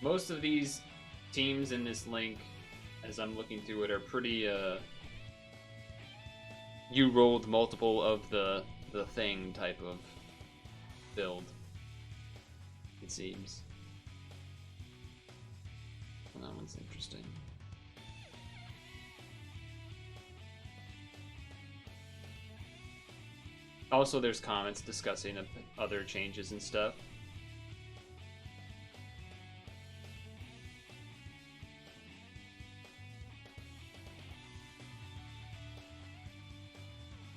Most of these teams in this link, as I'm looking through it, are pretty you rolled multiple of the thing type of build. It seems. Well, that one's interesting. Also, there's comments discussing other changes and stuff.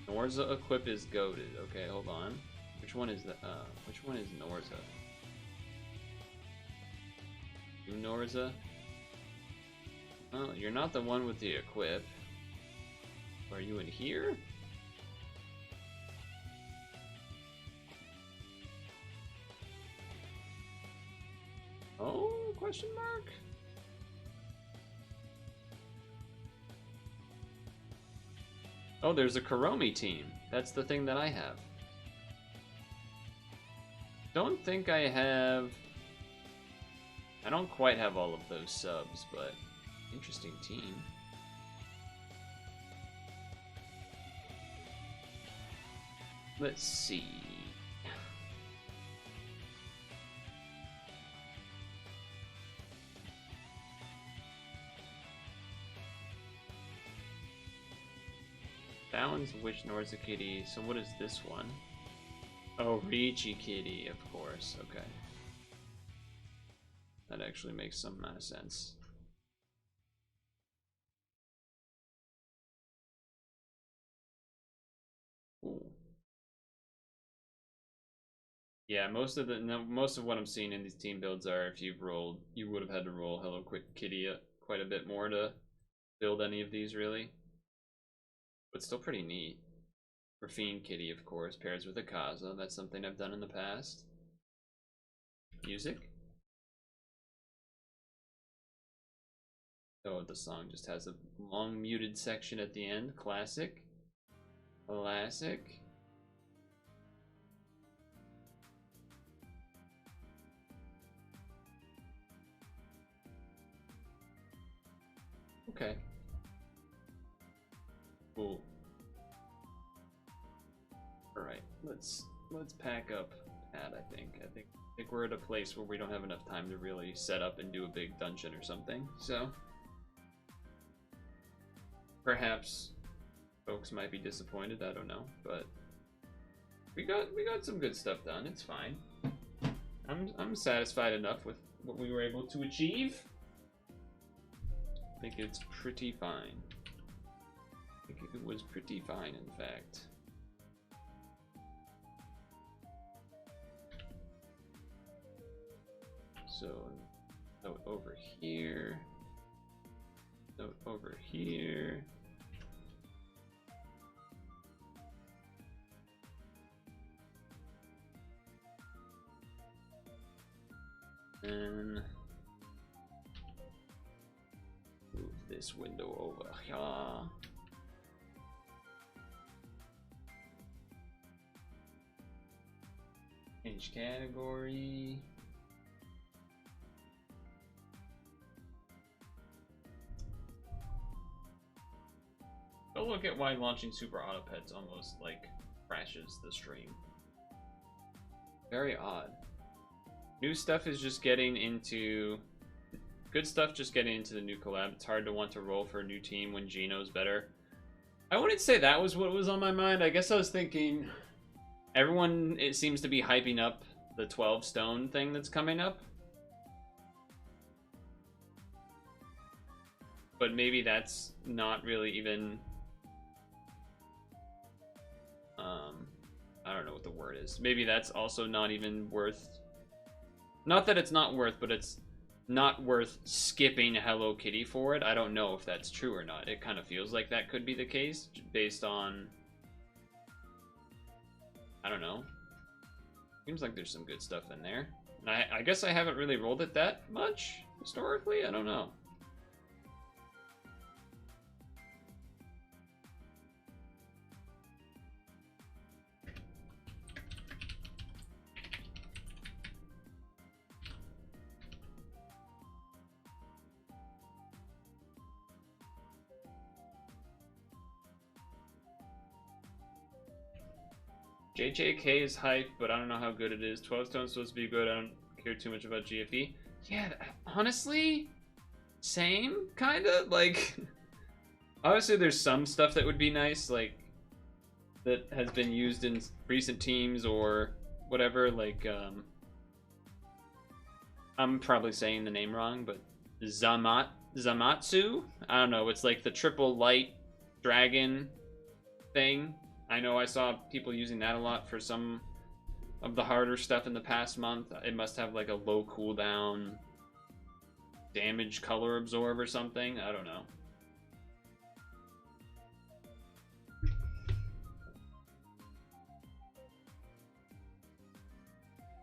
Norza equip is goated. Okay, hold on. Which one is which one is Norza? You Norza? Oh, you're not the one with the equip. Are you in here? Oh, question mark? Oh, there's a Kuromi team. That's the thing that I have. Don't think I have... I don't quite have all of those subs, but interesting team. Let's see. one's Wish Norza Kitty, so what is this one? Oh, Ricci Kitty, of course, okay. That actually makes some amount of sense. Ooh. Yeah, most of what I'm seeing in these team builds are if you've rolled, you would have had to roll Hello Kitty quite a bit more to build any of these, really. But still pretty neat. Rafine Kitty, of course, pairs with a Kaza. That's something I've done in the past. Music. Oh, the song just has a long muted section at the end. Classic. Classic. Okay. Cool. Alright, let's pack up Pat, I think we're at a place where we don't have enough time to really set up and do a big dungeon or something, so perhaps folks might be disappointed, I don't know, but we got some good stuff done. It's fine. I'm satisfied enough with what we were able to achieve. I think it's pretty fine. I think it was pretty fine, in fact. So, note over here. Note over here. And move this window over here. Change category. Go look at why launching Super Auto Pets almost like crashes the stream. Very odd. New stuff is just getting into good stuff, just getting into the new collab. It's hard to want to roll for a new team when Gino's better. I wouldn't say that was what was on my mind. I guess I was thinking everyone, it seems to be hyping up the 12 stone thing that's coming up. But maybe that's not really even I don't know what the word is. Maybe that's also not even worth, not that it's not worth, but it's not worth skipping Hello Kitty for it. I don't know if that's true or not. It kind of feels like that could be the case based on, I don't know. Seems like there's some good stuff in there. And I guess I haven't really rolled it that much historically. I don't know. JJK is hype, but I don't know how good it is. 12 stone's supposed to be good. I don't care too much about GFE. Yeah, honestly, same, kind of. Like, obviously there's some stuff that would be nice, like, that has been used in recent teams or whatever, like, I'm probably saying the name wrong, but Zamatsu? I don't know, it's like the triple light dragon thing. I know I saw people using that a lot for some of the harder stuff in the past month. It must have like a low cooldown damage color absorb or something. I don't know.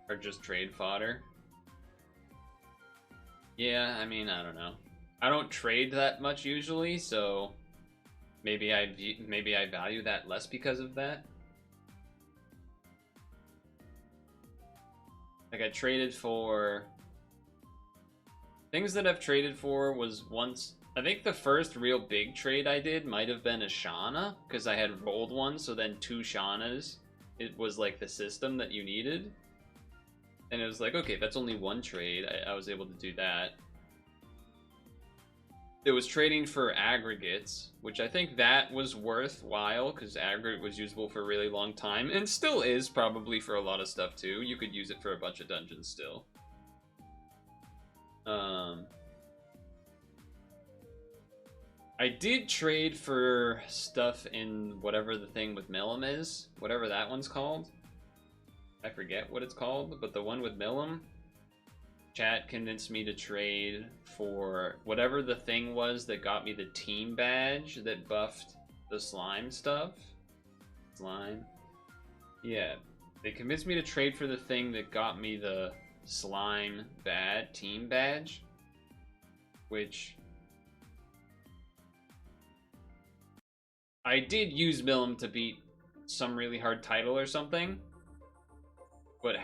Or just trade fodder. Yeah, I mean, I don't know. I don't trade that much usually, so maybe I value that less because of that. Like, I traded for things that I've traded for was once, I think the first real big trade I did might have been a Shauna, because I had rolled one, so then 2 Shaunas, it was like the system that you needed. And it was like, okay, that's only one trade. I was able to do that. it was trading for aggregates, which I think that was worthwhile because aggregate was usable for a really long time and still is probably for a lot of stuff too. You could use it for a bunch of dungeons still. I did trade for stuff in whatever the thing with Milim is, whatever that one's called. I forget what it's called, but the one with Milim, chat convinced me to trade for whatever the thing was that got me the team badge that buffed the slime stuff. Slime. Yeah, they convinced me to trade for the thing that got me the slime team badge, which I did use Milim to beat some really hard title or something, but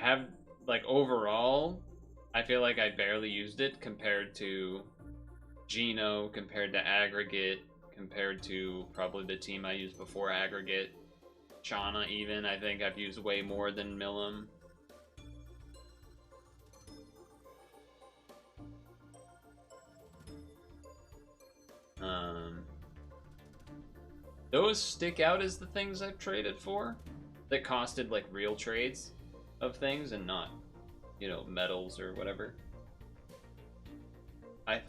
overall, I feel like I barely used it compared to Geno, compared to Aggregate, compared to probably the team I used before Aggregate. Chana even, I think I've used way more than Milim. Those stick out as the things I've traded for that costed like real trades of things and not, you know, medals or whatever. I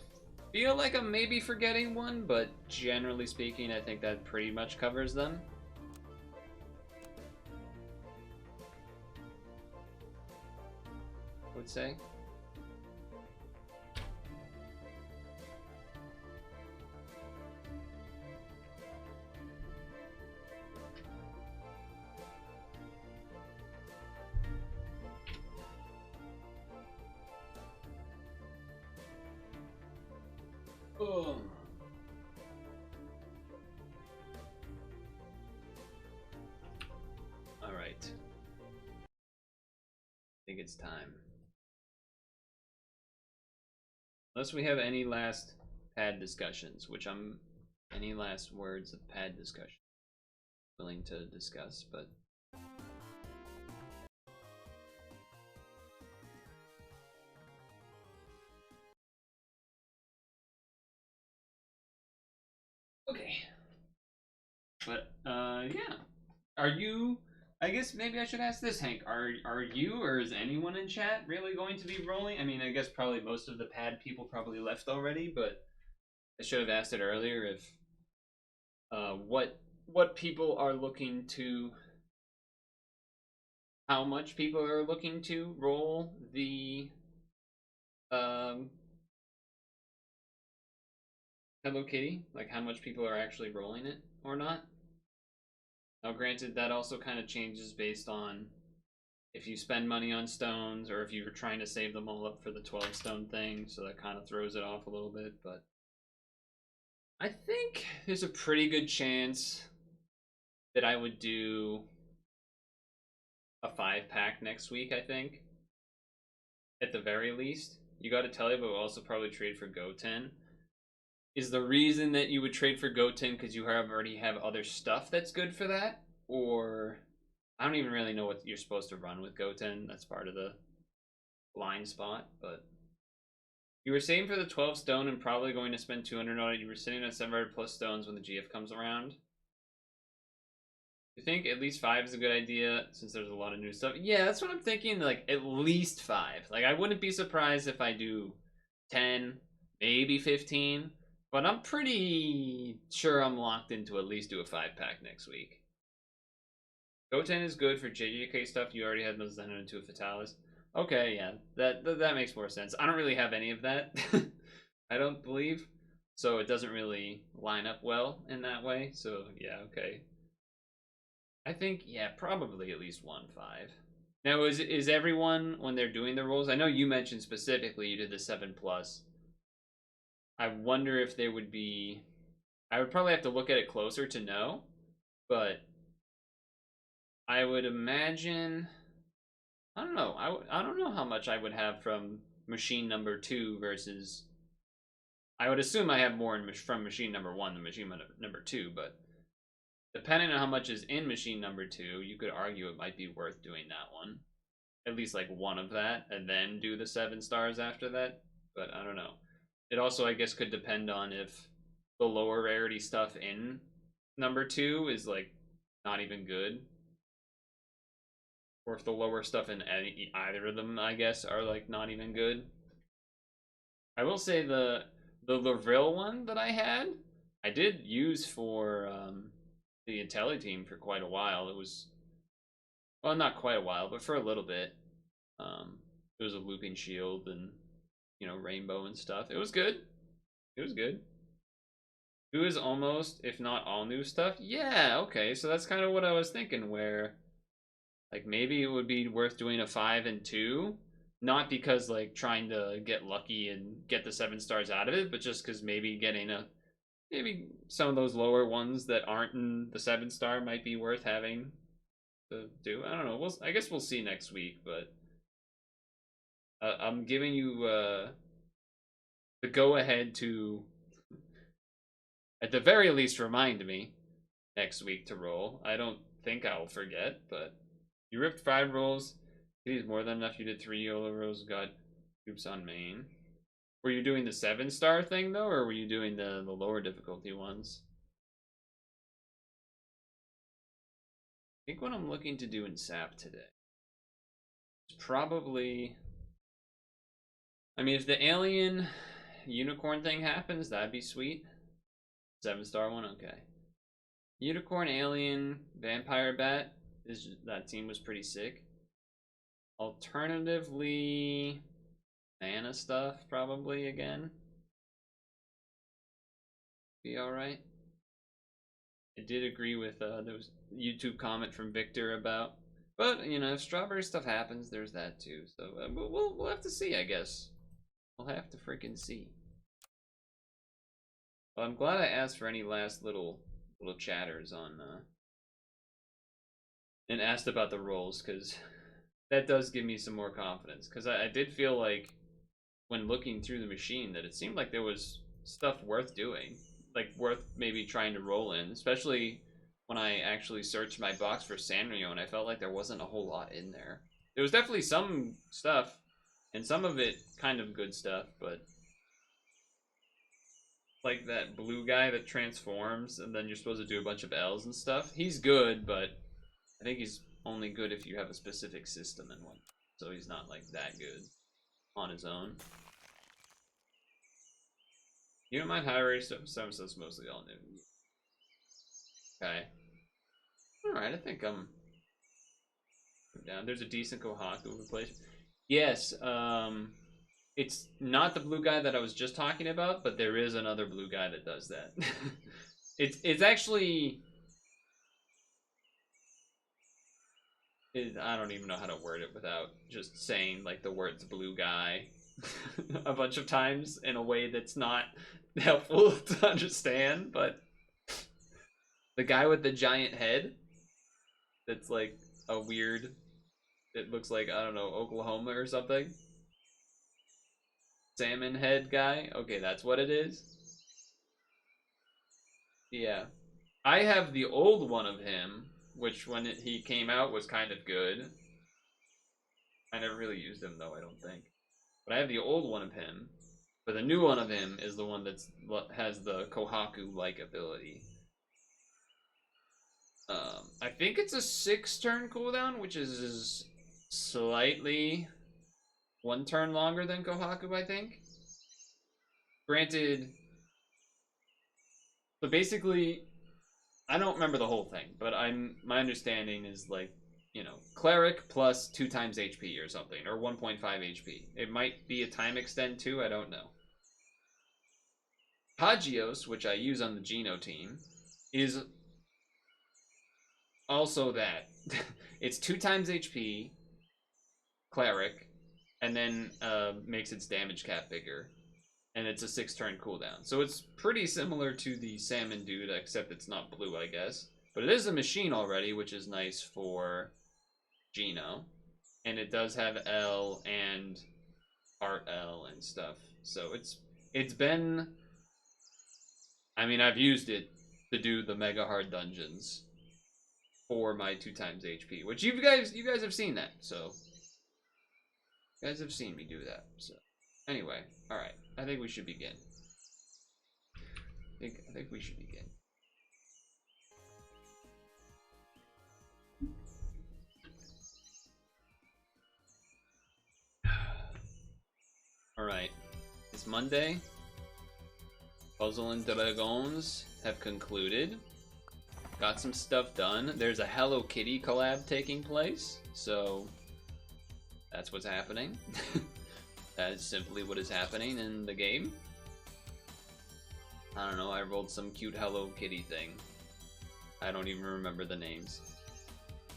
feel like I'm maybe forgetting one, but generally speaking, I think that pretty much covers them. I would say. Oh. All right. I think it's time. Unless we have any last pad discussions, any last words of pad discussion willing to discuss, but okay. But yeah. Are you, I guess maybe I should ask this, Hank. Are you or is anyone in chat really going to be rolling? I mean, I guess probably most of the pad people probably left already, but I should have asked it earlier if what people are looking to, how much people are looking to roll the Hello Kitty, like how much people are actually rolling it or not. Now, granted, that also kind of changes based on if you spend money on stones or if you're trying to save them all up for the 12 stone thing, so that kind of throws it off a little bit, but I think there's a pretty good chance that I would do a 5-pack next week, I think. At the very least. You gotta tell you, but we'll also probably trade for Goten. Is the reason that you would trade for Goten because you already have other stuff that's good for that? Or I don't even really know what you're supposed to run with Goten. That's part of the blind spot, but you were saving for the 12 stone and probably going to spend 200 on it. You were sitting at 700 plus stones when the GF comes around. You think at least 5 is a good idea since there's a lot of new stuff? Yeah, that's what I'm thinking. Like at least 5. Like I wouldn't be surprised if I do 10, maybe 15, but I'm pretty sure I'm locked into at least do a 5-pack next week. Goten is good for JJK stuff. You already had those 102 Fatalis. Okay, yeah, that makes more sense. I don't really have any of that. I don't believe, so it doesn't really line up well in that way. So yeah, okay. I think yeah, probably at least 1-5. Now is everyone when they're doing the rolls? I know you mentioned specifically you did the 7+. I wonder if there would be. I would probably have to look at it closer to know, but I would imagine. I don't know. I don't know how much I would have from machine number 2 versus. I would assume I have more from machine number 1 than machine number 2, but depending on how much is in machine number 2, you could argue it might be worth doing that one. At least like one of that, and then do the 7 stars after that. But I don't know. it also, I guess, could depend on if the lower rarity stuff in number 2 is like not even good, or if the lower stuff in either of them, I guess, are like not even good. I will say the Laville one that I had, I did use for the Intelli team for quite a while. It was, well, not quite a while, but for a little bit. It was a looping shield and, you know, rainbow and stuff. It was good. It was good. Who is almost, if not all new stuff? Yeah, okay. So that's kind of what I was thinking, where like maybe it would be worth doing a 5 and 2, not because like trying to get lucky and get the 7 stars out of it, but just because maybe getting a maybe some of those lower ones that aren't in the 7 star might be worth having to do. I don't know. I guess we'll see next week, but I'm giving you the go ahead to, at the very least, remind me next week to roll. I don't think I'll forget, but you ripped 5 rolls. It is more than enough. You did 3 YOLO rolls. Got oops on main. Were you doing the 7 star thing though, or were you doing the lower difficulty ones? I think what I'm looking to do in SAP today is probably, I mean, if the alien unicorn thing happens, that'd be sweet. 7 star one, okay. Unicorn, alien, vampire bat, that team was pretty sick. Alternatively, mana stuff probably again. Be all right. I did agree with there was a YouTube comment from Victor about, but you know, if strawberry stuff happens, there's that too. So we'll have to see, I guess. We'll have to freaking see. Well, I'm glad I asked for any last little chatters on and asked about the rolls, because that does give me some more confidence. Because I did feel like when looking through the machine that it seemed like there was stuff worth doing, like worth maybe trying to roll in, especially when I actually searched my box for Sanrio and I felt like there wasn't a whole lot in there. There was definitely some stuff, and some of it kind of good stuff, but like that blue guy that transforms and then you're supposed to do a bunch of L's and stuff. He's good, but I think he's only good if you have a specific system in one. So he's not like that good on his own. You don't mind high rate stuff? Some stuff's mostly all new. Okay. Alright, I think I'm down. There's a decent Kohaku replacement. Yes, it's not the blue guy that I was just talking about, but there is another blue guy that does that. it's actually, I don't even know how to word it without just saying like the words blue guy a bunch of times in a way that's not helpful to understand, but the guy with the giant head that's like a weird, it looks like, I don't know, Oklahoma or something. Salmon head guy. Okay, that's what it is. Yeah. I have the old one of him, which when he came out was kind of good. I never really used him though, I don't think. But I have the old one of him. But the new one of him is the one that's has the Kohaku-like ability. I think it's a 6-turn cooldown, which is slightly 1 turn longer than Kohaku, I think. Granted, but basically, I don't remember the whole thing, but my understanding is like, you know, cleric plus 2 times HP or something, or 1.5 HP. It might be a time extend too, I don't know. Hagios, which I use on the Geno team, is also that. It's 2 times HP, cleric, and then makes its damage cap bigger. And it's a 6-turn cooldown. So it's pretty similar to the Salmon dude, except it's not blue, I guess. But it is a machine already, which is nice for Geno. And it does have L and Art L and stuff. So it's been, I mean, I've used it to do the mega hard dungeons for my 2 times HP, which you guys have seen that. So you guys have seen me do that. So Anyway, alright. I think we should begin. I think we should begin. Alright. It's Monday. Puzzle and Dragons have concluded. Got some stuff done. There's a Hello Kitty collab taking place, so that's what's happening. That is simply what is happening in the game. I don't know, I rolled some cute Hello Kitty thing. I don't even remember the names.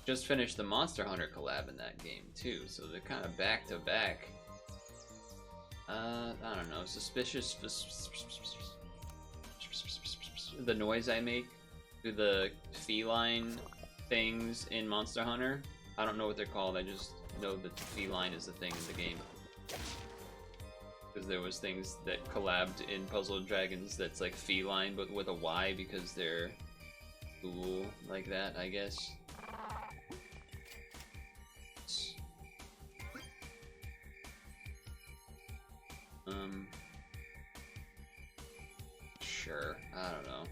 Just finished the Monster Hunter collab in that game too, so they're kind of back to back. I don't know, suspicious. The noise I make to the feline things in Monster Hunter. I don't know what they're called, I just know that feline is the thing in the game. Because there was things that collabed in Puzzle and Dragons that's like feline but with a Y because they're cool like that, I guess. Sure, I don't know.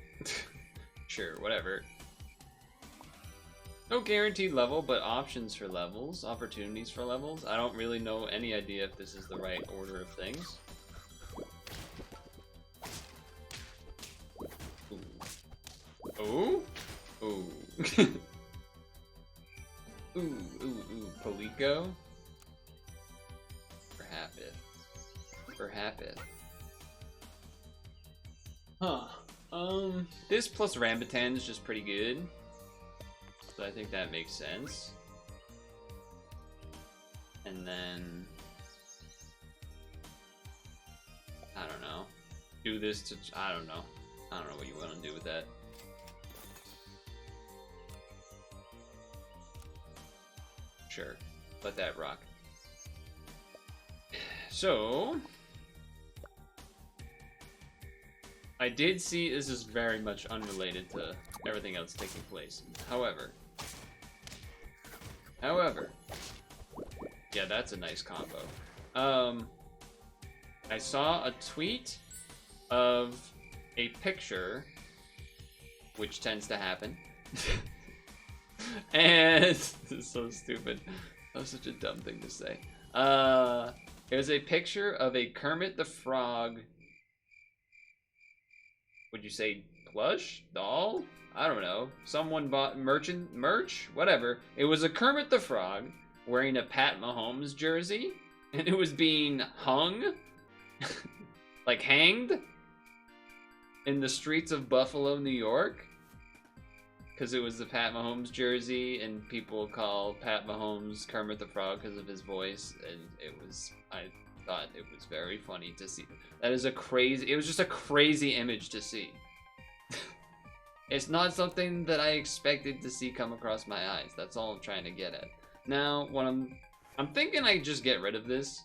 Sure, whatever. No guaranteed level, but options for levels, opportunities for levels. I don't really know any idea if this is the right order of things. Ooh. Ooh. Ooh. Ooh. Palico? Perhaps. Huh. This plus Rambutan is just pretty good. So I think that makes sense. And then I don't know. Do this to I don't know what you want to do with that. Sure. Let that rock. So I did see this is very much unrelated to everything else taking place. However, yeah, that's a nice combo. I saw a tweet of a picture, which tends to happen, and this is so stupid. That was such a dumb thing to say. It was a picture of a Kermit the Frog. Would you say plush? Doll? I don't know. Someone bought merch? Whatever. It was a Kermit the Frog wearing a Pat Mahomes jersey, and it was being hung, like hanged, in the streets of Buffalo, New York, because it was the Pat Mahomes jersey, and people call Pat Mahomes Kermit the Frog because of his voice, and I thought it was very funny to see. It was just a crazy image to see. It's not something that I expected to see come across my eyes. That's all I'm trying to get at. Now, what I'm thinking I just get rid of this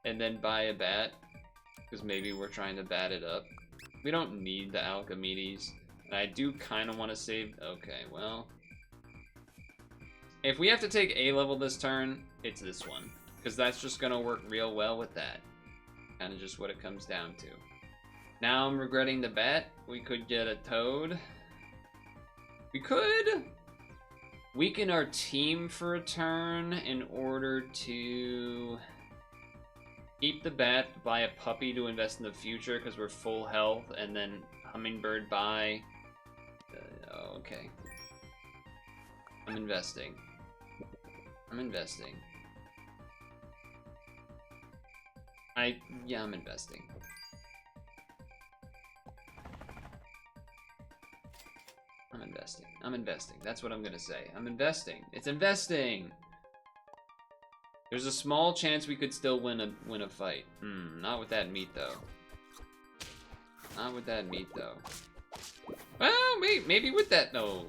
and then buy a bat, because maybe we're trying to bat it up. We don't need the Alchemides, and I do kind of want to save. Okay, well, if we have to take A level this turn, it's this one, because that's just gonna work real well with that. Kind of just what it comes down to. Now I'm regretting the bat. We could get a Toad. We could weaken our team for a turn in order to keep the bat, buy a puppy to invest in the future because we're full health, and then Hummingbird buy. Okay. I'm investing. I'm investing. I'm investing. I'm investing. That's what I'm gonna say. I'm investing. It's investing! There's a small chance we could still win a fight. Not with that meat though. Not with that meat though. Well, maybe with that. No.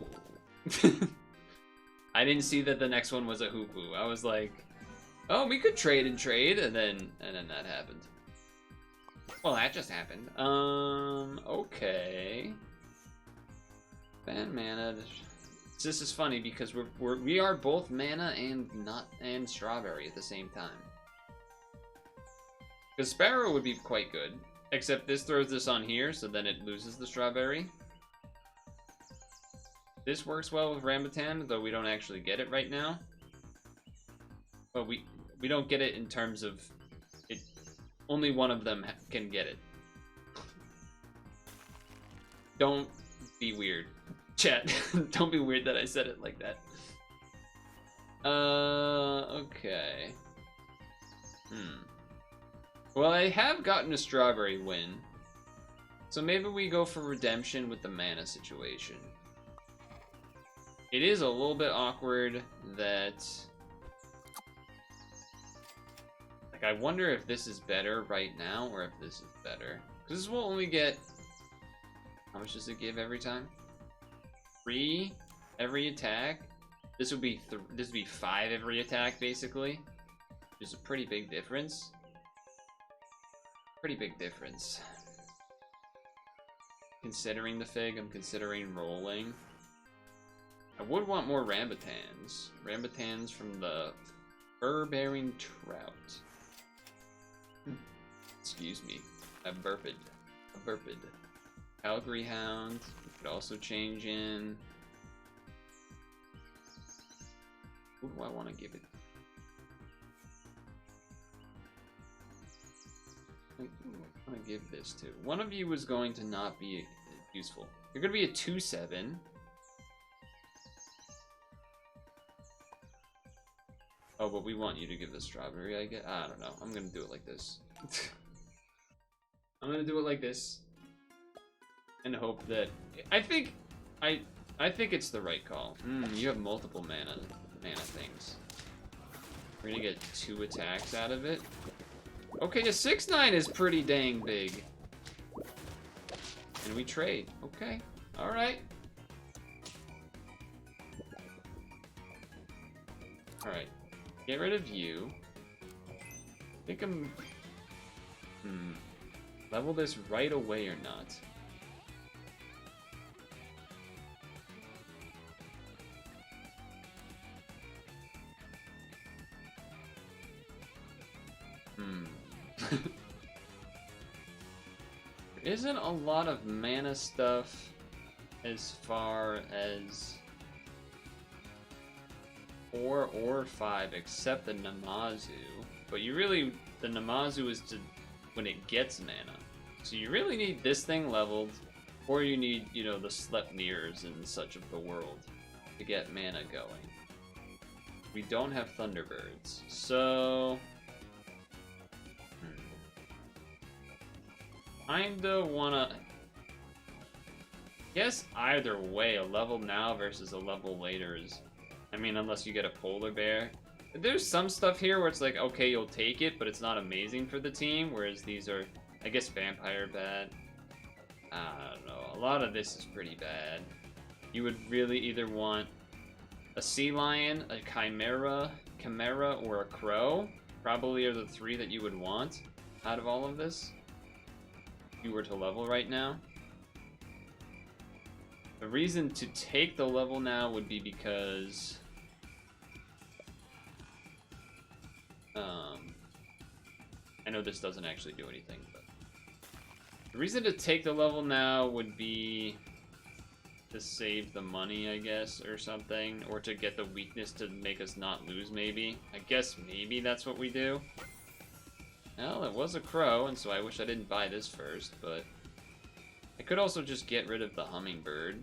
I didn't see that the next one was a Hoopu. I was like, oh, we could trade, and then that happened. Well, that just happened. Okay. Ban mana. This is funny because we are both mana and strawberry at the same time. Because Sparrow would be quite good. Except this throws this on here, so then it loses the strawberry. This works well with Rambutan, though we don't actually get it right now. But we don't get it in terms of it. Only one of them can get it. Don't be weird, chat. Don't be weird that I said it like that. Okay. Well, I have gotten a strawberry win, so maybe we go for redemption with the mana situation. It is a little bit awkward that... Like, I wonder if this is better right now, or if this is better. Because this will only get... How much does it give every time? 3 every attack? This would be 5 every attack, basically. Which is a pretty big difference. Pretty big difference. Considering the Fig, I'm considering rolling. I would want more Rambutans. Rambutans from the Fur-Bearing Trout. Excuse me. I burped. Calgary Hound. We could also change in. Who do I want to give it? Who do I want to give this to? One of you is going to not be useful. You're going to be a 2/7. Oh, but we want you to give the strawberry, I guess. I don't know. I'm going to do it like this. I'm going to do it like this. And hope that... I think it's the right call. You have multiple mana things. We're going to get 2 attacks out of it. Okay, a 6/9 is pretty dang big. And we trade. Okay. Alright. Alright. Get rid of you. I think I'm... Level this right away or not? There isn't a lot of mana stuff as far as 4 or 5 except the Namazu. But you really, the Namazu is to when it gets mana. So you really need this thing leveled, or you need, you know, the Sleipnirs and such of the world to get mana going. We don't have Thunderbirds, so... Kinda wanna... Guess either way, a level now versus a level later is... I mean, unless you get a polar bear. There's some stuff here where it's like, okay, you'll take it, but it's not amazing for the team, whereas these are, I guess, vampire bad. I don't know, a lot of this is pretty bad. You would really either want a sea lion, a chimera, or a crow. Probably are the 3 that you would want out of all of this. If you were to level right now. The reason to take the level now would be because I know this doesn't actually do anything, but the reason to take the level now would be to save the money, I guess, or something, or to get the weakness to make us not lose, maybe. I guess maybe that's what we do. Well, it was a crow, and so I wish I didn't buy this first, but I could also just get rid of the hummingbird.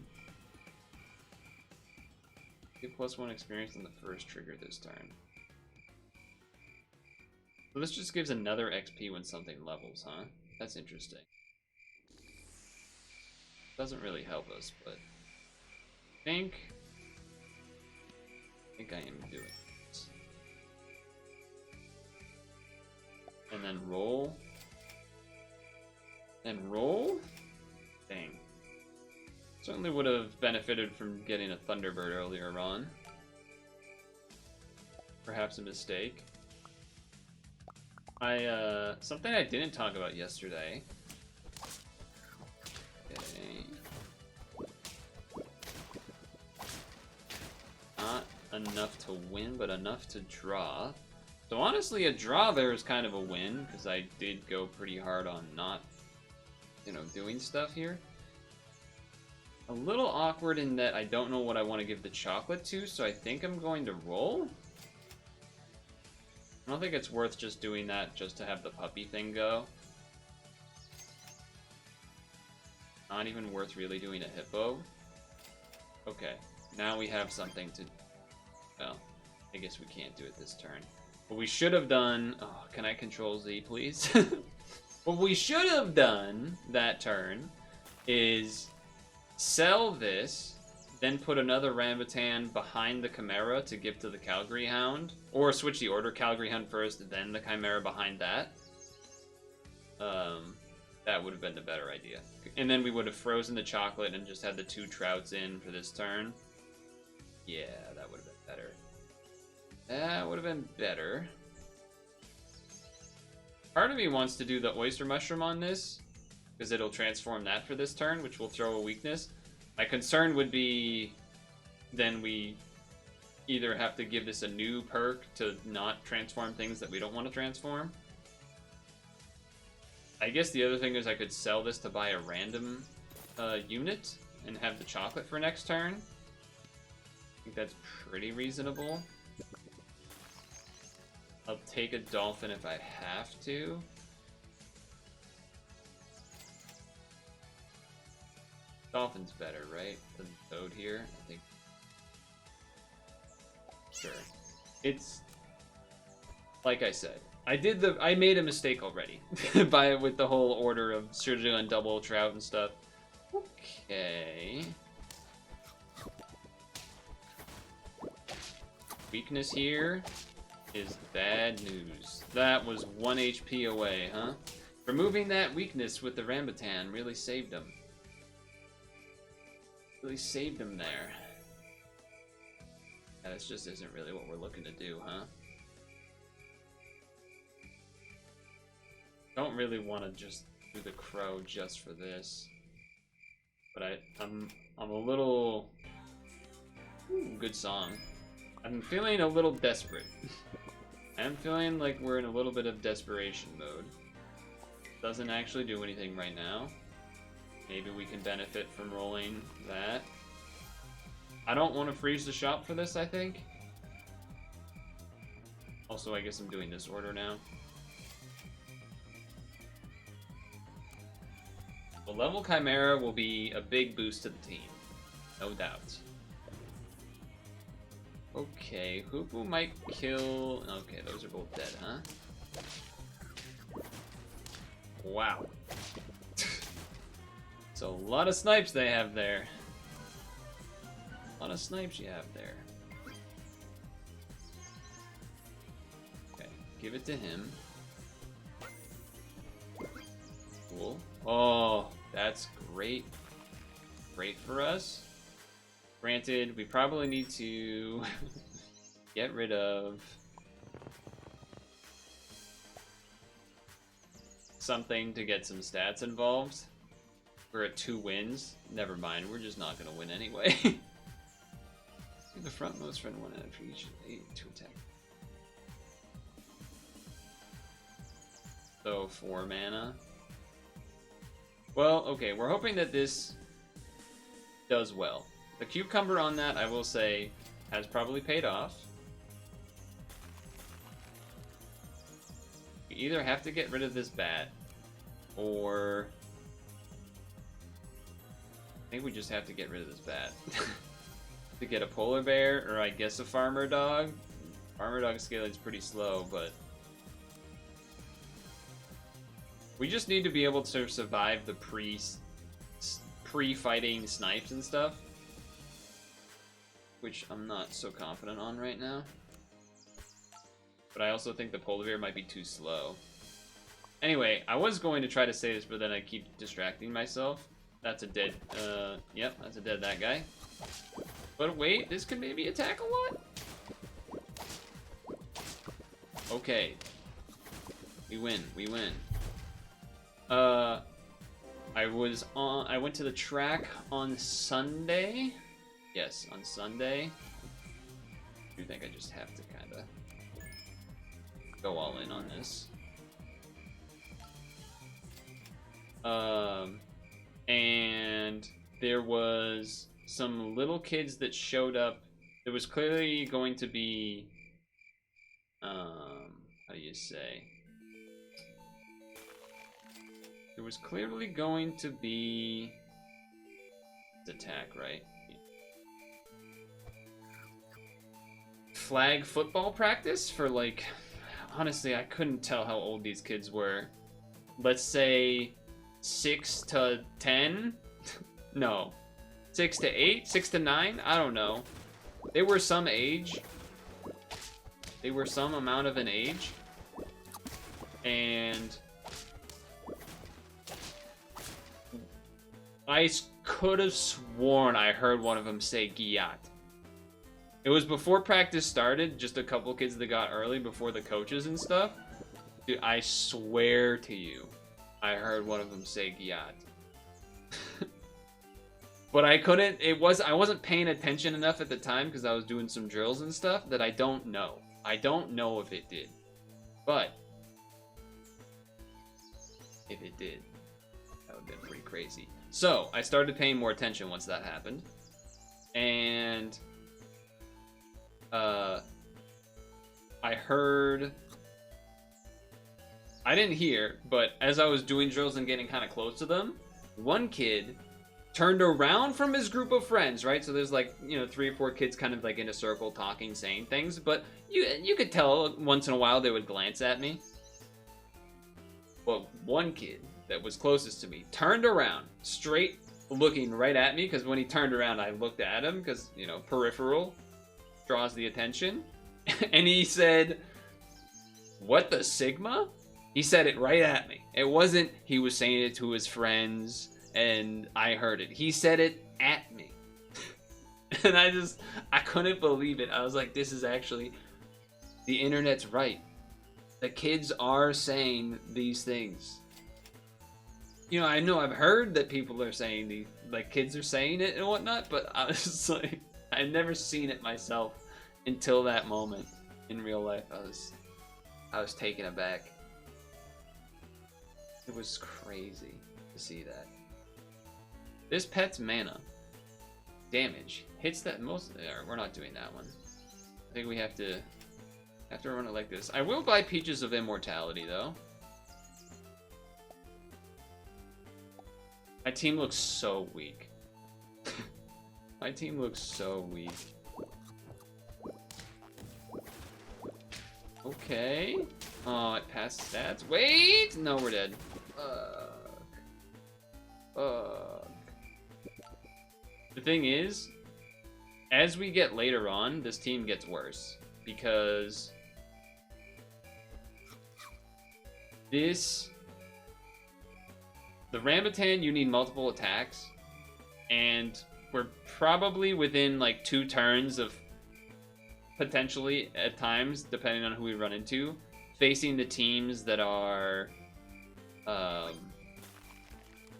Get +1 experience on the first trigger this turn. So this just gives another XP when something levels, huh? That's interesting. Doesn't really help us, but I think I am doing it. And then roll. And roll? Dang. Certainly would have benefited from getting a Thunderbird earlier on. Perhaps a mistake. Something I didn't talk about yesterday. Okay. Not enough to win, but enough to draw. So honestly, a draw there is kind of a win, because I did go pretty hard on not, you know, doing stuff here. A little awkward in that I don't know what I want to give the chocolate to, so I think I'm going to roll. I don't think it's worth just doing that just to have the puppy thing go. Not even worth really doing a hippo. Okay, now we have something to... Well, I guess we can't do it this turn. What we should have done... Oh, can I control Z, please? What we should have done that turn is sell this, then put another Rambutan behind the Chimera to give to the Calgary Hound. Or switch the order, Calgary Hound first, then the Chimera behind that. That would have been the better idea. And then we would have frozen the chocolate and just had the 2 Trouts in for this turn. Yeah, that would have been better. That would have been better. Part of me wants to do the Oyster Mushroom on this, because it'll transform that for this turn, which will throw a weakness. My concern would be then we either have to give this a new perk to not transform things that we don't want to transform. I guess the other thing is I could sell this to buy a random unit and have the chocolate for next turn. I think that's pretty reasonable. I'll take a dolphin if I have to. Dolphin's better, right? Than Toad here, I think. Sure. It's like I said. I made a mistake already with the whole order of Sergio and double Trout and stuff. Okay. Weakness here is bad news. That was 1 HP away, huh? Removing that weakness with the Rambutan really saved him. Really saved him there. Yeah, this just isn't really what we're looking to do, huh? Don't really want to just do the crow just for this. But I'm a little... Ooh, good song. I'm feeling a little desperate. I'm feeling like we're in a little bit of desperation mode. Doesn't actually do anything right now. Maybe we can benefit from rolling that. I don't want to freeze the shop for this, I think. Also, I guess I'm doing this order now. The level Chimera will be a big boost to the team. No doubt. Okay, Hoopu might kill... Okay, those are both dead, huh? Wow. It's a lot of snipes they have there. A lot of snipes you have there. Okay, give it to him. Cool. Oh, that's great. Great for us. Granted, we probably need to get rid of something to get some stats involved. We're at 2 wins. Never mind, we're just not going to win anyway. The frontmost friend 1 out for each 8 to attack. So 4 mana. Well, okay, we're hoping that this does well. The cucumber on that, I will say, has probably paid off. We either have to get rid of this bat, or... I think we just have to get rid of this bat. To get a polar bear, or I guess a farmer dog. Farmer dog scaling is pretty slow, but... We just need to be able to survive the pre-fighting snipes and stuff. Which I'm not so confident on right now. But I also think the polar bear might be too slow. Anyway, I was going to try to say this, but then I keep distracting myself. That's a dead, yep, that's a dead that guy. But wait, this could maybe attack a lot? Okay. We win, we win. I went to the track on Sunday. Yes, on Sunday. I do think I just have to kinda go all in on this. And there was some little kids that showed up. There was clearly going to be, how do you say? There was clearly going to be attack, right? Flag football practice for, like, honestly, I couldn't tell how old these kids were. Let's say 6 to 10? No. 6 to 8? 6 to 9? I don't know. They were some age. They were some amount of an age. And I could have sworn I heard one of them say Giat. It was before practice started, just a couple kids that got early before the coaches and stuff. Dude, I swear to you, I heard one of them say Giat. But I couldn't, I wasn't paying attention enough at the time because I was doing some drills and stuff that I don't know. I don't know if it did. But if it did, that would have been pretty crazy. So, I started paying more attention once that happened. And I heard, I didn't hear, but as I was doing drills and getting kind of close to them, one kid turned around from his group of friends, right? So there's like, 3 or 4 kids kind of like in a circle talking, saying things, but you could tell once in a while they would glance at me. But one kid that was closest to me turned around, straight looking right at me, because when he turned around, I looked at him, because, peripheral draws the attention. And he said, "What the Sigma?" He said it right at me. It wasn't he was saying it to his friends and I heard it. He said it at me. And I couldn't believe it. I was like, this is actually, the internet's right. The kids are saying these things. I know I've heard that people are saying these, like kids are saying it and whatnot, but I was just like, I've never seen it myself until that moment in real life. I was taken aback. It was crazy to see that. This pet's mana damage hits that most. We're not doing that one. I think we have to run it like this. I will buy Peaches of Immortality though. My team looks so weak. My team looks so weak. Okay. Oh, it passed stats. Wait! No, we're dead. The thing is, as we get later on, this team gets worse. Because the Rambutan, you need multiple attacks. And we're probably within like 2 turns of, potentially at times, depending on who we run into, facing the teams that are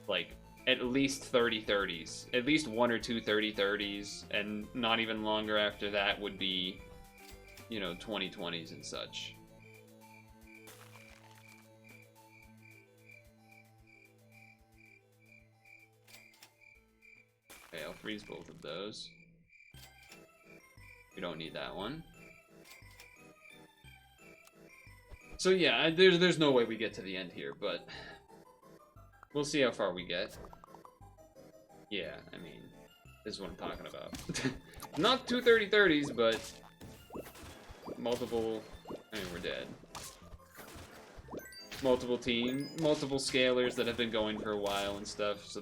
like at least 30-30s, at least 1 or 2 30-30s, and not even longer after that would be 20-20s and such. Okay, I'll freeze both of those. We don't need that one. So yeah, there's no way we get to the end here, but we'll see how far we get. Yeah, I mean, this is what I'm talking about. Not 2 30-30s, but multiple. I mean, we're dead. Multiple scalers that have been going for a while and stuff. So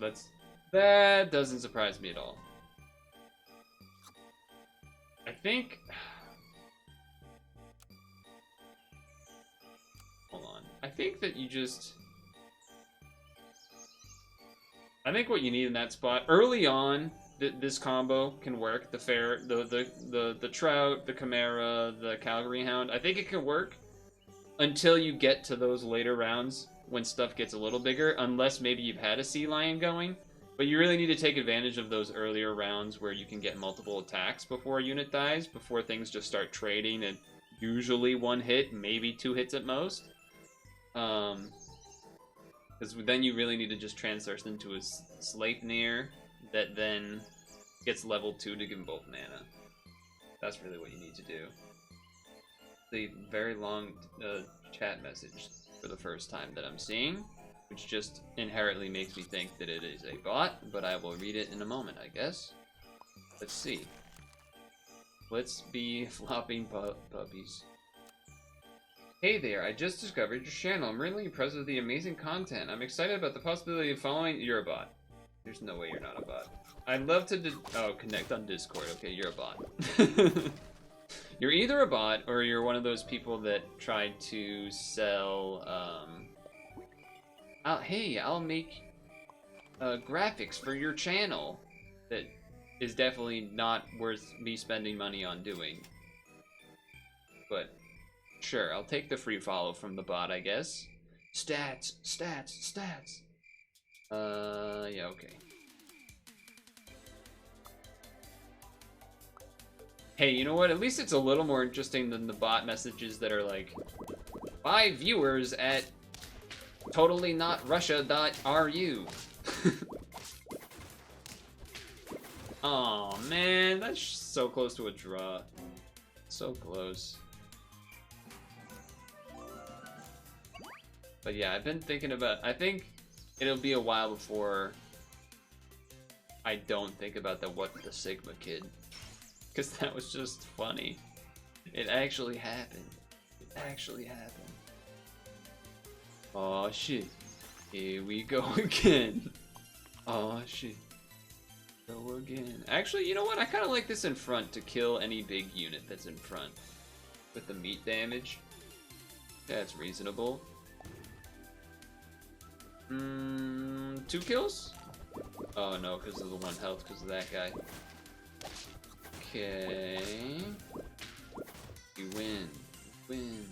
that doesn't surprise me at all. I think. Hold on. I think that you just. I think what you need in that spot early on, this combo can work. The Trout, the Chimera, the Calgary Hound. I think it can work until you get to those later rounds when stuff gets a little bigger. Unless maybe you've had a Sea Lion going, but you really need to take advantage of those earlier rounds where you can get multiple attacks before a unit dies, before things just start trading and usually 1 hit, maybe 2 hits at most. Because then you really need to just Transverse into a Sleipnir that then gets level 2 to give him both mana. That's really what you need to do. The very long chat message for the first time that I'm seeing, which just inherently makes me think that it is a bot, but I will read it in a moment, I guess. Let's see. Let's be flopping puppies. Hey there, I just discovered your channel. I'm really impressed with the amazing content. I'm excited about the possibility of following. You're a bot. There's no way you're not a bot. I'd love to connect on Discord. Okay, you're a bot. You're either a bot or you're one of those people that tried to sell, I'll make graphics for your channel that is definitely not worth me spending money on doing. But sure, I'll take the free follow from the bot, I guess. Stats. Yeah, okay. Hey, you know what? At least it's a little more interesting than the bot messages that are like, 5 viewers at totallynotrussia.ru. Oh man, that's so close to a draw. So close. But yeah, I've been thinking about, I think it'll be a while before I don't think about the What the Sigma kid. Because that was just funny. It actually happened. It actually happened. Aw shit. Here we go again. Aw shit. Go again. Actually, you know what? I kind of like this in front to kill any big unit that's in front. With the meat damage. That's reasonable. 2 kills? Oh no, because of the 1 health, because of that guy. Okay. You win. Win.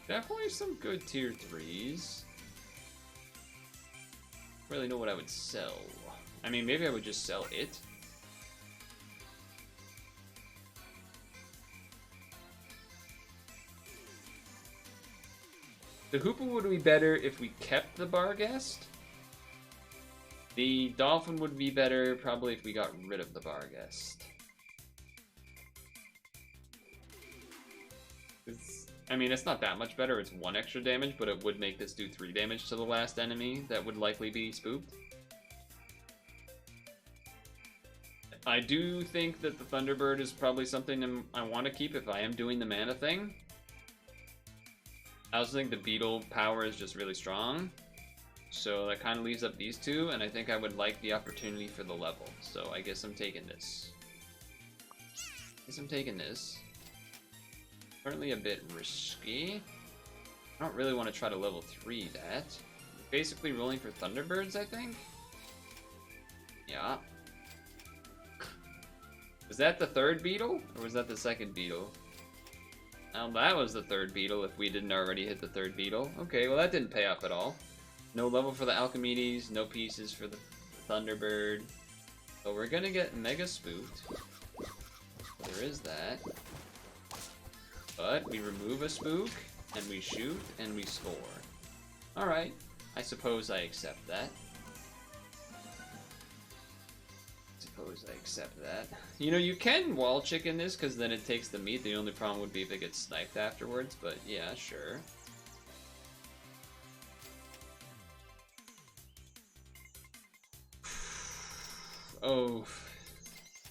Definitely some good tier 3s. Really know what I would sell. I mean, maybe I would just sell it. The Hoopa would be better if we kept the Barghest. The Dolphin would be better probably if we got rid of the Barghest. I mean, it's not that much better. It's 1 extra damage, but it would make this do 3 damage to the last enemy that would likely be spooked. I do think that the Thunderbird is probably something I want to keep if I am doing the mana thing. I also think the Beetle power is just really strong. So that kind of leaves up these 2, and I think I would like the opportunity for the level. So I guess I'm taking this. Currently a bit risky. I don't really want to try to level 3 that. Basically rolling for Thunderbirds, I think? Yeah. Was that the 3rd beetle? Or was that the 2nd beetle? Well, that was the 3rd beetle if we didn't already hit the 3rd beetle. Okay, well that didn't pay off at all. No level for the Alchemedes, no pieces for the Thunderbird. So we're gonna get mega spooked. There is that. But we remove a spook, and we shoot, and we score. Alright, I suppose I accept that. You know, you can wall chicken this, because then it takes the meat. The only problem would be if it gets sniped afterwards, but yeah, sure. Oh.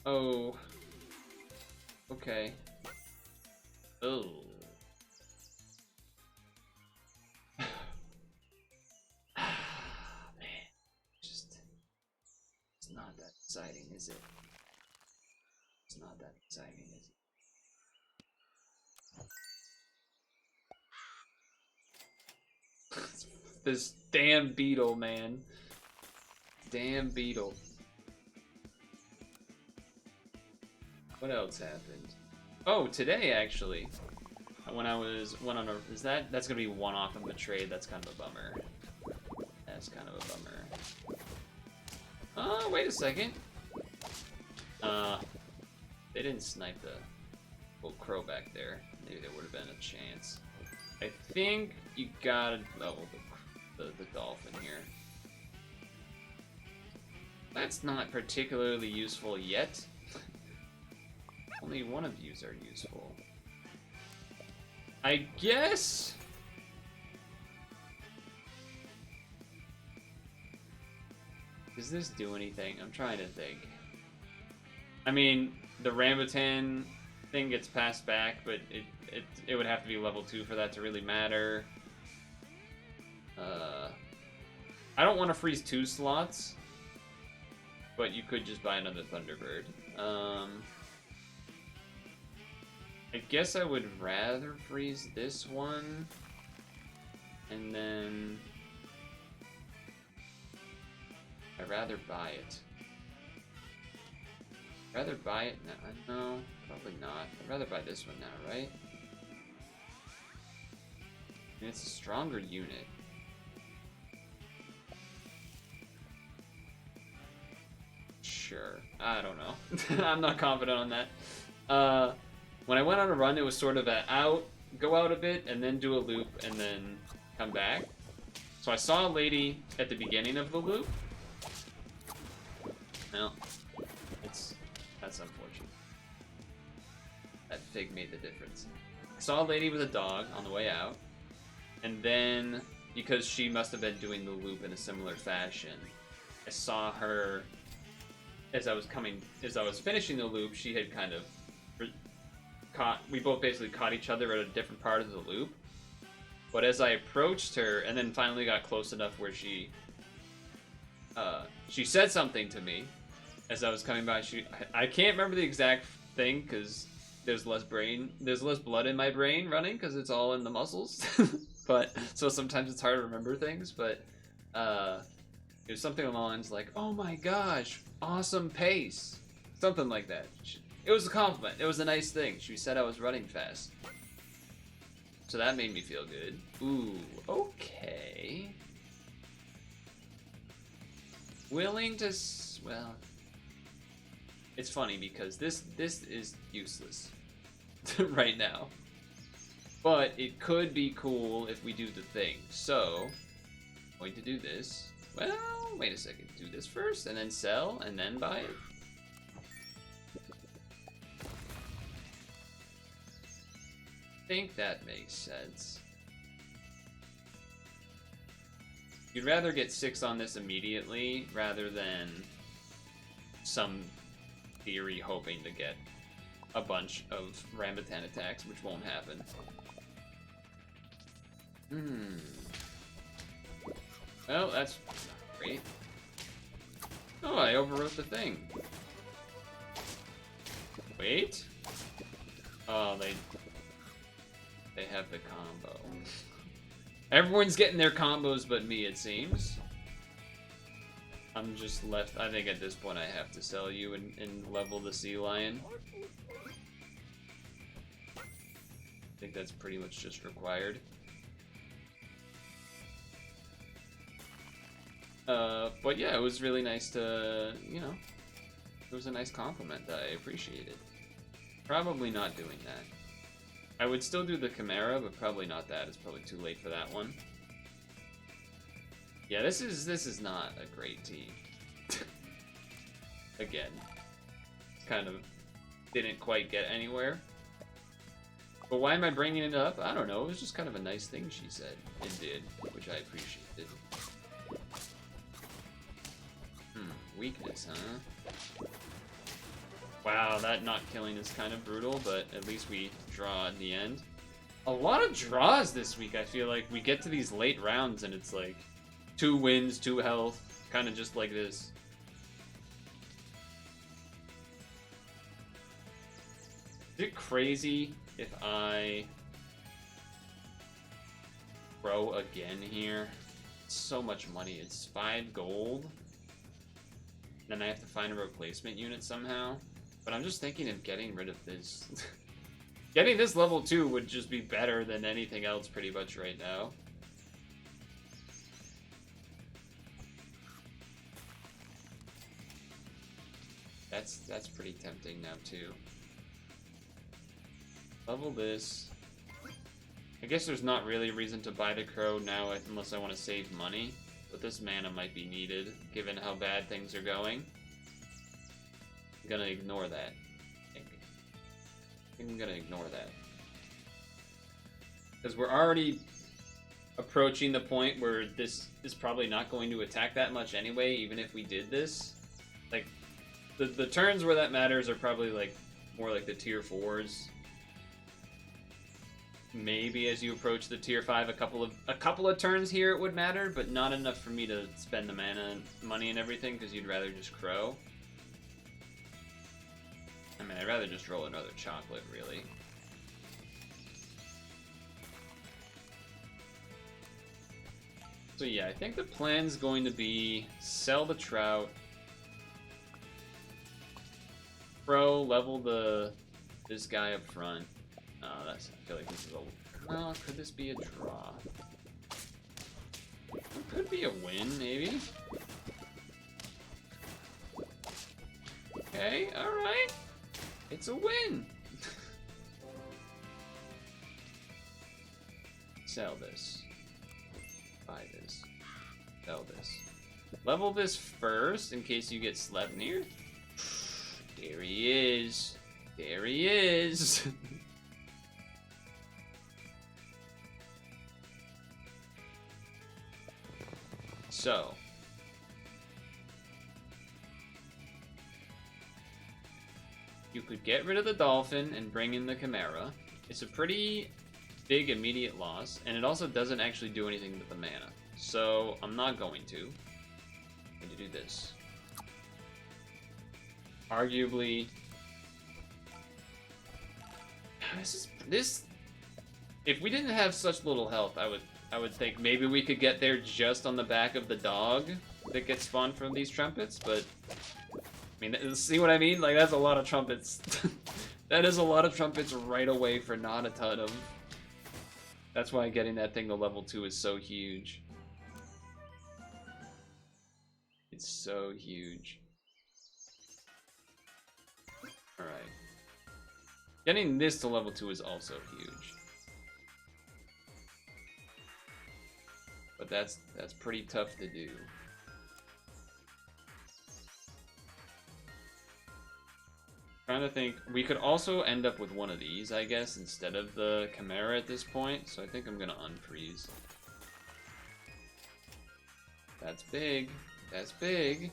Oh. Okay. Oh. Man. Just... It's not that exciting, is it? It's not that exciting, is it? This damn beetle, man. Damn beetle. What else happened? Oh, today actually. When I went on a... That's gonna be 1 off of the trade. That's kind of a bummer. That's kind of a bummer. Oh, wait a second. They didn't snipe the little crow back there. Maybe there would have been a chance. I think you gotta level the dolphin here. That's not particularly useful yet. Only one of yous are useful. I guess... Does this do anything? I'm trying to think. I mean, the Rambutan thing gets passed back, but it would have to be level 2 for that to really matter. I don't want to freeze 2 slots, but you could just buy another Thunderbird. I guess I would rather freeze this one, and then I'd rather buy it. Rather buy it now? No, probably not. I'd rather buy this one now, right? I mean, it's a stronger unit. Sure. I don't know. I'm not confident on that. When I went on a run, it was sort of go out a bit, and then do a loop, and then come back. So I saw a lady at the beginning of the loop. Well, that's unfortunate. That fig made the difference. I saw a lady with a dog on the way out, and then, because she must have been doing the loop in a similar fashion, I saw her as I was finishing the loop. She had kind of we both basically caught each other at a different part of the loop. But as I approached her, and then finally got close enough where she said something to me as I was coming by. I can't remember the exact thing because there's less blood in my brain running because it's all in the muscles. But so sometimes it's hard to remember things. But it was something along the lines like, "Oh my gosh, awesome pace," something like that. It was a compliment. It was a nice thing. She said I was running fast. So that made me feel good. Ooh, okay. Willing to... well... It's funny because this is useless right now. But it could be cool if we do the thing. So, I'm going to do this. Well, wait a second. Do this first, and then sell, and then buy it. I think that makes sense. You'd rather get 6 on this immediately rather than some theory hoping to get a bunch of Rambutan attacks, which won't happen. Well, that's great. Oh, I overwrote the thing. Wait. Oh, they have the combo. Everyone's getting their combos but me, it seems. I'm just left. I think at this point I have to sell you and level the sea lion. I think that's pretty much just required. But yeah, it was really nice to, you know, it was a nice compliment. I appreciate it. Probably not doing that. I would still do the Chimera, but probably not that. It's probably too late for that one. Yeah, this is not a great team. Again, kind of didn't quite get anywhere. But why am I bringing it up? I don't know. It was just kind of a nice thing she said and did, which I appreciated. Weakness, huh? Wow, that not killing is kind of brutal, but at least we draw in the end. A lot of draws this week, I feel like. We get to these late rounds and it's like 2 wins, 2 health, kind of just like this. Is it crazy if I grow again here? It's so much money. It's 5 gold. Then I have to find a replacement unit somehow. But I'm just thinking of getting rid of this. Getting this level 2 would just be better than anything else pretty much right now. That's pretty tempting now too. Level this. I guess there's not really a reason to buy the crow now unless I want to save money, but this mana might be needed given how bad things are going. I'm gonna ignore that. I think I'm gonna ignore that. Because we're already approaching the point where this is probably not going to attack that much anyway, even if we did this. Like, the turns where that matters are probably like more like the tier 4s. Maybe as you approach the tier 5, a couple of turns here it would matter, but not enough for me to spend the mana and money and everything, because you'd rather just crow. I mean, I'd rather just roll another chocolate, really. So yeah, I think the plan's going to be sell the trout, crow, level this guy up front. I feel like this is a... Well, could this be a draw? It could be a win, maybe. Okay, alright. It's a win! Sell this. Buy this. Sell this. Level this first, in case you get Sleipnir. There he is. There he is! So, you could get rid of the dolphin and bring in the Chimera. It's a pretty big immediate loss, and it also doesn't actually do anything with the mana. So, I'm not going to. I'm going to do this. Arguably, this. If we didn't have such little health, I would think maybe we could get there just on the back of the dog that gets spawned from these trumpets, but I mean, see what I mean? Like, that's a lot of trumpets. That is a lot of trumpets right away for not a ton of... That's why getting that thing to level 2 is so huge. It's so huge. Alright. Getting this to level 2 is also huge. But that's pretty tough to do. Trying to think, we could also end up with one of these, I guess, instead of the Chimera at this point, so I think I'm gonna unfreeze. That's big. That's big.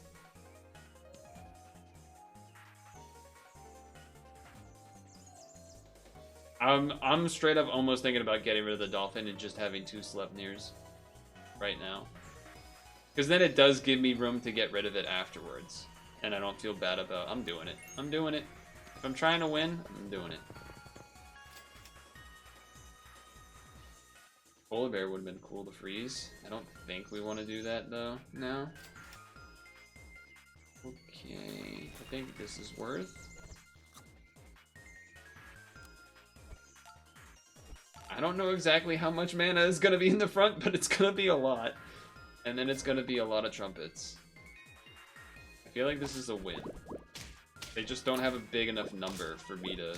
I'm straight up almost thinking about getting rid of the dolphin and just having 2 Sleipnirs right now. Because then it does give me room to get rid of it afterwards. And I don't feel bad about it. I'm doing it. I'm doing it. If I'm trying to win, I'm doing it. Polar bear would have been cool to freeze. I don't think we want to do that though now. Okay, I think this is worth. I don't know exactly how much mana is going to be in the front, but it's going to be a lot. And then it's going to be a lot of trumpets. I feel like this is a win. They just don't have a big enough number for me to...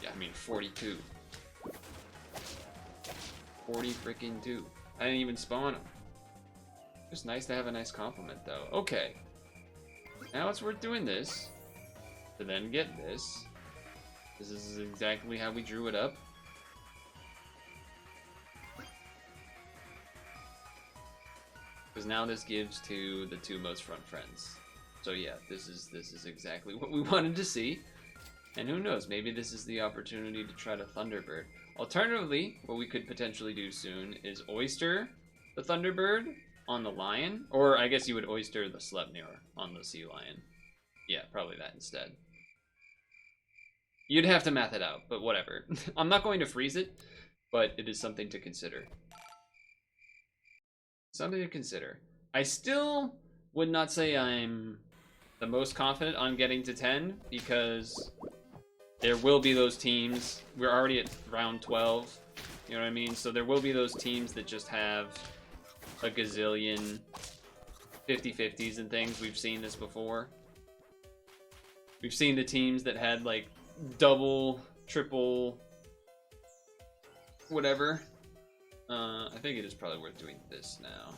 Yeah, I mean, 42. 40 freaking 2. I didn't even spawn them. Just nice to have a nice compliment, though. Okay. Now it's worth doing this. To then get this. This is exactly how we drew it up. Because now this gives to the 2 most front friends. So yeah, this is exactly what we wanted to see. And who knows, maybe this is the opportunity to try to Thunderbird. Alternatively, what we could potentially do soon is Oyster the Thunderbird on the Lion. Or I guess you would Oyster the Sleipnir on the Sea Lion. Yeah, probably that instead. You'd have to math it out, but whatever. I'm not going to freeze it, but it is something to consider. Something to consider. I still would not say I'm the most confident on getting to 10 because there will be those teams. We're already at round 12. You know what I mean? So there will be those teams that just have a gazillion 50-50s and things. We've seen this before. We've seen the teams that had like double, triple, whatever. I think it is probably worth doing this now.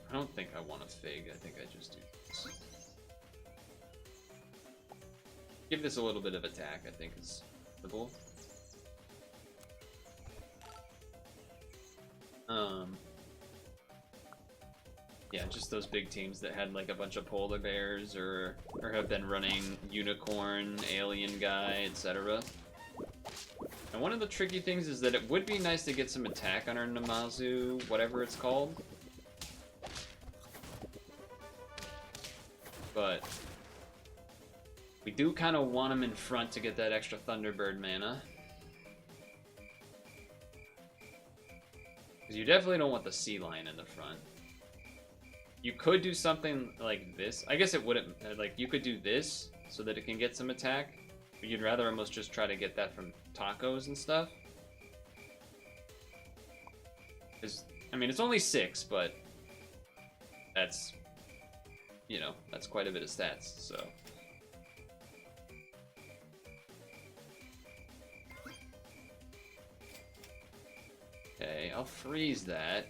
I don't think I want a fig. I think I just do this. Give this a little bit of attack, I think is possible. Yeah, just those big teams that had like a bunch of polar bears or have been running unicorn, alien guy, etc. And one of the tricky things is that it would be nice to get some attack on our Namazu, whatever it's called. But we do kind of want him in front to get that extra Thunderbird mana. Because you definitely don't want the sea lion in the front. You could do something like this. I guess it wouldn't, like, you could do this so that it can get some attack. But you'd rather almost just try to get that from tacos and stuff. Because, I mean, it's only 6, but that's, you know, that's quite a bit of stats, so. Okay, I'll freeze that.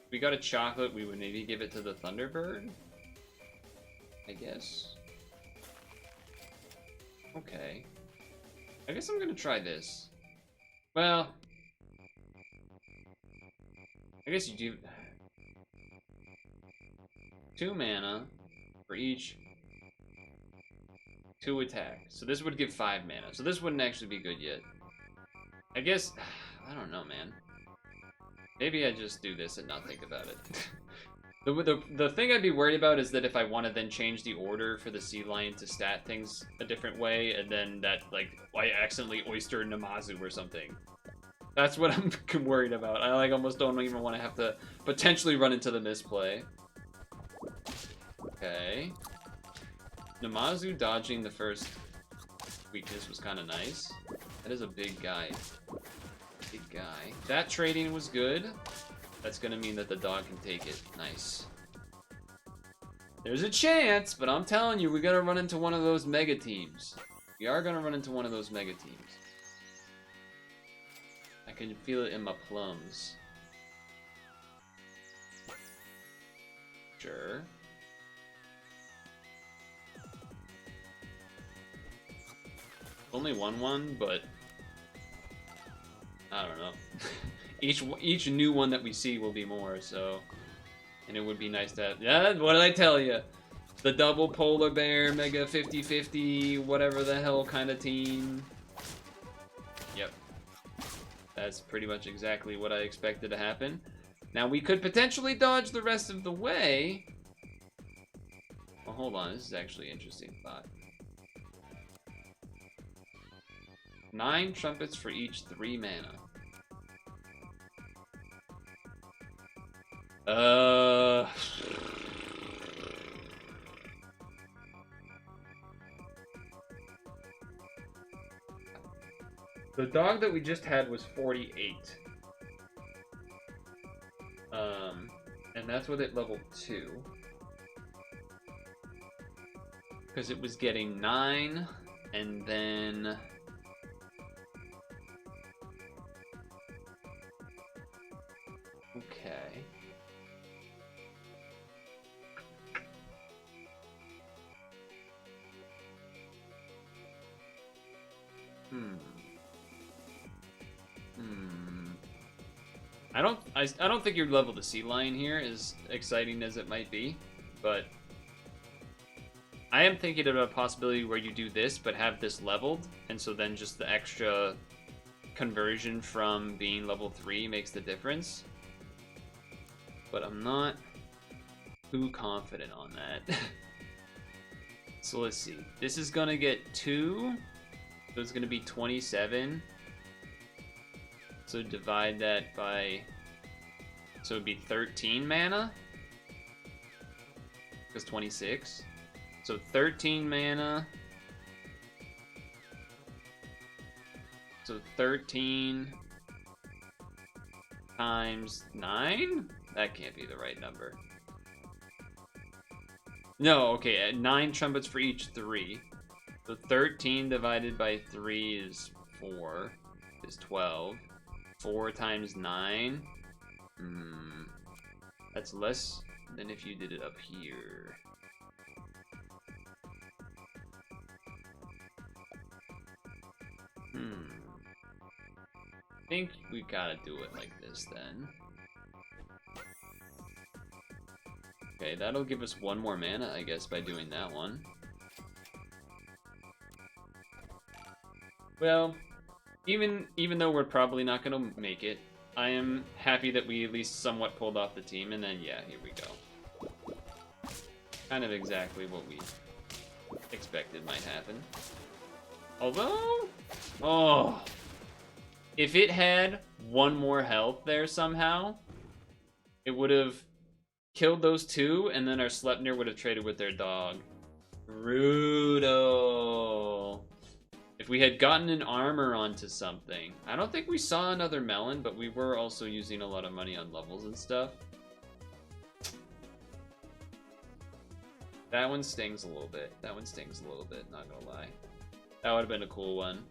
If we got a chocolate, we would maybe give it to the Thunderbird? I guess. Okay. I guess I'm gonna try this. Well, I guess you do 2 mana for each 2 attack. So this would give 5 mana. So this wouldn't actually be good yet. I guess, I don't know, man. Maybe I just do this and not think about it. The thing I'd be worried about is that if I want to then change the order for the sea lion to stat things a different way, and then that, like, I accidentally oyster Namazu or something. That's what I'm worried about. I, like, almost don't even want to have to potentially run into the misplay. Okay. Namazu dodging the first weakness was kind of nice. That is a big guy. Big guy. That trading was good. That's gonna mean that the dog can take it. Nice. There's a chance, but I'm telling you, we're gonna run into one of those mega teams. We are gonna run into one of those mega teams. I can feel it in my plums. Sure. Only one, but I don't know. Each new one that we see will be more, so. And it would be nice to have, yeah, what did I tell you? The double polar bear, mega 50-50, whatever the hell kind of team. Yep. That's pretty much exactly what I expected to happen. Now we could potentially dodge the rest of the way. Well, hold on, this is actually an interesting thought. 9 trumpets for each 3 mana. The dog that we just had was 48. And that's with it level 2. Because it was getting 9, and then okay. I don't think your level to sea lion here is exciting as it might be, but I am thinking of a possibility where you do this but have this leveled, and so then just the extra conversion from being level 3 makes the difference. But I'm not too confident on that. So let's see. This is gonna get 2, so it's gonna be 27. So divide that by, so it'd be 13 mana, because 26. So 13 mana. So 13 times 9? That can't be the right number. No, okay, 9 trumpets for each 3. So 13 divided by 3 is 4, is 12. 4 times 9? That's less than if you did it up here. I think we gotta do it like this then. Okay, that'll give us 1 more mana, I guess, by doing that one. Well, even though we're probably not gonna make it, I am happy that we at least somewhat pulled off the team, and then yeah, here we go. Kind of exactly what we expected might happen. Although, oh, if it had 1 more health there somehow, it would have killed those 2, and then our Sleipnir would have traded with their dog. Brutal. If we had gotten an armor onto something. I don't think we saw another melon, but we were also using a lot of money on levels and stuff. That one stings a little bit. That one stings a little bit, not gonna lie. That would have been a cool one.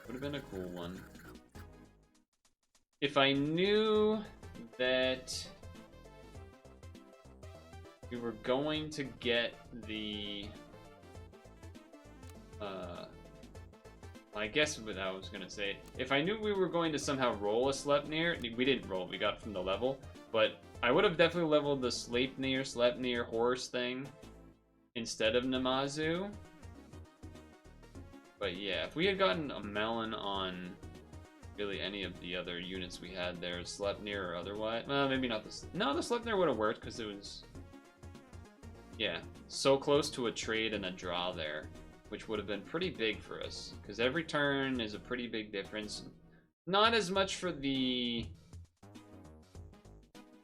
Would have been a cool one. If I knew that we were going to get the I guess what I was gonna say, if I knew we were going to somehow roll a Sleipnir, we didn't roll, we got it from the level, but I would have definitely leveled the Sleipnir horse thing instead of Namazu. But yeah, if we had gotten a melon on really any of the other units we had there, Sleipnir or otherwise, well, maybe not the... No, the Sleipnir would have worked because it was... Yeah, so close to a trade and a draw there, which would have been pretty big for us, because every turn is a pretty big difference. Not as much for the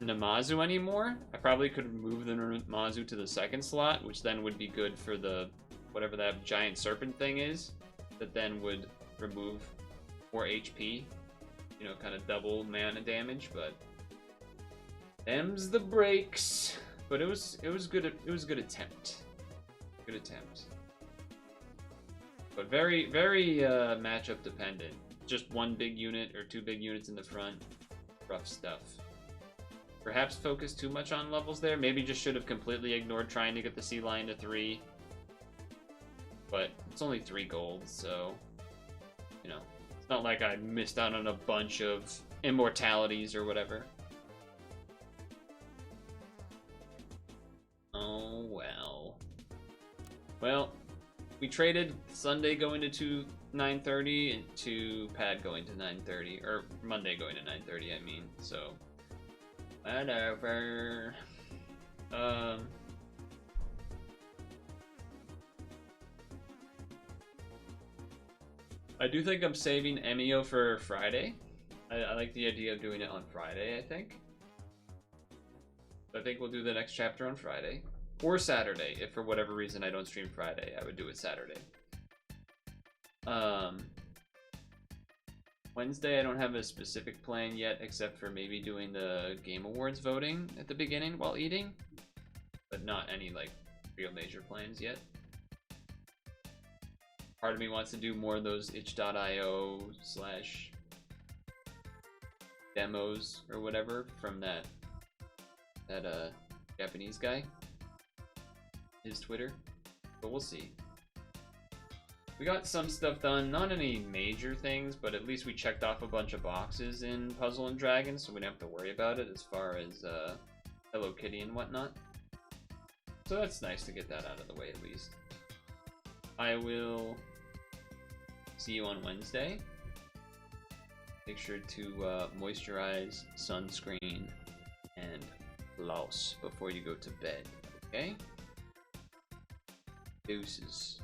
Namazu anymore. I probably could move the Namazu to the second slot, which then would be good for the whatever that giant serpent thing is, that then would remove 4 HP, you know, kind of double mana damage. But them's the breaks. But it was good. It was a good attempt. Good attempt. But very matchup dependent. Just one big unit or 2 big units in the front. Rough stuff. Perhaps focused too much on levels there. Maybe just should have completely ignored trying to get the sea lion to 3. But it's only 3 gold, so you know, it's not like I missed out on a bunch of immortalities or whatever. Oh well. Well, we traded Sunday going to 9:30 to Pad going to 9:30, or Monday going to 9:30. I mean, so whatever. I do think I'm saving Emio for Friday. I like the idea of doing it on Friday, I think. I think we'll do the next chapter on Friday. Or Saturday, if for whatever reason I don't stream Friday, I would do it Saturday. Wednesday, I don't have a specific plan yet, except for maybe doing the Game Awards voting at the beginning while eating. But not any, like, real major plans yet. Part of me wants to do more of those itch.io / demos or whatever from that Japanese guy. His Twitter. But we'll see. We got some stuff done, not any major things, but at least we checked off a bunch of boxes in Puzzle and Dragons, so we don't have to worry about it as far as Hello Kitty and whatnot. So that's nice to get that out of the way at least. I will see you on Wednesday. Make sure to moisturize, sunscreen, and floss before you go to bed, okay? Deuces.